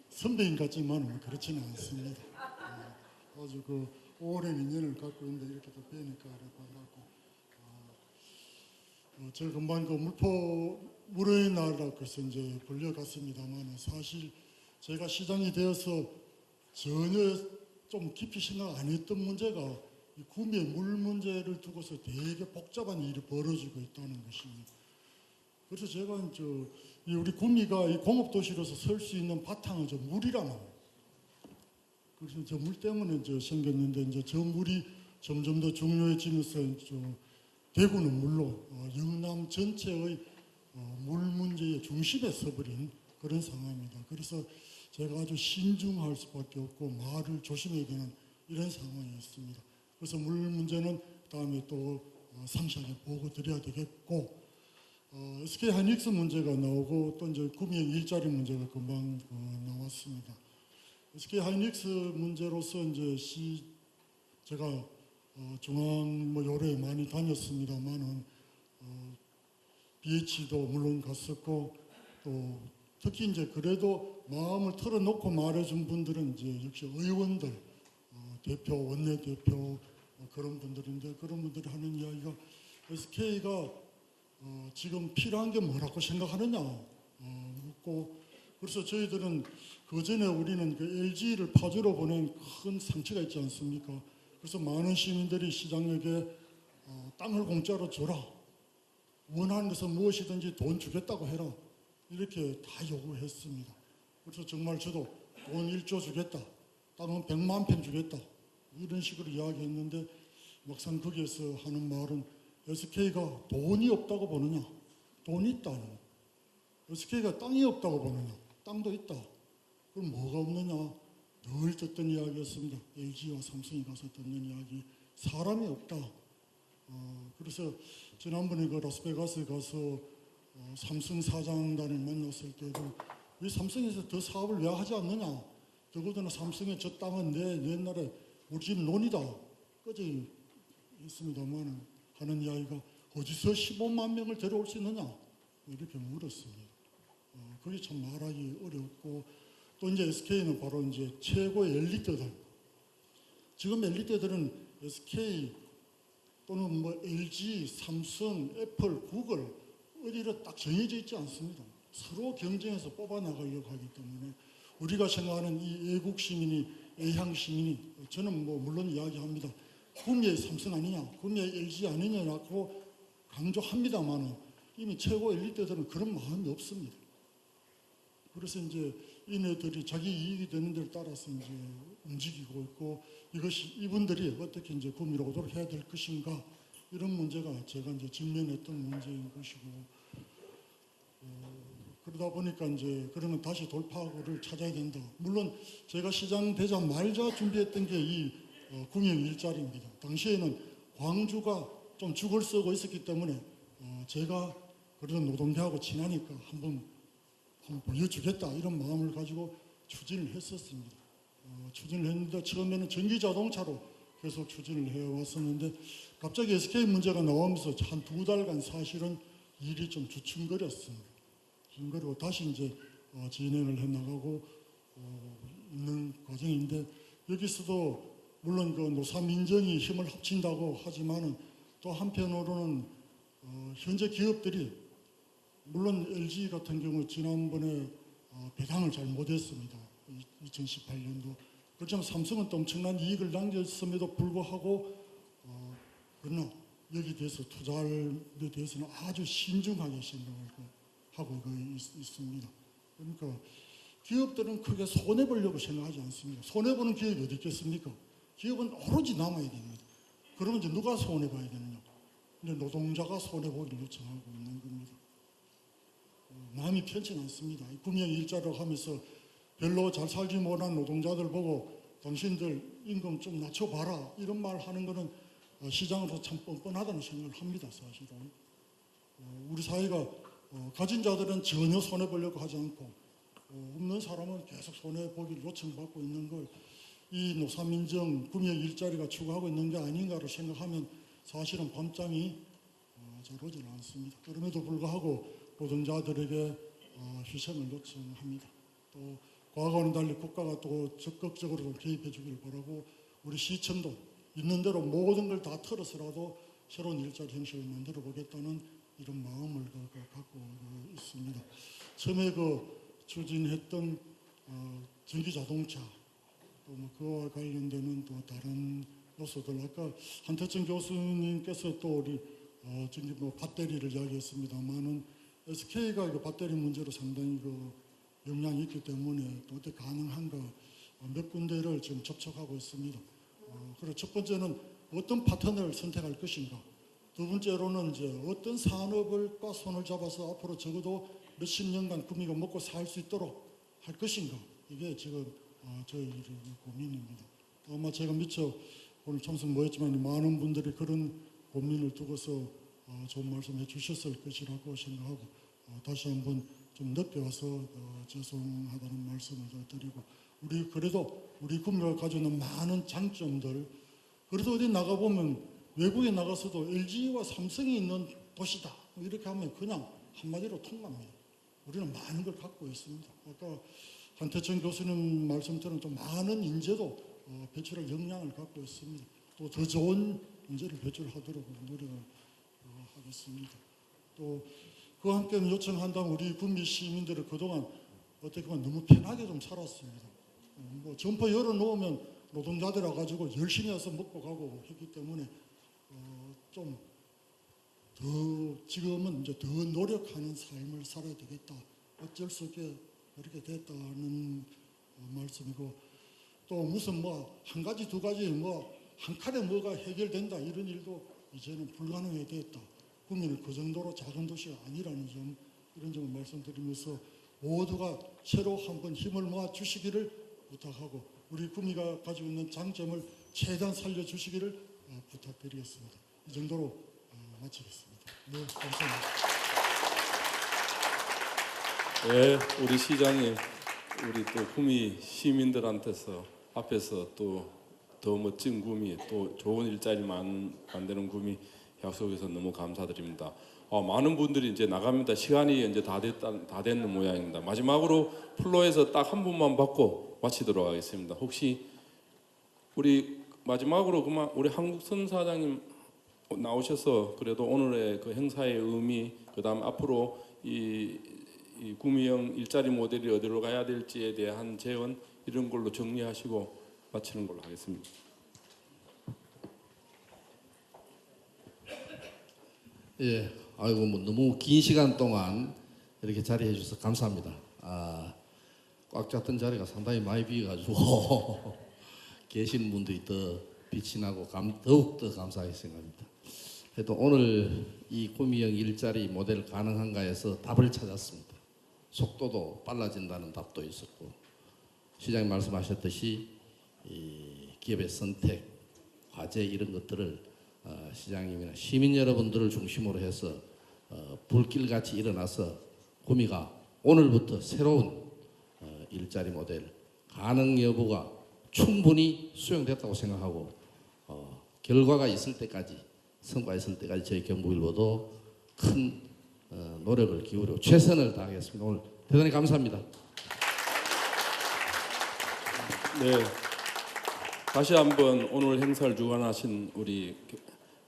선배인 같지만 그렇지는 않습니다. 아주 오랜 인연을 갖고 있는데 이렇게 또 뵈니까 반갑고 저 금방 물의 나라고 해서 이제 불려갔습니다만 사실 제가 시장이 되어서 전혀 좀 깊이 생각 안 했던 문제가 이 구미의 물 문제를 두고서 되게 복잡한 일이 벌어지고 있다는 것입니다. 그래서 제가 우리 구미가 이 공업도시로서 설 수 있는 바탕은 저 물이라는 그래서 저 물 때문에 생겼는데 이제 저 물이 점점 더 중요해지면서 대구는 물론 영남 전체의 물 문제의 중심에 서버린 그런 상황입니다. 그래서 제가 아주 신중할 수밖에 없고 말을 조심해야 되는 이런 상황이 있습니다. 그래서 물 문제는 다음에 또 상세하게 보고 드려야 되겠고 SK 하이닉스 문제가 나오고 또 이제 구미의 일자리 문제가 금방 나왔습니다. SK 하이닉스 문제로서 이제 제가 중앙 요래에 많이 다녔습니다만은 BH도 물론 갔었고 또 특히 이제 그래도 마음을 털어놓고 말해준 분들은 이제 역시 의원들 대표 원내대표 그런 분들인데 그런 분들이 하는 이야기가 SK가 지금 필요한 게 뭐라고 생각하느냐 묻고 그래서 저희들은 그 전에 우리는 LG를 파주로 보낸 큰 상처가 있지 않습니까? 그래서 많은 시민들이 시장에게 땅을 공짜로 줘라. 원하는 것은 무엇이든지 돈 주겠다고 해라. 이렇게 다 요구했습니다. 그래서 정말 저도 돈 1조 주겠다. 땅은 100만 평 주겠다. 이런 식으로 이야기했는데 막상 거기에서 하는 말은 SK가 돈이 없다고 보느냐? 돈이 있다는. SK가 땅이 없다고 보느냐? 땅도 있다. 그럼 뭐가 없느냐? 늘 듣던 이야기였습니다. LG와 삼성이 가서 듣는 이야기. 사람이 없다. 그래서 지난번에 그 라스베가스에 가서 삼성 사장단을 만났을 때도 왜 삼성에서 더 사업을 왜 하지 않느냐. 더군다나 삼성의 저 땅은 내 옛날에 우리 집 논이다. 꺼져 있습니다만 하는 이야기가 어디서 15만 명을 데려올 수 있느냐 이렇게 물었습니다. 그게 참 말하기 어렵고 또 이제 SK는 바로 이제 최고의 엘리트들. 지금 엘리트들은 SK 또는 뭐 LG, 삼성, 애플, 구글 어디로 딱 정해져 있지 않습니다. 서로 경쟁해서 뽑아나가려고 하기 때문에 우리가 생각하는 이 애국 시민이 애향 시민이 저는 뭐 물론 이야기합니다. 구미의 삼성 아니냐, 구미의 LG 아니냐라고 강조합니다만 이미 최고 엘리트들은 그런 마음이 없습니다. 그래서 이제 이네들이 자기 이익이 되는 데를 따라서 이제 움직이고 있고 이것이 이분들이 어떻게 이제 구미로 오도록 해야 될 것인가 이런 문제가 제가 이제 직면했던 문제인 것이고 그러다 보니까 이제 그러면 다시 돌파구를 찾아야 된다. 물론 제가 시장 되자마자 준비했던 게 이 구미형 일자리입니다. 당시에는 광주가 좀 죽을 쓰고 있었기 때문에 제가 그래도 노동계하고 친하니까 한번 보여주겠다 이런 마음을 가지고 추진을 했었습니다. 추진을 했는데 처음에는 전기자동차로 계속 추진을 해왔었는데 갑자기 SK 문제가 나오면서 한 2달간 사실은 일이 좀 주춤거렸습니다. 그리고 다시 이제 진행을 해나가고 있는 과정인데 여기서도 물론 그 노사민정이 힘을 합친다고 하지만은 또 한편으로는 현재 기업들이 물론 LG 같은 경우 지난번에 배당을 잘 못했습니다. 2018년도. 그렇지만 삼성은 또 엄청난 이익을 남겼음에도 불구하고 그러나 여기 대해서 투자에 대해서는 아주 신중하게 생각을 하고 있습니다. 그러니까 기업들은 크게 손해보려고 생각하지 않습니다. 손해보는 기업이 어디 있겠습니까? 기업은 오로지 남아야 됩니다. 그러면 이제 누가 손해봐야 되느냐? 근데 노동자가 손해보기를 요청하고 있는 겁니다. 마음이 편치 않습니다. 구미형 일자리를 하면서 별로 잘 살지 못한 노동자들 보고 당신들 임금 좀 낮춰봐라 이런 말 하는 거는 시장으로 참 뻔뻔하다는 생각을 합니다. 사실은 우리 사회가 가진 자들은 전혀 손해보려고 하지 않고 없는 사람은 계속 손해보기를 요청받고 있는 걸 이 노사민정 구미형 일자리가 추구하고 있는 게 아닌가를 생각하면 사실은 밤잠이 잘 오지는 않습니다. 그럼에도 불구하고 노동자들에게 희생을 요청합니다. 또 과거와는 달리 국가가 또 적극적으로 좀 개입해 주기를 바라고 우리 시청도 있는 대로 모든 걸 다 털어서라도 새로운 일자리 형식을 만들어 보겠다는 이런 마음을 갖고 있습니다. 처음에 추진했던 전기자동차 또 뭐 그와 관련되는 또 다른 요소들 아까 한태천 교수님께서 또 우리 전기 배터리를 이야기했습니다만은 SK가 배터리 문제로 상당히 영향이 있기 때문에 또 어떻게 가능한가 몇 군데를 지금 접촉하고 있습니다. 그리고 첫 번째는 어떤 파트너를 선택할 것인가. 두 번째로는 이제 어떤 산업을과 손을 잡아서 앞으로 적어도 몇십 년간 구미가 먹고 살 수 있도록 할 것인가. 이게 지금 저희 고민입니다. 아마 제가 미처 오늘 참석 못했지만 많은 분들이 그런 고민을 두고서 좋은 말씀해 주셨을 것이라고 생각하고 다시 한번 좀 늦게 와서 죄송하다는 말씀을 드리고 그래도 우리 구미가 가지고 있는 많은 장점들 그래도 어디 나가보면 외국에 나가서도 LG와 삼성이 있는 도시다 이렇게 하면 그냥 한마디로 통합니다. 우리는 많은 걸 갖고 있습니다. 아까 한태천 교수님 말씀처럼 좀 많은 인재도 배출할 역량을 갖고 있습니다. 또 더 좋은 인재를 배출하도록 노력을 하겠습니다. 또 그와 함께 요청한다면 우리 구미 시민들을 그동안 어떻게 보면 너무 편하게 좀 살았습니다. 뭐 점포 열어놓으면 노동자들 와가지고 열심히 와서 먹고 가고 했기 때문에 좀 더 지금은 이제 더 노력하는 삶을 살아야 되겠다. 어쩔 수 없게 그렇게 됐다는 말씀이고 또 무슨 한 가지 두 가지 한 칼에 뭐가 해결된다 이런 일도 이제는 불가능해 됐다. 구미는 그 정도로 작은 도시가 아니라는 점 이런 점을 말씀드리면서 모두가 새로 한번 힘을 모아 주시기를 부탁하고 우리 구미가 가지고 있는 장점을 최대한 살려주시기를 부탁드리겠습니다. 이 정도로 마치겠습니다. 네, 감사합니다. 네, 우리 시장님, 우리 또 구미 시민들한테서 앞에서 또 더 멋진 구미, 또 좋은 일자리 만드는 구미 약속해서 너무 감사드립니다. 많은 분들이 이제 나갑니다. 시간이 이제 다 됐는 모양입니다. 마지막으로 플로에서 딱 한 분만 받고 마치도록 하겠습니다. 혹시 우리 마지막으로 그만 우리 한국선 사장님 나오셔서 그래도 오늘의 그 행사의 의미, 그다음 앞으로 이 구미형 일자리 모델이 어디로 가야 될지에 대한 재원 이런 걸로 정리하시고 마치는 걸로 하겠습니다. 예, 아이고 뭐 너무 긴 시간 동안 이렇게 자리해 주셔서 감사합니다. 꽉 찼던 자리가 상당히 많이 비어가지고 계신 분들이 더 빛이 나고 더욱 더 감사하게 생각합니다. 그래도 오늘 이 구미형 일자리 모델 가능한가에서 답을 찾았습니다. 속도도 빨라진다는 답도 있었고, 시장님 말씀하셨듯이 이 기업의 선택, 과제 이런 것들을 시장님이나 시민 여러분들을 중심으로 해서 불길같이 일어나서 구미가 오늘부터 새로운 일자리 모델 가능 여부가 충분히 수용됐다고 생각하고 결과가 있을 때까지, 성과 있을 때까지 저희 경북일보도 큰 노력을 기울여 최선을 다하겠습니다. 오늘 대단히 감사합니다. 네, 다시 한번 오늘 행사를 주관하신 우리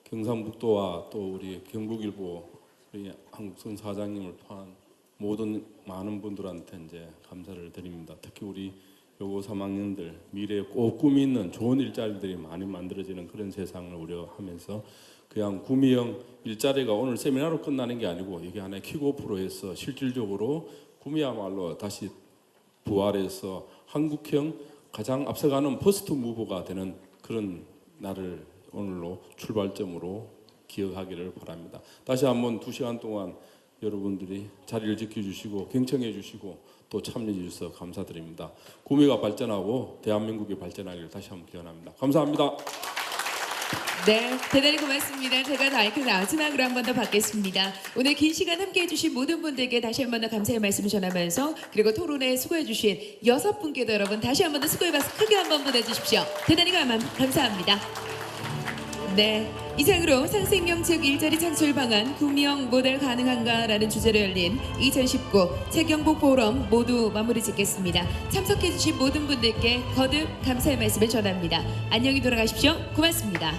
경상북도와 또 우리 경북일보 우리 한국선 사장님을 포함한 모든 많은 분들한테 이제 감사를 드립니다. 특히 우리 요고 3학년들 미래에 꼭 꿈이 있는 좋은 일자리들이 많이 만들어지는 그런 세상을 우려하면서 그냥 구미형 일자리가 오늘 세미나로 끝나는 게 아니고 이게 하나의 킥오프로 해서 실질적으로 구미야말로 다시 부활해서 한국형 가장 앞서가는 퍼스트 무버가 되는 그런 날을 오늘로 출발점으로 기억하기를 바랍니다. 다시 한번 2시간 동안 여러분들이 자리를 지켜주시고 경청해 주시고 또 참여해 주셔서 감사드립니다. 구미가 발전하고 대한민국이 발전하기를 다시 한번 기원합니다. 감사합니다. 네, 대단히 고맙습니다. 제가 마이크 마지막으로 한 번 더 받겠습니다. 오늘 긴 시간 함께해 주신 모든 분들께 다시 한 번 더 감사의 말씀을 전하면서, 그리고 토론에 수고해 주신 6분께도 여러분 다시 한 번 더 수고해 봐서 크게 한 번 보내주십시오. 대단히 감사합니다. 네, 이상으로 상생명 즉 일자리 창출 방안 구미형 모델 가능한가라는 주제로 열린 2019 최경북 포럼 모두 마무리 짓겠습니다. 참석해 주신 모든 분들께 거듭 감사의 말씀을 전합니다. 안녕히 돌아가십시오. 고맙습니다.